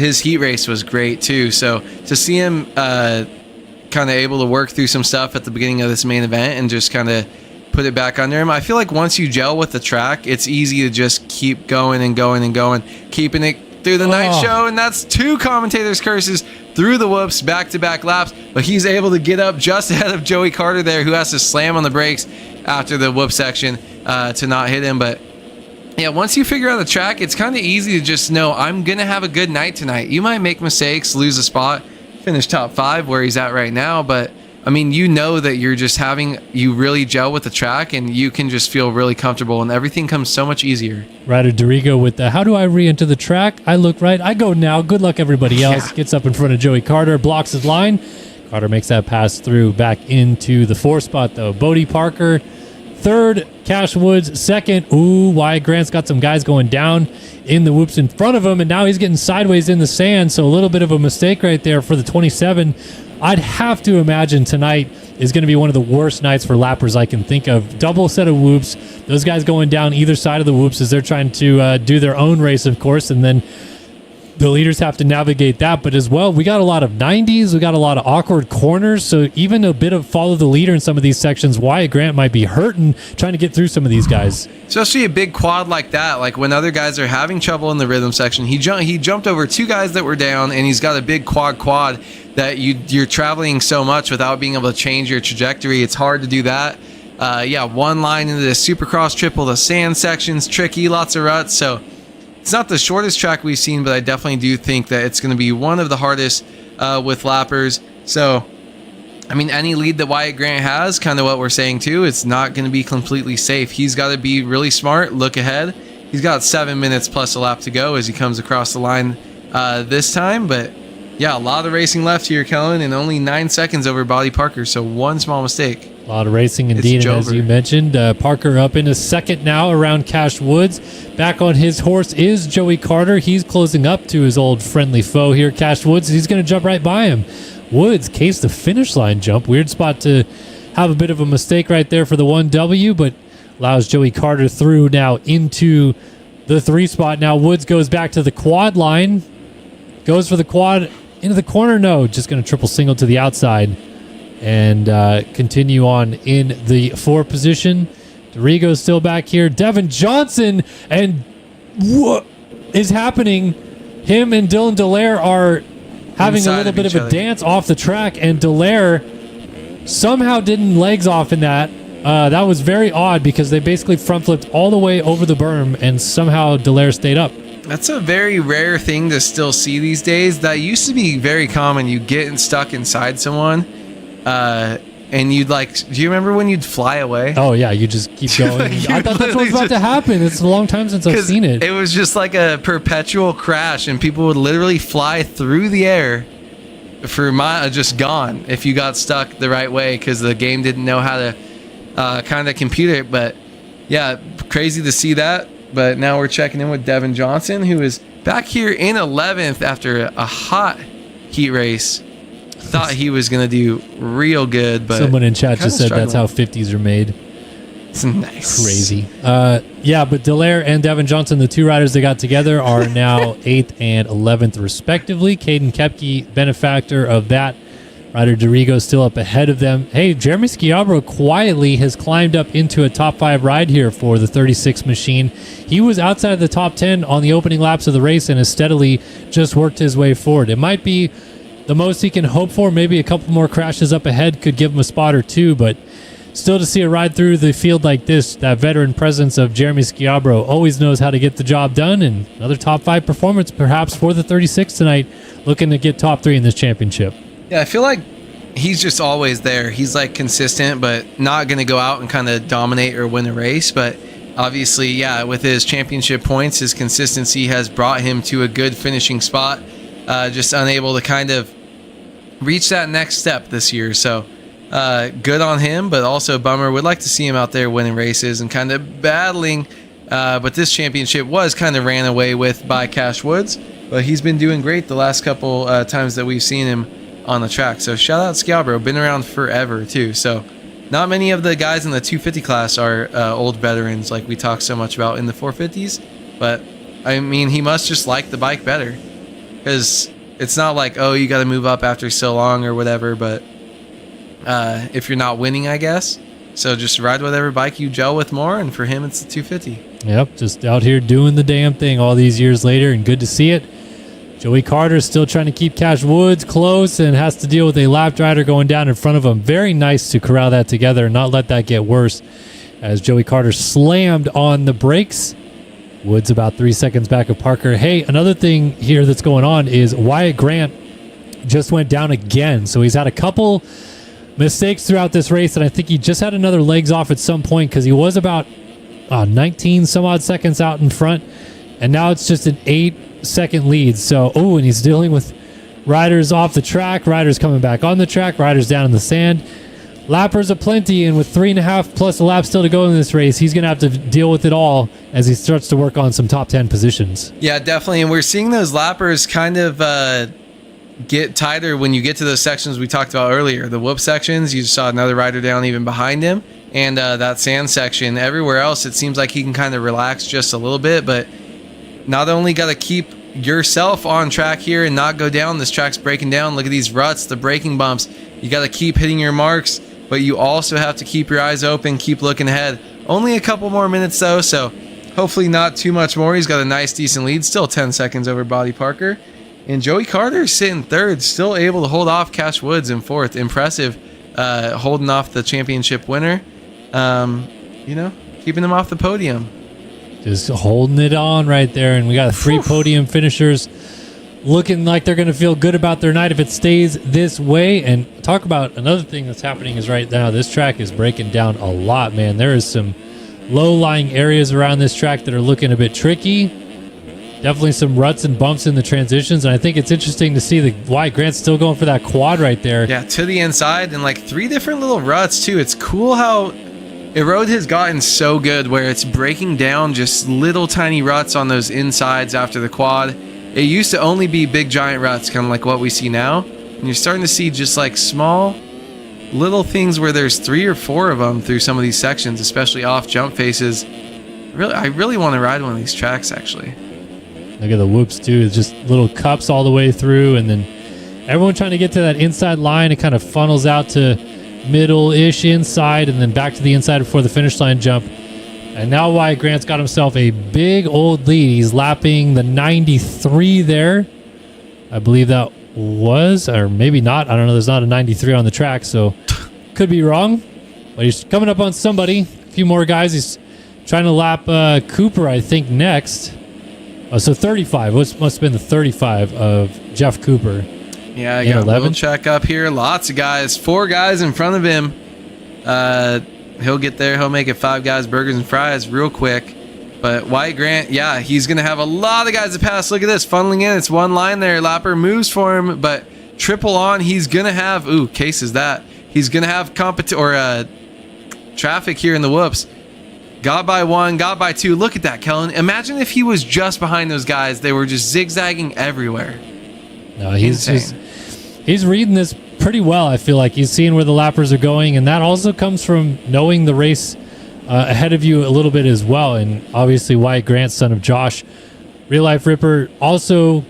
His heat race was great, too. So to see him kind of able to work through some stuff at the beginning of this main event and just kind of put it back under him. I feel like once you gel with the track, it's easy to just keep going and going and going, keeping it through the night show, and that's 2 commentators' curses through the whoops, back-to-back laps, but he's able to get up just ahead of Joey Carter there, who has to slam on the brakes after the whoop section to not hit him. But yeah, once you figure out the track, it's kind of easy to just know, I'm going to have a good night tonight. You might make mistakes, lose a spot, finish top 5 where he's at right now, but I mean, you know that you're just you really gel with the track, and you can just feel really comfortable, and everything comes so much easier. Ryder Dorigo with the, how do I re-enter the track? I look right, I go now. Good luck, everybody else. Yeah. Gets up in front of Joey Carter, blocks his line. Carter makes that pass through back into the 4 spot, though. Bodie Parker, 3rd. Cash Woods, 2nd. Ooh, Wyatt Grant's got some guys going down in the whoops in front of him, and now he's getting sideways in the sand, so a little bit of a mistake right there for the 27. I'd have to imagine tonight is going to be one of the worst nights for lappers I can think of. Double set of whoops. Those guys going down either side of the whoops as they're trying to do their own race, of course, and then the leaders have to navigate that. But as well, we got a lot of 90s. We got a lot of awkward corners. So even a bit of follow the leader in some of these sections, Wyatt Grant might be hurting trying to get through some of these guys. Especially a big quad like that. Like when other guys are having trouble in the rhythm section, he jumped over 2 guys that were down, and he's got a big quad that you're traveling so much without being able to change your trajectory. It's hard to do that. Yeah, 1 line into the Supercross triple. The sand section's tricky, lots of ruts. So it's not the shortest track we've seen, but I definitely do think that it's going to be one of the hardest with lappers. So, I mean, any lead that Wyatt Grant has, kind of what we're saying too, it's not going to be completely safe. He's got to be really smart, look ahead. He's got 7 minutes plus a lap to go as he comes across the line this time. But yeah, a lot of racing left here, Kellen, and only 9 seconds over Bodie Parker. So 1 small mistake. A lot of racing indeed, and as you mentioned, Parker up into 2nd now around Cash Woods. Back on his horse is Joey Carter. He's closing up to his old friendly foe here, Cash Woods. He's going to jump right by him. Woods cased the finish line jump. Weird spot to have a bit of a mistake right there for the 1W, but allows Joey Carter through now into the 3 spot. Now Woods goes back to the quad line. Goes for the quad into the corner. No, just going to triple single to the outside. And continue on in the 4 position. Dorigo's still back here. Devin Johnson, and what is happening? Him and Dylan Dallaire are having a little bit of a dance off the track, and Dallaire somehow didn't legs off in that. That was very odd because they basically front flipped all the way over the berm, and somehow Dallaire stayed up. That's a very rare thing to still see these days. That used to be very common. You get stuck inside someone. And you'd do you remember when you'd fly away? Oh yeah, you just keep going. I thought that's what was about to happen. It's a long time since I've seen it. It was just like a perpetual crash, and people would literally fly through the air for just gone if you got stuck the right way because the game didn't know how to kind of compute it. But yeah, crazy to see that. But now we're checking in with Devin Johnson, who is back here in 11th after a hot heat race. Thought he was going to do real good, but someone in chat just said that's how 50s are made. It's nice. Crazy. Yeah, but Dallaire and Devin Johnson, the two riders they got together, are now 8th and 11th respectively. Caden Kepke, benefactor of that. Ryder Dorigo still up ahead of them. Hey, Jeremy Schiavro quietly has climbed up into a top 5 ride here for the 36 machine. He was outside of the top 10 on the opening laps of the race and has steadily just worked his way forward. It might be the most he can hope for. Maybe a couple more crashes up ahead could give him a spot or two, but still to see a ride through the field like this, that veteran presence of Jeremy Schiavro always knows how to get the job done, and another top 5 performance perhaps for the 36 tonight, looking to get top 3 in this championship. Yeah, I feel like he's just always there. He's like consistent, but not going to go out and kind of dominate or win a race. But obviously, yeah, with his championship points, his consistency has brought him to a good finishing spot. Just unable to kind of reach that next step this year. So good on him, but also bummer. Would like to see him out there winning races and kind of battling. But this championship was kind of ran away with by Cash Woods. But he's been doing great the last couple times that we've seen him on the track. So shout out Schiavro, been around forever too. So not many of the guys in the 250 class are old veterans like we talk so much about in the 450s. But I mean, he must just like the bike better, because it's not like, oh, you got to move up after so long or whatever. But if you're not winning, I guess. So just ride whatever bike you gel with more. And for him, it's the 250. Yep, just out here doing the damn thing all these years later, and good to see it. Joey Carter is still trying to keep Cash Woods close and has to deal with a lap rider going down in front of him. Very nice to corral that together and not let that get worse as Joey Carter slammed on the brakes. Woods about 3 seconds back of Parker. Hey, another thing here that's going on is Wyatt Grant just went down again. So he's had a couple mistakes throughout this race, and I think he just had another legs off at some point because he was about 19 some odd seconds out in front, and now it's just an 8-second lead. So, and he's dealing with riders off the track, riders coming back on the track, riders down in the sand. Lappers aplenty, and with 3.5 plus a lap still to go in this race, he's going to have to deal with it all as he starts to work on some top 10 positions. Yeah, definitely. And we're seeing those lappers kind of get tighter when you get to those sections we talked about earlier. The whoop sections, you saw another rider down even behind him. And that sand section, everywhere else, it seems like he can kind of relax just a little bit. But not only got to keep yourself on track here and not go down. This track's breaking down. Look at these ruts, the braking bumps. You got to keep hitting your marks, but you also have to keep your eyes open, keep looking ahead. Only a couple more minutes though, so hopefully not too much more. He's got a nice, decent lead, still 10 seconds over Buddy Parker. And Joey Carter is sitting third, still able to hold off Cash Woods in fourth. Impressive, holding off the championship winner. Keeping him off the podium. Just holding it on right there, and we got 3 podium finishers looking like they're going to feel good about their night if it stays this way. And talk about another thing that's happening is right now this track is breaking down a lot, man. There is some low-lying areas around this track that are looking a bit tricky. Definitely some ruts and bumps in the transitions, and I think it's interesting to see the Wyatt Grant still going for that quad right there. Yeah, to the inside, and like 3 different little ruts too. It's cool how Erode has gotten so good where it's breaking down just little tiny ruts on those insides after the quad. It used to only be big giant ruts, kind of like what we see now. And you're starting to see just like small little things where there's 3 or 4 of them through some of these sections, especially off jump faces. I really want to ride one of these tracks, actually. Look at the whoops too. It's just little cups all the way through, and then everyone trying to get to that inside line. It kind of funnels out to middle-ish inside and then back to the inside before the finish line jump. And now Wyatt Grant's got himself a big old lead. He's lapping the 93 there. I believe that was, or maybe not. I don't know. There's not a 93 on the track, so could be wrong. But he's coming up on somebody. A few more guys. He's trying to lap Cooper, I think, next. So 35. Must have been the 35 of Jeff Cooper. Yeah, I got a little check up here. Lots of guys. 4 guys in front of him. He'll get there. He'll make it 5 guys, burgers and fries real quick. But Wyatt Grant, yeah, he's going to have a lot of guys to pass. Look at this. Funneling in. It's one line there. Lapper moves for him, but triple on. He's going to have, case is that. He's going to have traffic here in the whoops. Got by 1, got by 2. Look at that, Kellen. Imagine if he was just behind those guys. They were just zigzagging everywhere. No, he's reading this pretty well. I feel like he's seeing where the lappers are going, and that also comes from knowing the race ahead of you a little bit as well. And obviously Wyatt Grant, son of Josh, Real Life Ripper, also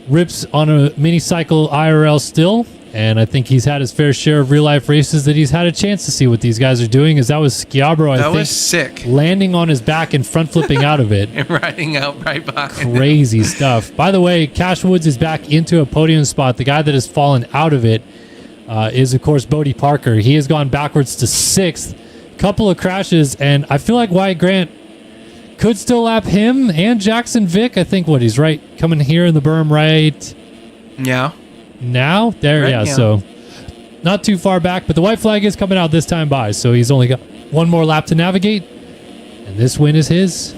rips on a mini cycle IRL still. And I think he's had his fair share of real life races that he's had a chance to see what these guys are doing. As that was Schiabro, I think. That was sick. Landing on his back and front flipping out of it. And riding out right behind Crazy stuff. By the way, Cash Woods is back into a podium spot. The guy that has fallen out of it is, of course, Bodie Parker. He has gone backwards to 6th. Couple of crashes, and I feel like Wyatt Grant could still lap him and Jackson Vick. I think he's right coming here in the berm right. Yeah. Now there, right, yeah. So not too far back, but the white flag is coming out this time by, so he's only got one more lap to navigate, and this win is his.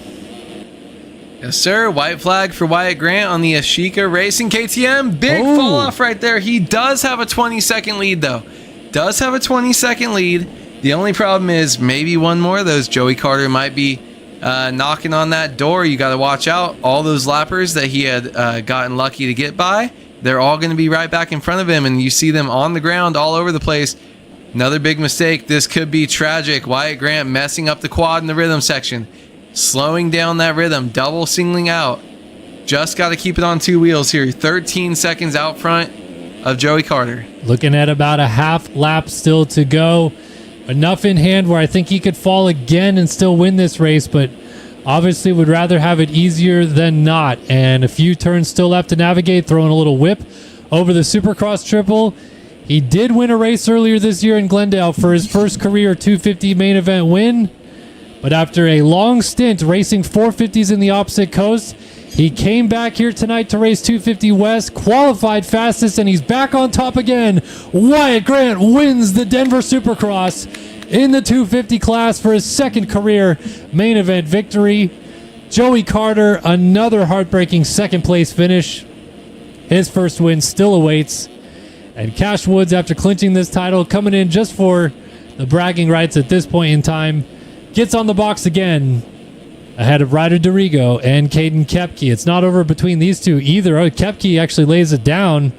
Yes, sir. White flag for Wyatt Grant on the Ashika Racing KTM. Big fall off right there. He does have a 20-second lead, though. Does have a 20-second lead. The only problem is maybe one more of those. Joey Carter might be knocking on that door. You got to watch out. All those lappers that he had gotten lucky to get by, they're all going to be right back in front of him, and you see them on the ground all over the place. Another big mistake. This could be tragic. Wyatt Grant messing up the quad in the rhythm section, slowing down that rhythm, double singling out. Just got to keep it on 2 wheels here. 13 seconds out front of Joey Carter. Looking at about a half lap still to go. Enough in hand where I think he could fall again and still win this race, but obviously would rather have it easier than not. And a few turns still left to navigate, throwing a little whip over the Supercross triple. He did win a race earlier this year in Glendale for his first career 250 main event win. But after a long stint racing 450s in the opposite coast, he came back here tonight to race 250 West, qualified fastest, and he's back on top again. Wyatt Grant wins the Denver Supercross in the 250 class for his second career main event victory. Joey Carter, another heartbreaking second place finish. His first win still awaits. And Cash Woods, after clinching this title, coming in just for the bragging rights at this point in time, gets on the box again ahead of Ryder Dorigo and Caden Kepke. It's not over between these two either. Kepke actually lays it down.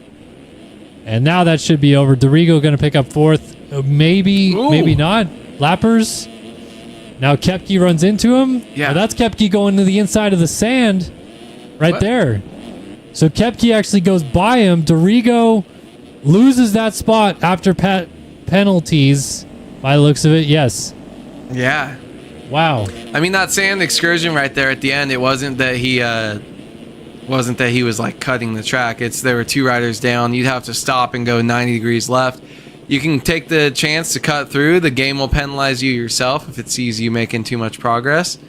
And now that should be over. Dorigo going to pick up 4th. Maybe, maybe not. Lappers. Now Kepke runs into him. Yeah. Oh, that's Kepke going to the inside of the sand right there. So Kepke actually goes by him. Dorigo loses that spot after penalties by the looks of it. Yes. Yeah. Wow. I mean, that sand excursion right there at the end, it wasn't that he was like cutting the track. There were 2 riders down. You'd have to stop and go 90 degrees left. You can take the chance to cut through. The game will penalize you yourself if it sees you making too much progress.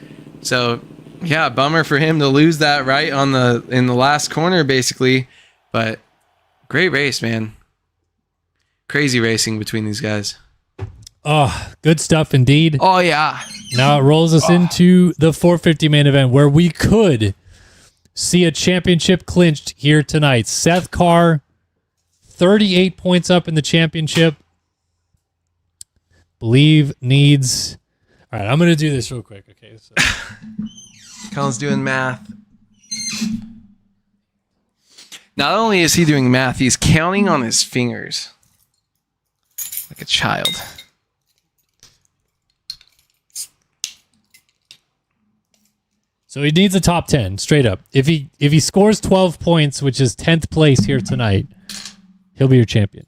So, yeah, bummer for him to lose that right in the last corner, basically. But great race, man. Crazy racing between these guys. Oh, good stuff indeed. Oh, yeah. Now it rolls us into the 450 main event where we could see a championship clinched here tonight. Seth Carr, 38 points up in the championship. Believe needs... All right, I'm going to do this real quick. Okay. So. Colin's doing math. Not only is he doing math, he's counting on his fingers like a child. So he needs a top 10, straight up. If he scores 12 points, which is 10th place here tonight, he'll be your champion.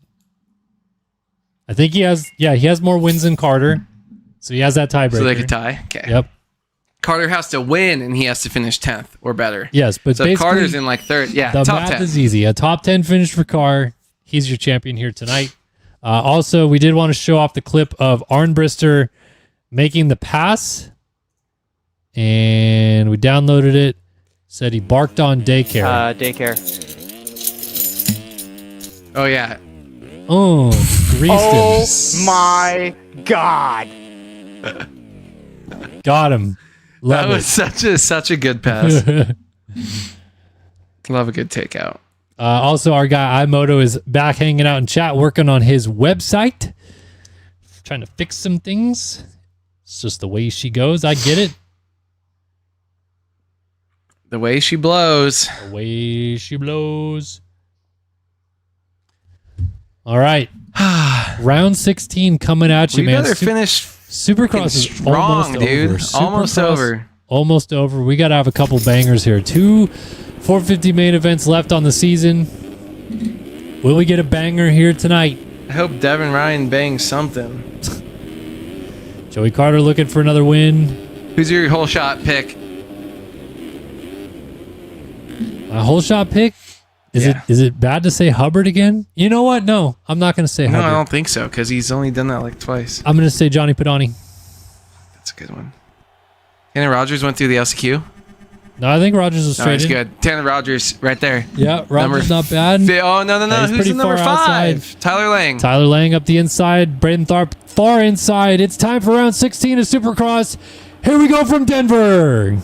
I think he has more wins than Carter. So he has that tiebreaker. So they could tie? Okay. Yep. Carter has to win, and he has to finish 10th or better. Yes, but so basically, Carter's in like 3rd. Yeah, the top math 10. is easy. A top 10 finish for Carr. He's your champion here tonight. Also, we did want to show off the clip of Arnbrister making the pass. And we downloaded it. Said he barked on daycare. Daycare. Oh, yeah. Oh, greased him. My God. Got him. Love That was such a good pass. Love a good takeout. Also, our guy iMoto is back hanging out in chat, working on his website. Trying to fix some things. It's just the way she goes. I get it. The way she blows. The way she blows. All right. Round 16 coming at you, We man. better finish Supercross is strong, almost dude. over. Almost Supercross, over. Almost over. We got to have a couple bangers here. 2 450 main events left on the season. Will we get a banger here tonight? I hope Devin Ryan bangs something. Joey Carter looking for another win. Who's your whole shot pick? A whole shot pick? Is it bad to say Hubbard again? You know what? No, I'm not going to say No, Hubbard. I don't think so, because he's only done that like twice. I'm going to say Johnny Padani. That's a good one. Tanner Rogers went through the LCQ. No, I think Rogers was No, straight that's in. good. Tanner Rogers right there. Yeah, Rogers not bad. Oh, no. He's Who's pretty the number far 5? outside. Tyler Lang. Tyler Lang up the inside. Braden Tharp far inside. It's time for round 16 of Supercross. Here we go from Denver.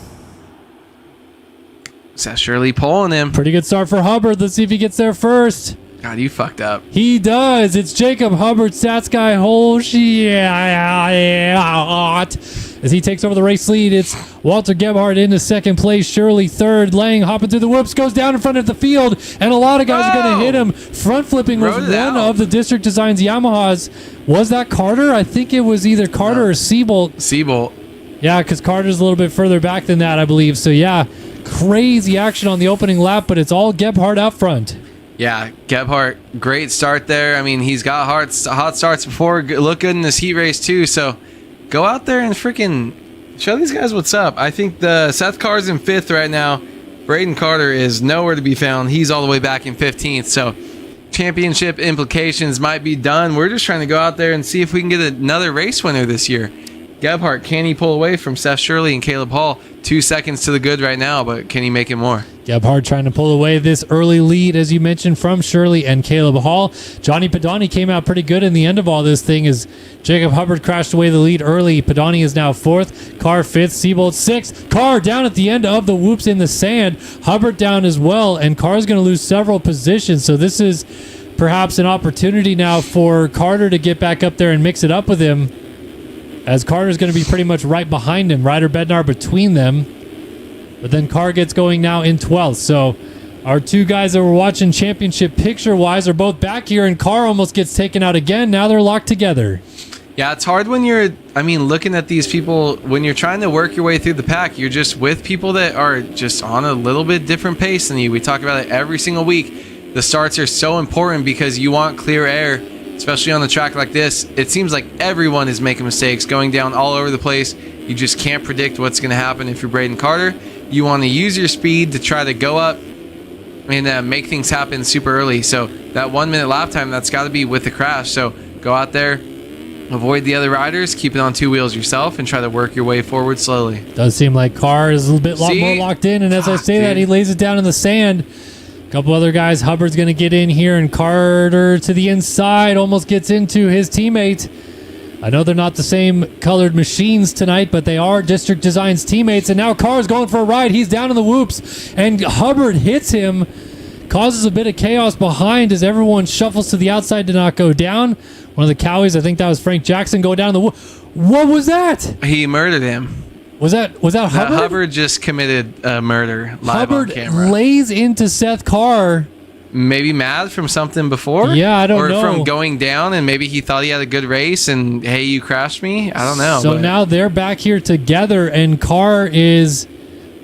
Seth Shirley pulling him. Pretty good start for Hubbard. Let's see if he gets there first. God, you fucked up. He does. It's Jacob Hubbard, stats guy. Oh, shit. As he takes over the race lead, it's Walter Gebhardt into second place. Shirley third. Lang hopping through the whoops, goes down in front of the field, and a lot of guys are going to hit him. Front flipping was Rode it one out. of the District Designs Yamahas. Was that Carter? I think it was either Carter or Siebold. Siebold. Yeah, because Carter's a little bit further back than that, I believe. So, yeah, crazy action on the opening lap, but it's all Gebhardt out front. Yeah, Gebhardt, great start there. I mean, he's got hot starts before. Look good in this heat race, too. So go out there and freaking show these guys what's up. I think the Seth Carr's in 5th right now. Braden Carter is nowhere to be found. He's all the way back in 15th. So championship implications might be done. We're just trying to go out there and see if we can get another race winner this year. Gebhardt, can he pull away from Seth Shirley and Caleb Hall? 2 seconds to the good right now, but can he make it more? Gebhardt trying to pull away this early lead, as you mentioned, from Shirley and Caleb Hall. Johnny Padani came out pretty good in the end of all this thing as Jacob Hubbard crashed away the lead early. Padani is now 4th, Carr 5th, Siebold 6th. Carr down at the end of the whoops in the sand. Hubbard down as well, and Carr's going to lose several positions. So this is perhaps an opportunity now for Carter to get back up there and mix it up with him, as Carter's going to be pretty much right behind him. Ryder Bednar between them. But then Carr gets going now in 12th. So our two guys that were watching championship picture-wise are both back here, and Carr almost gets taken out again. Now they're locked together. Yeah, it's hard when you're, looking at these people, when you're trying to work your way through the pack, you're just with people that are just on a little bit different pace than you. We talk about it every single week. The starts are so important because you want clear air, especially on a track like this. It seems like everyone is making mistakes, going down all over the place. You just can't predict what's going to happen if you're Braden Carter. You want to use your speed to try to go up and make things happen super early. So that 1 minute lap time, that's got to be with the crash. So go out there, avoid the other riders, keep it on 2 wheels yourself, and try to work your way forward slowly. Does seem like Carr is a little bit more locked in, and as I say that, he lays it down in the sand. A couple other guys. Hubbard's going to get in here, and Carter to the inside almost gets into his teammate. I know they're not the same colored machines tonight, but they are District Designs teammates. And now Carr's going for a ride. He's down in the whoops, and Hubbard hits him, causes a bit of chaos behind as everyone shuffles to the outside to not go down. One of the Cowies, I think that was Frank Jackson, go down in the whoops. What was that? He murdered him. Was that Hubbard? Hubbard just committed a murder live on camera. Hubbard lays into Seth Carr. Maybe mad from something before? Yeah, I don't know. Or from going down, and maybe he thought he had a good race, and hey, you crashed me? I don't know. So now they're back here together, and Carr is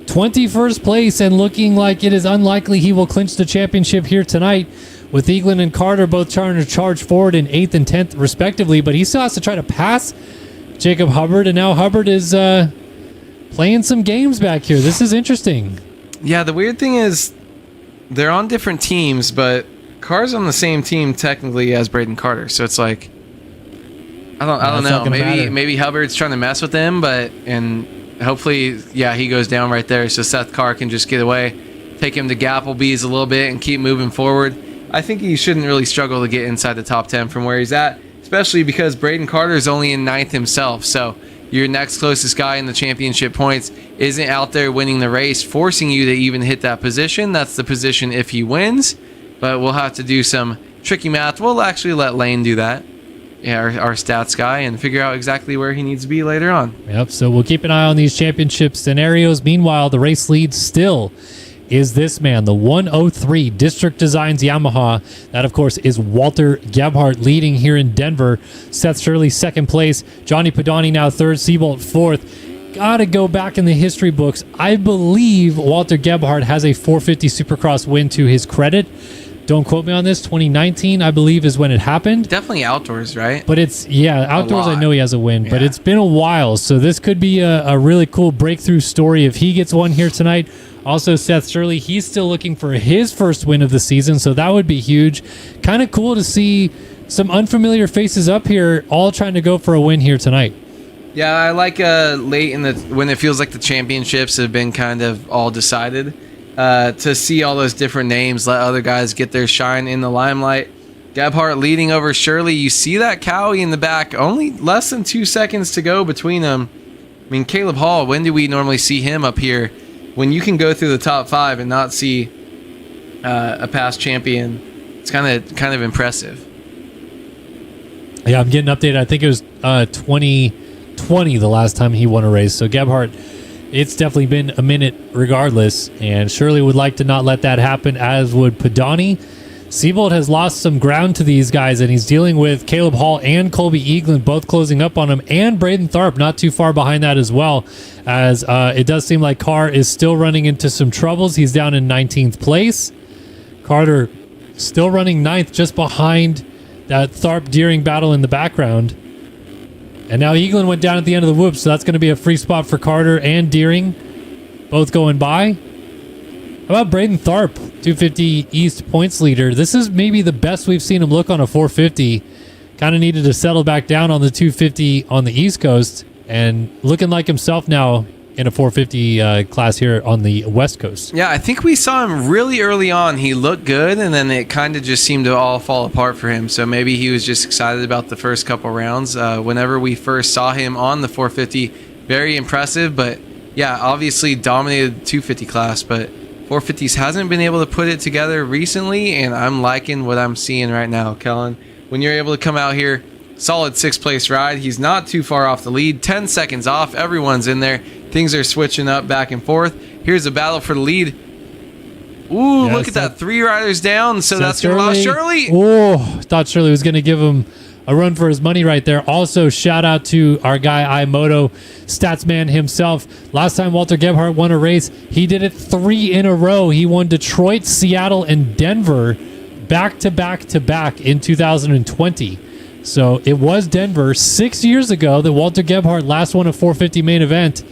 21st place and looking like it is unlikely he will clinch the championship here tonight, with Eaglin and Carter both trying to charge forward in 8th and 10th respectively, but he still has to try to pass Jacob Hubbard, and now Hubbard is playing some games back here. This is interesting. Yeah, the weird thing is they're on different teams, but Carr's on the same team technically as Braden Carter. So it's like, I don't know. Maybe Hubbard's trying to mess with him, and hopefully, yeah, he goes down right there. So Seth Carr can just get away, take him to Gapplebee's a little bit, and keep moving forward. I think he shouldn't really struggle to get inside the top 10 from where he's at, especially because Braden Carter is only in 9th himself. So your next closest guy in the championship points isn't out there winning the race, forcing you to even hit that position. That's the position if he wins, but we'll have to do some tricky math. We'll actually let Lane do that, yeah, our stats guy, and figure out exactly where he needs to be later on. Yep, so we'll keep an eye on these championship scenarios. Meanwhile, the race lead still is this man, the 103 District Designs Yamaha. That, of course, is Walter Gebhardt leading here in Denver. Seth Shirley, second place. Johnny Padani now third. Seabolt fourth. Got to go back in the history books. I believe Walter Gebhardt has a 450 Supercross win to his credit. Don't quote me on this. 2019, I believe, is when it happened. Definitely outdoors, right? But it's, yeah, outdoors, I know he has a win, but Yeah. it's been a while. So this could be a really cool breakthrough story if he gets one here tonight. Also, Seth Shirley, he's still looking for his first win of the season, so that would be huge. Kind of cool to see some unfamiliar faces up here all trying to go for a win here tonight. Yeah, I like late in the when it feels like the championships have been kind of all decided. To see all those different names, let other guys get their shine in the limelight. Gebhardt leading over Shirley. You see that Cowie in the back. Only less than 2 seconds to go between them. I mean, Caleb Hall, when do we normally see him up here? When you can go through the top 5 and not see a past champion, it's kind of impressive. Yeah, I'm getting updated. I think it was 2020 the last time he won a race. So Gebhardt, it's definitely been a minute regardless, and Shirley would like to not let that happen, as would Padani. Seabolt has lost some ground to these guys, and he's dealing with Caleb Hall and Colby Eaglin both closing up on him, and Braden Tharp not too far behind that as well, as it does seem like Carr is still running into some troubles. He's down in 19th place. Carter still running 9th, just behind that Tharp-Deering battle in the background. And now Eaglin went down at the end of the whoop, so that's going to be a free spot for Carter and Deering, both going by. How about Braden Tharp, 250 East points leader? This is maybe the best we've seen him look on a 450. Kind of needed to settle back down on the 250 on the East Coast, and looking like himself now in a 450 class here on the West Coast. Yeah, I think we saw him really early on. He looked good, and then it kind of just seemed to all fall apart for him. So maybe he was just excited about the first couple rounds. Whenever we first saw him on the 450, very impressive. But yeah, obviously dominated the 250 class, but 450s hasn't been able to put it together recently, and I'm liking what I'm seeing right now, Kellen. When you're able to come out here, solid 6th place ride. He's not too far off the lead. 10 seconds off. Everyone's in there. Things are switching up back and forth. Here's a battle for the lead. Ooh, Yeah, look at that. 3 riders down. So that's going to allow Shirley. Oh, thought Shirley was going to give him a run for his money right there. Also, shout out to our guy, Imoto, Statsman himself. Last time Walter Gebhardt won a race, he did it 3 in a row. He won Detroit, Seattle, and Denver back to back in 2020. So it was Denver 6 years ago that Walter Gebhardt last won a 450 main event.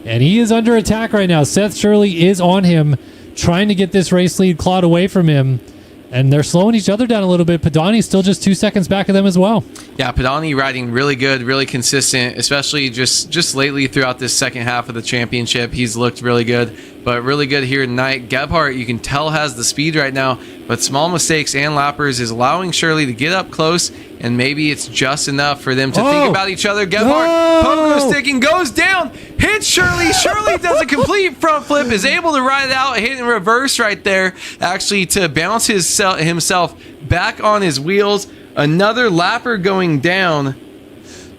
And he is under attack right now. Seth Shirley is on him, trying to get this race lead clawed away from him. And they're slowing each other down a little bit. Padani's still just 2 seconds back of them as well. Yeah, Padani riding really good, really consistent, especially just lately throughout this second half of the championship. He's looked really good, but really good here tonight. Gebhardt, you can tell, has the speed right now, but small mistakes and lappers is allowing Shirley to get up close, and maybe it's just enough for them to think about each other. Gebhardt, pogo sticking, goes down, hits Shirley. Shirley does a complete front flip, is able to ride it out, hit in reverse right there, actually to bounce himself back on his wheels. Another lapper going down.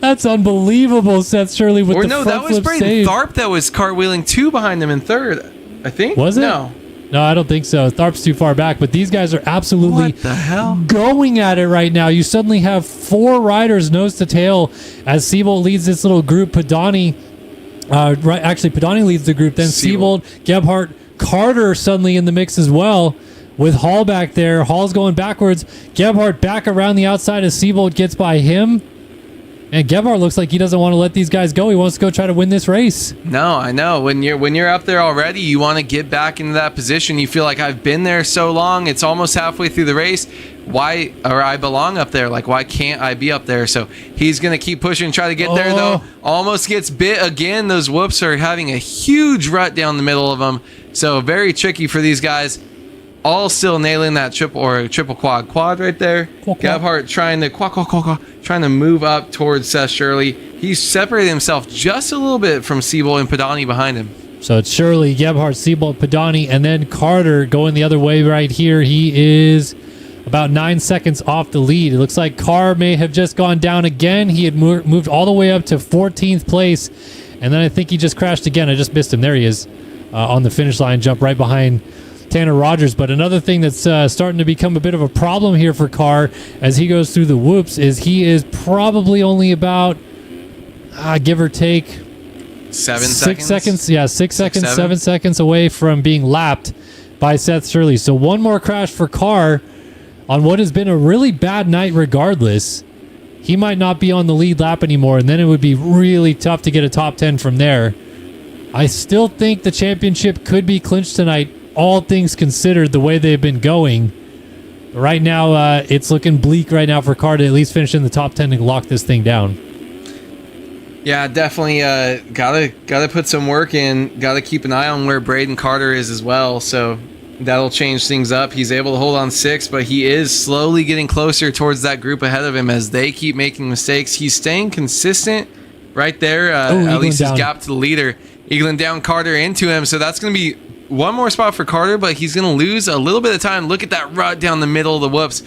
That's unbelievable, Seth Shirley with the front that was flip Braden save. Tharp that was cartwheeling 2 behind him in 3rd, I think. Was it? No. No, I don't think so. Tharp's too far back, but these guys are absolutely What the hell? going at it right now. You suddenly have 4 riders nose to tail as Seabolt leads this little group. Padani leads the group. Then Seabolt, Gebhardt, Carter suddenly in the mix as well with Hall back there. Hall's going backwards. Gebhardt back around the outside as Seabolt gets by him. And Gebhardt looks like he doesn't want to let these guys go. He wants to go try to win this race. No, I know. When you're up there already, you want to get back into that position. You feel like I've been there so long. It's almost halfway through the race. I belong up there. Like, why can't I be up there? So he's going to keep pushing, try to get there, though. Almost gets bit again. Those whoops are having a huge rut down the middle of them. So very tricky for these guys. All still nailing that triple quad right there. Gebhardt trying to move up towards Seth Shirley. He's separated himself just a little bit from Seabolt and Padani behind him. So it's Shirley, Gebhardt, Seabolt, Padani, and then Carter going the other way right here. He is about 9 seconds off the lead. It looks like Carr may have just gone down again. He had moved all the way up to 14th place, and then I think he just crashed again. I just missed him. There he is. on the finish line, jump right behind Tanner Rogers. But another thing that's starting to become a bit of a problem here for Carr as he goes through the whoops is he is probably only about, give or take, 6 seconds. Yeah, 6 seconds, 7. 7 seconds away from being lapped by Seth Shirley. So one more crash for Carr on what has been a really bad night regardless. He might not be on the lead lap anymore, and then it would be really tough to get a top 10 from there. I still think the championship could be clinched tonight, all things considered, the way they've been going. Right now, it's looking bleak right now for Carr to at least finish in the top 10 and lock this thing down. Yeah, definitely gotta put some work in. Gotta keep an eye on where Braden Carter is as well. So that'll change things up. He's able to hold on 6, but he is slowly getting closer towards that group ahead of him as they keep making mistakes. He's staying consistent right there. At least his gap to the leader. Eagling down Carter into him. So that's going to be one more spot for Carter, but he's going to lose a little bit of time. Look at that rut down the middle of the whoops.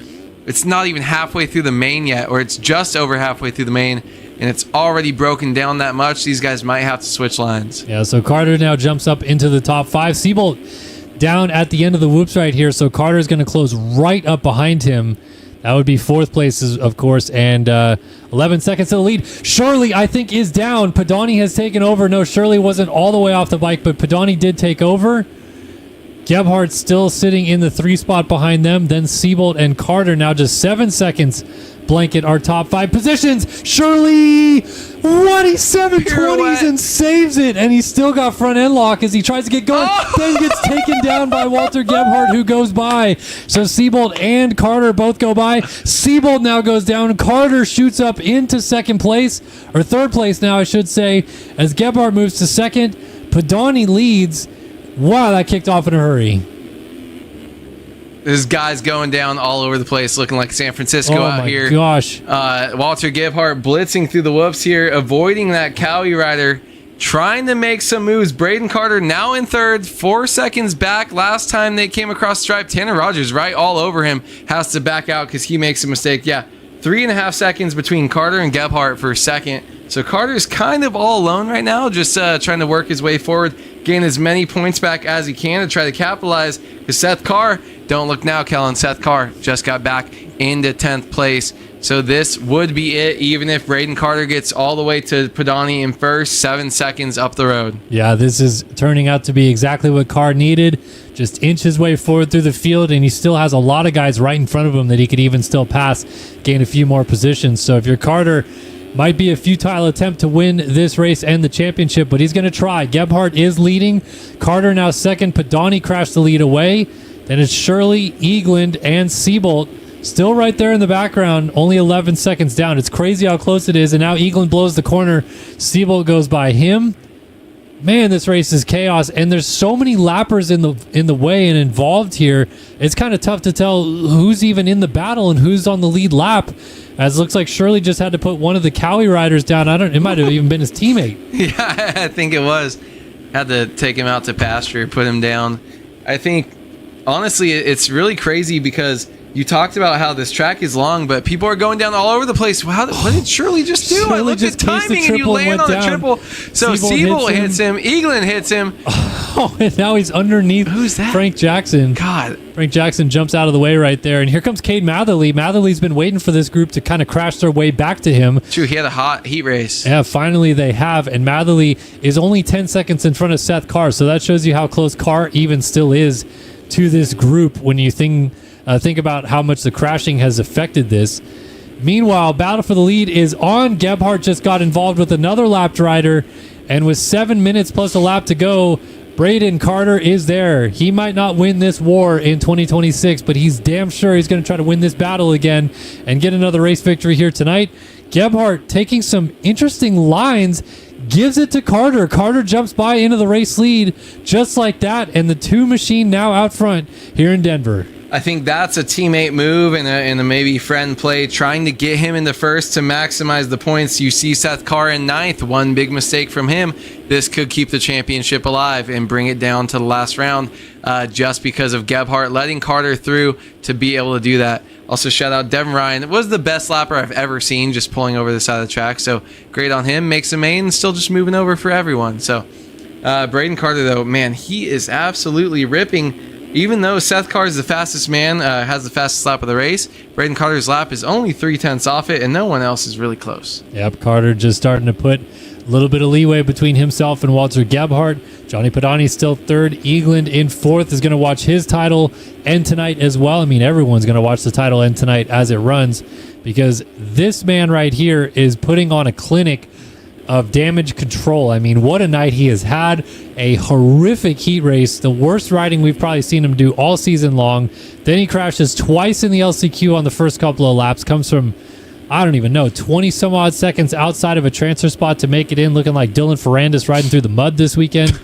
It's not even halfway through the main yet, or it's just over halfway through the main, and it's already broken down that much. These guys might have to switch lines. Yeah, so Carter now jumps up into the top 5. Siebold down at the end of the whoops right here, so Carter's going to close right up behind him. That would be 4th place, of course, and 11 seconds to the lead. Shirley, I think, is down. Padani has taken over. No, Shirley wasn't all the way off the bike, but Padani did take over. Gebhardt still sitting in the 3 spot behind them. Then Siebold and Carter now just 7 seconds blanket our top 5 positions. Shirley, what? He's 720s and saves it, and he's still got front end lock as he tries to get going. Then gets taken down by Walter Gebhardt, who goes by. So Siebold and Carter both go by. Siebold now goes down. Carter shoots up into 2nd place, or 3rd place now, I should say, as Gebhardt moves to 2nd. Padani leads. Wow, that kicked off in a hurry. This guy's going down all over the place, looking like San Francisco out here. Oh, my gosh. Walter Gebhardt blitzing through the whoops here, avoiding that Cowie rider, trying to make some moves. Braden Carter now in 3rd, 4 seconds back. Last time they came across stripe, Tanner Rogers right all over him, has to back out because he makes a mistake. Yeah, 3.5 seconds between Carter and Gebhardt for 2nd. So Carter's kind of all alone right now, just trying to work his way forward, gain as many points back as he can to try to capitalize. Because Seth Carr, don't look now, Kellen, Seth Carr just got back into 10th place. So this would be it, even if Braden Carter gets all the way to Padani in 1st, 7 seconds up the road. Yeah, this is turning out to be exactly what Carr needed. Just inch his way forward through the field, and he still has a lot of guys right in front of him that he could even still pass, gain a few more positions. So if you're Carter, might be a futile attempt to win this race and the championship, but he's going to try. Gebhardt is leading. Carter now 2nd. Padani crashed the lead away. Then it's Shirley, Eagland, and Siebold still right there in the background, only 11 seconds down. It's crazy how close it is, and now Eagland blows the corner. Siebold goes by him. Man, this race is chaos, and there's so many lappers in the way and involved here. It's kind of tough to tell who's even in the battle and who's on the lead lap, as it looks like Shirley just had to put one of the Cowie riders down. It might have even been his teammate. Yeah, I think it was. Had to take him out to pasture, put him down. I think, honestly, it's really crazy because you talked about how this track is long, but people are going down all over the place. What did Shirley just do? I looked at timing and you land on the triple. So Siebold hits him. Eagland hits him. Oh, and now he's underneath. Who's that? Frank Jackson. God. Frank Jackson jumps out of the way right there. And here comes Cade Matherly. Matherly's been waiting for this group to kind of crash their way back to him. True, he had a hot heat race. Yeah, finally they have. And Matherly is only 10 seconds in front of Seth Carr. So that shows you how close Carr even still is to this group when you think about how much the crashing has affected this. Meanwhile, battle for the lead is on. Gebhardt just got involved with another lapped rider, and with 7 minutes plus a lap to go, Braden Carter is there. He might not win this war in 2026, but he's damn sure he's going to try to win this battle again and get another race victory here tonight. Gebhardt taking some interesting lines, gives it to Carter. Carter jumps by into the race lead just like that, and the 2 machine now out front here in Denver. I think that's a teammate move and a maybe friend play, trying to get him in the first to maximize the points. You see Seth Carr in 9th. One big mistake from him. This could keep the championship alive and bring it down to the last round just because of Gebhardt letting Carter through to be able to do that. Also, shout out Devin Ryan. It was the best lapper I've ever seen, just pulling over the side of the track. So great on him. Makes a main, still just moving over for everyone. So Braden Carter, though, man, he is absolutely ripping. Even though Seth Carr is the fastest man, has the fastest lap of the race, Braden Carter's lap is only 0.3 off it, and no one else is really close. Yep, Carter just starting to put a little bit of leeway between himself and Walter Gebhardt. Johnny Padani still third. Eagland in fourth is going to watch his title end tonight as well. I mean, everyone's going to watch the title end tonight as it runs, because this man right here is putting on a clinic of damage control. I mean, what a night he has had. A horrific heat race, the worst riding we've probably seen him do all season long. Then he crashes twice in the LCQ on the first couple of laps. Comes from, I don't even know, 20 some odd seconds outside of a transfer spot to make it in, looking like Dylan Ferrandis riding through the mud this weekend.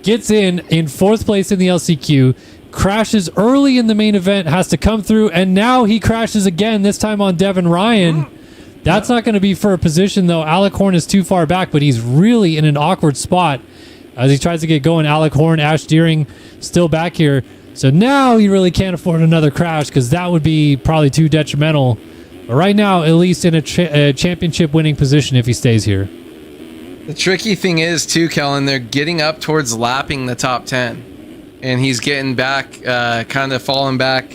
Gets in fourth place in the LCQ, crashes early in the main event, has to come through, and now he crashes again, this time on Devin Ryan. That's not going to be for a position, though. Alec Horn is too far back, but he's really in an awkward spot as he tries to get going. Alec Horn, Ash Deering still back here. So now he really can't afford another crash, because that would be probably too detrimental. But right now, at least in a championship winning position if he stays here. The tricky thing is, too, Kellen, they're getting up towards lapping the top 10. And he's getting back, kind of falling back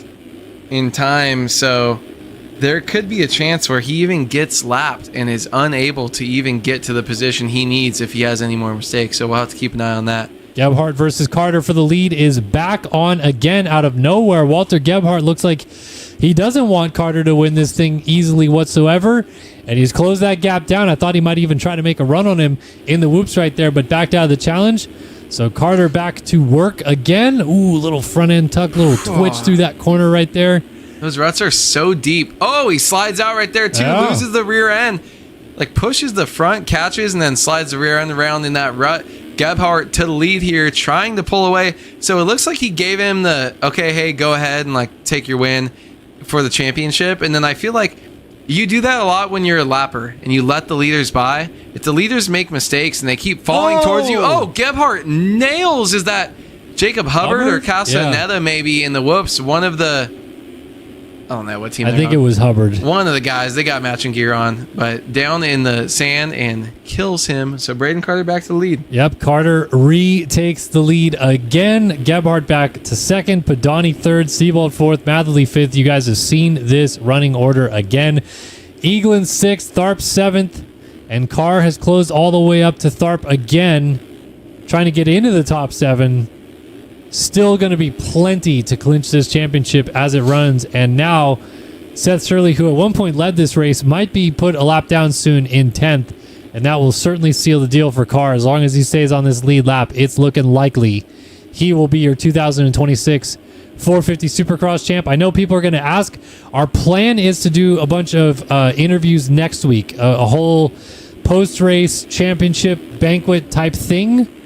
in time. So there could be a chance where he even gets lapped and is unable to even get to the position he needs if he has any more mistakes. So we'll have to keep an eye on that. Gebhardt versus Carter for the lead is back on again out of nowhere. Walter Gebhardt looks like he doesn't want Carter to win this thing easily whatsoever, and he's closed that gap down. I thought he might even try to make a run on him in the whoops right there, but backed out of the challenge. So Carter back to work again. Ooh, little front end tuck, little twitch through that corner right there. Those ruts are so deep. Oh, he slides out right there too. Yeah. Loses the rear end. Like pushes the front, catches, and then slides the rear end around in that rut. Gebhardt to the lead here, trying to pull away. So it looks like he gave him the, okay, hey, go ahead and like take your win for the championship. And then I feel like you do that a lot when you're a lapper and you let the leaders by. If the leaders make mistakes and they keep falling towards you, Gebhardt nails. Is that Jacob Hubbard or Castaneda maybe in the whoops? One of the, I don't know what team. I think it was Hubbard. One of the guys, they got matching gear on, but down in the sand and kills him. So Braden Carter back to the lead. Yep, Carter retakes the lead again. Gebhardt back to second, Padani third, Seabold fourth, Matherly fifth. You guys have seen this running order again. Eagland sixth, Tharp seventh, and Carr has closed all the way up to Tharp again, trying to get into the top seven. Still going to be plenty to clinch this championship as it runs. And now Seth Shirley, who at one point led this race, might be put a lap down soon in 10th. And that will certainly seal the deal for Carr. As long as he stays on this lead lap, it's looking likely he will be your 2026 450 Supercross champ. I know people are going to ask. Our plan is to do a bunch of interviews next week. A whole post-race championship banquet type thing.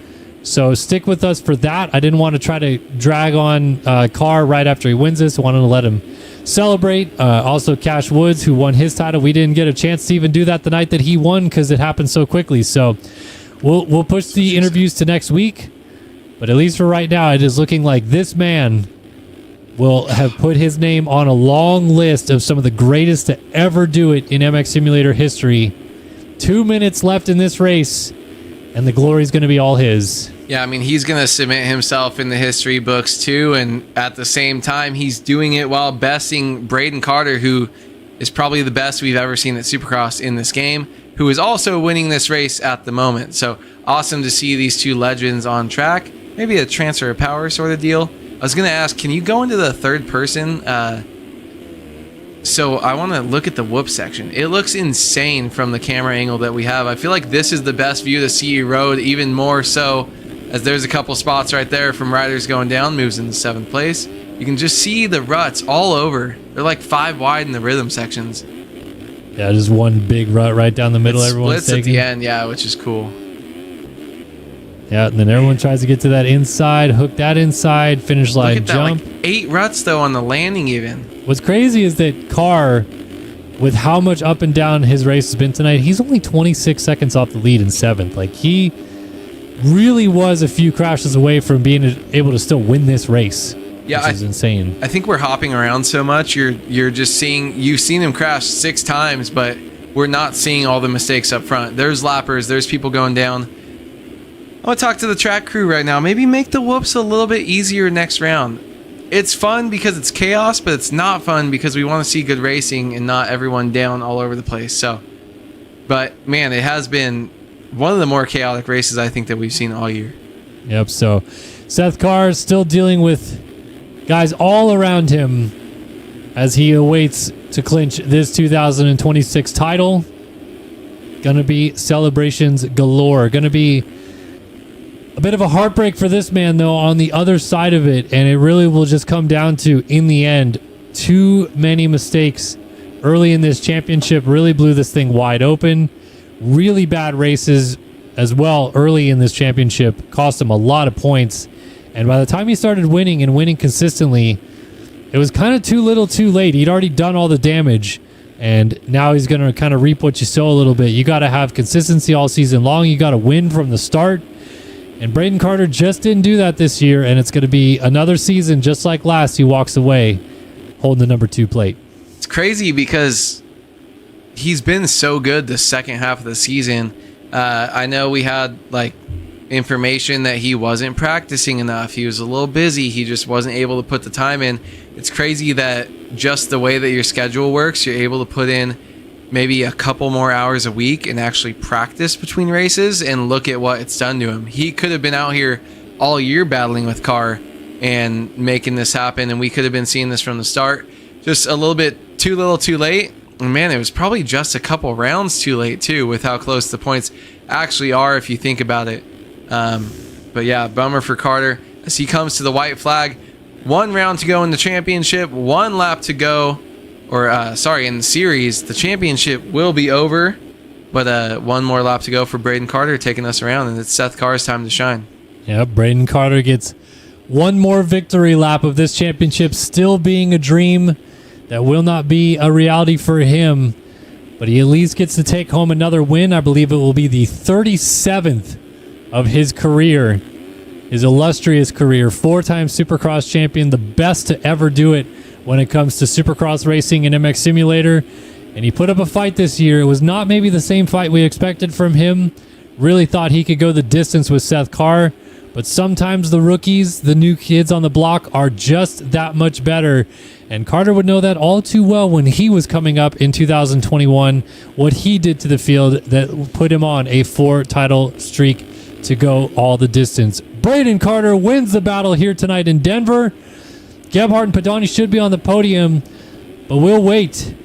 So stick with us for that. I didn't want to try to drag on Carr right after he wins this. I wanted to let him celebrate. Also, Cash Woods, who won his title. We didn't get a chance to even do that the night that he won because it happened so quickly. So we'll push the interviews to next week. But at least for right now, it is looking like this man will have put his name on a long list of some of the greatest to ever do it in MX Simulator history. 2 minutes left in this race, and the glory is going to be all his. Yeah, I mean, he's going to cement himself in the history books too, and at the same time, he's doing it while besting Braden Carter, who is probably the best we've ever seen at Supercross in this game, who is also winning this race at the moment. So awesome to see these two legends on track. Maybe a transfer of power sort of deal. I was going to ask, can you go into the third person? So I want to look at the whoop section. It looks insane from the camera angle that we have. I feel like this is the best view of the CE Road, even more so as there's a couple spots right there from riders going down, moves into 7th place. You can just see the ruts all over. They're like 5 wide in the rhythm sections. Yeah, just one big rut right down the middle. Everyone's splits at the end, yeah, which is cool. Yeah, and then everyone tries to get to that inside, hook that inside, finish line jump. Like 8 ruts though on the landing even. What's crazy is that Carr, with how much up and down his race has been tonight, he's only 26 seconds off the lead in 7th. Like, he really was a few crashes away from being able to still win this race. Yeah, which is insane. I think we're hopping around so much. You're just seeing, you've seen him crash 6 times, but we're not seeing all the mistakes up front. There's lappers, there's people going down. want to talk to the track crew right now. Maybe make the whoops a little bit easier next round. It's fun because it's chaos, but it's not fun because we want to see good racing and not everyone down all over the place. So, but man, it has been one of the more chaotic races I think that we've seen all year. Yep. So Seth Carr is still dealing with guys all around him as he awaits to clinch this 2026 title. Gonna be celebrations galore. Gonna be a bit of a heartbreak for this man, though, on the other side of it. And it really will just come down to, in the end, too many mistakes early in this championship. Really blew this thing wide open. Really bad races as well early in this championship. Cost him a lot of points. And by the time he started winning and winning consistently, it was kind of too little too late. He'd already done all the damage. And now he's going to kind of reap what you sow a little bit. You got to have consistency all season long. You got to win from the start. And Braden Carter just didn't do that this year. And it's going to be another season just like last. He walks away holding the number 2 plate. It's crazy because he's been so good the second half of the season. I know we had like information that he wasn't practicing enough. He was a little busy. He just wasn't able to put the time in. It's crazy that just the way that your schedule works, you're able to put in maybe a couple more hours a week and actually practice between races, and look at what it's done to him. He could have been out here all year battling with Carr and making this happen, and we could have been seeing this from the start. Just a little bit too little too late. And man, it was probably just a couple rounds too late too, with how close the points actually are if you think about it. But yeah, bummer for Carter as he comes to the white flag. 1 round to go in the championship, 1 lap to go, or in the series. The championship will be over, but 1 more lap to go for Braden Carter taking us around, and it's Seth Carr's time to shine. Yep, Braden Carter gets 1 more victory lap of this championship, still being a dream that will not be a reality for him, but he at least gets to take home another win. I believe it will be the 37th of his career, his illustrious career. 4-time Supercross champion, the best to ever do it when it comes to Supercross racing and MX Simulator. And he put up a fight this year. It was not maybe the same fight we expected from him. Really thought he could go the distance with Seth Carr. But sometimes the rookies, the new kids on the block, are just that much better. And Carter would know that all too well when he was coming up in 2021, what he did to the field that put him on a 4-title streak to go all the distance. Braden Carter wins the battle here tonight in Denver. Gebhardt and Padani should be on the podium, but we'll wait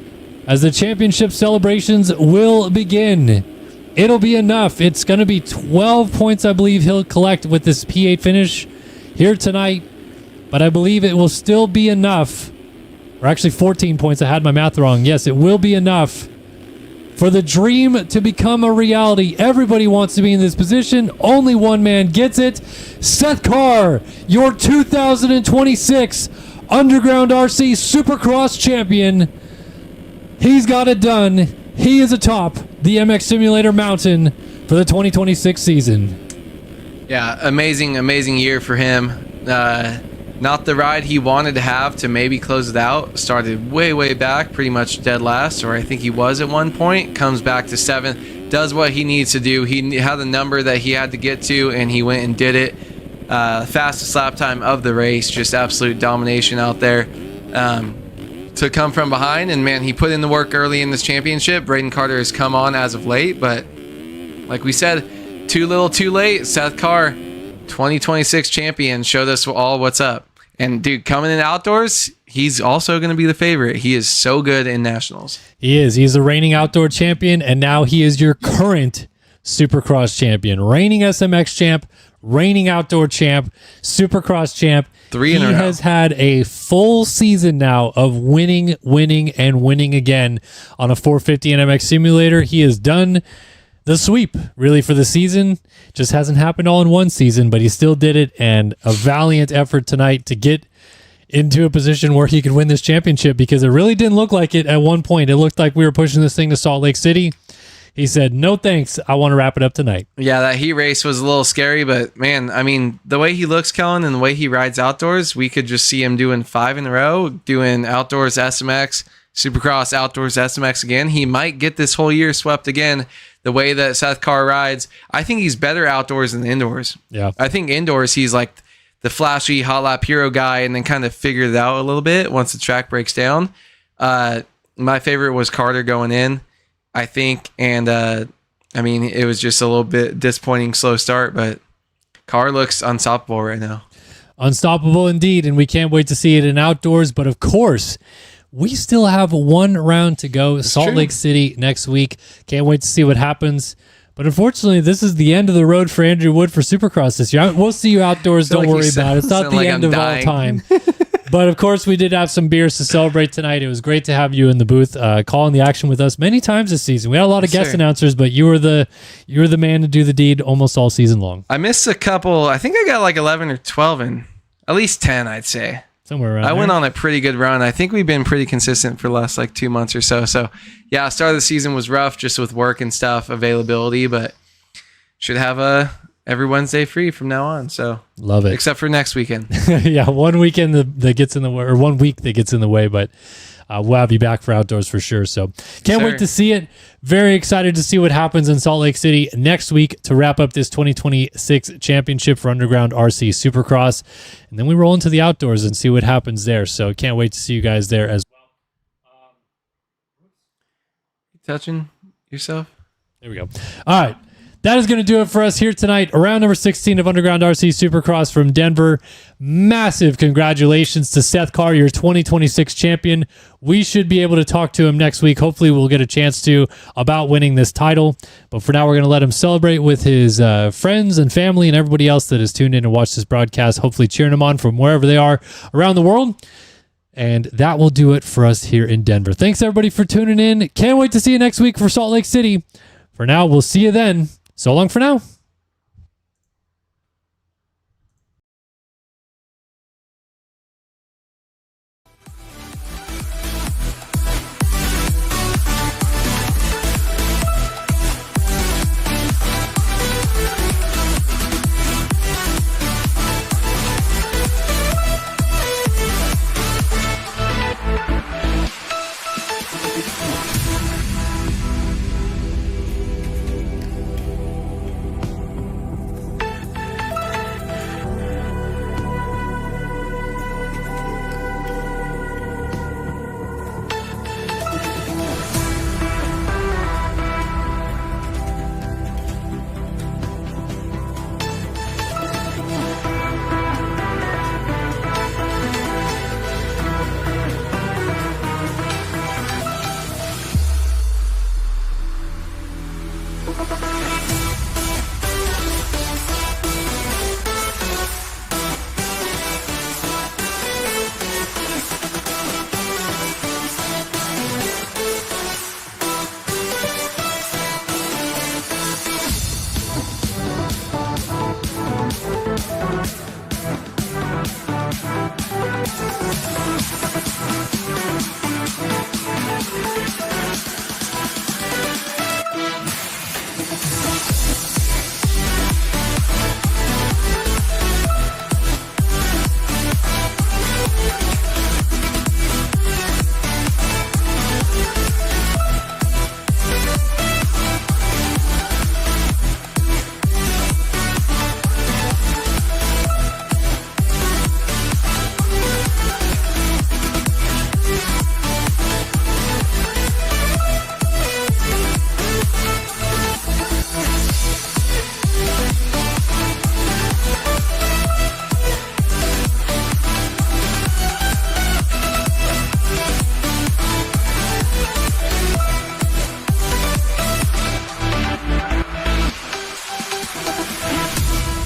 as the championship celebrations will begin. It'll be enough. It's going to be 12 points, I believe, he'll collect with this P8 finish here tonight, but I believe it will still be enough, or actually 14 points. I had my math wrong. Yes, it will be enough for the dream to become a reality. Everybody wants to be in this position. Only one man gets it. Seth Carr, your 2026 Underground RC Supercross champion. He's got it done. He is atop the MX Simulator mountain for the 2026 season. Yeah, amazing year for him. Not the ride he wanted to have to maybe close it out. Started way back, pretty much dead last, or I think he was at one point. Comes back to 7th, does what he needs to do. He had the number that he had to get to, and he went and did it. Fastest lap time of the race, just absolute domination out there. To come from behind, and man, he put in the work early in this championship. Braden Carter has come on as of late, but like we said, too little too late. Seth Carr, 2026 champion, showed us all what's up. And dude, coming in outdoors, he's also going to be the favorite. He is so good in nationals. He is. He's the reigning outdoor champion, and now he is your current Supercross champion. Reigning SMX champ, reigning outdoor champ, Supercross champ. 3 in a row. He has had a full season now of winning, and winning again on a 450 and MX Simulator. He has done the sweep, really, for the season. Just hasn't happened all in one season, but he still did it, and a valiant effort tonight to get into a position where he could win this championship, because it really didn't look like it at one point. It looked like we were pushing this thing to Salt Lake City. He said, no thanks, I want to wrap it up tonight. Yeah, that heat race was a little scary, but man, I mean, the way he looks, Kellen, and the way he rides outdoors, we could just see him doing 5 in a row, doing outdoors SMX, Supercross, outdoors SMX again. He might get this whole year swept again. the way that Seth Carr rides, I think he's better outdoors than indoors. Yeah. I think indoors, he's like the flashy hot lap hero guy and then kind of figured it out a little bit once the track breaks down. My favorite was Carter going in, I think. And I mean, it was just a little bit disappointing slow start, but Carr looks unstoppable right now. Unstoppable indeed, and we can't wait to see it in outdoors. But of course, we still have one round to go. Salt Lake City next week. Can't wait to see what happens. But unfortunately, this is the end of the road for Andrew Wood for Supercross this year. We'll see you outdoors. Don't worry about it. It's not the end of all time. But of course, we did have some beers to celebrate tonight. It was great to have you in the booth, calling the action with us many times this season. We had a lot of guest announcers, but you were the man to do the deed almost all season long. I missed a couple. I think I got like 11 or 12 and at least 10, I'd say. Somewhere around I went on a pretty good run. I think we've been pretty consistent for the last like 2 months or so. So yeah, start of the season was rough just with work and stuff, availability, but should have every Wednesday free from now on. So love it. Except for next weekend. Yeah, one weekend that gets in the way, or 1 week that gets in the way, but we'll have you back for outdoors for sure. So can't wait to see it. Very excited to see what happens in Salt Lake City next week to wrap up this 2026 championship for Underground RC Supercross. And then we roll into the outdoors and see what happens there. So can't wait to see you guys there as well. Touching yourself? There we go. All right. That is going to do it for us here tonight. Round number 16 of Underground RC Supercross from Denver. Massive congratulations to Seth Carr, your 2026 champion. We should be able to talk to him next week. Hopefully we'll get a chance to about winning this title. But for now, we're going to let him celebrate with his friends and family and everybody else that has tuned in and watched this broadcast, hopefully cheering him on from wherever they are around the world. And that will do it for us here in Denver. Thanks, everybody, for tuning in. Can't wait to see you next week for Salt Lake City. For now, we'll see you then. So long for now.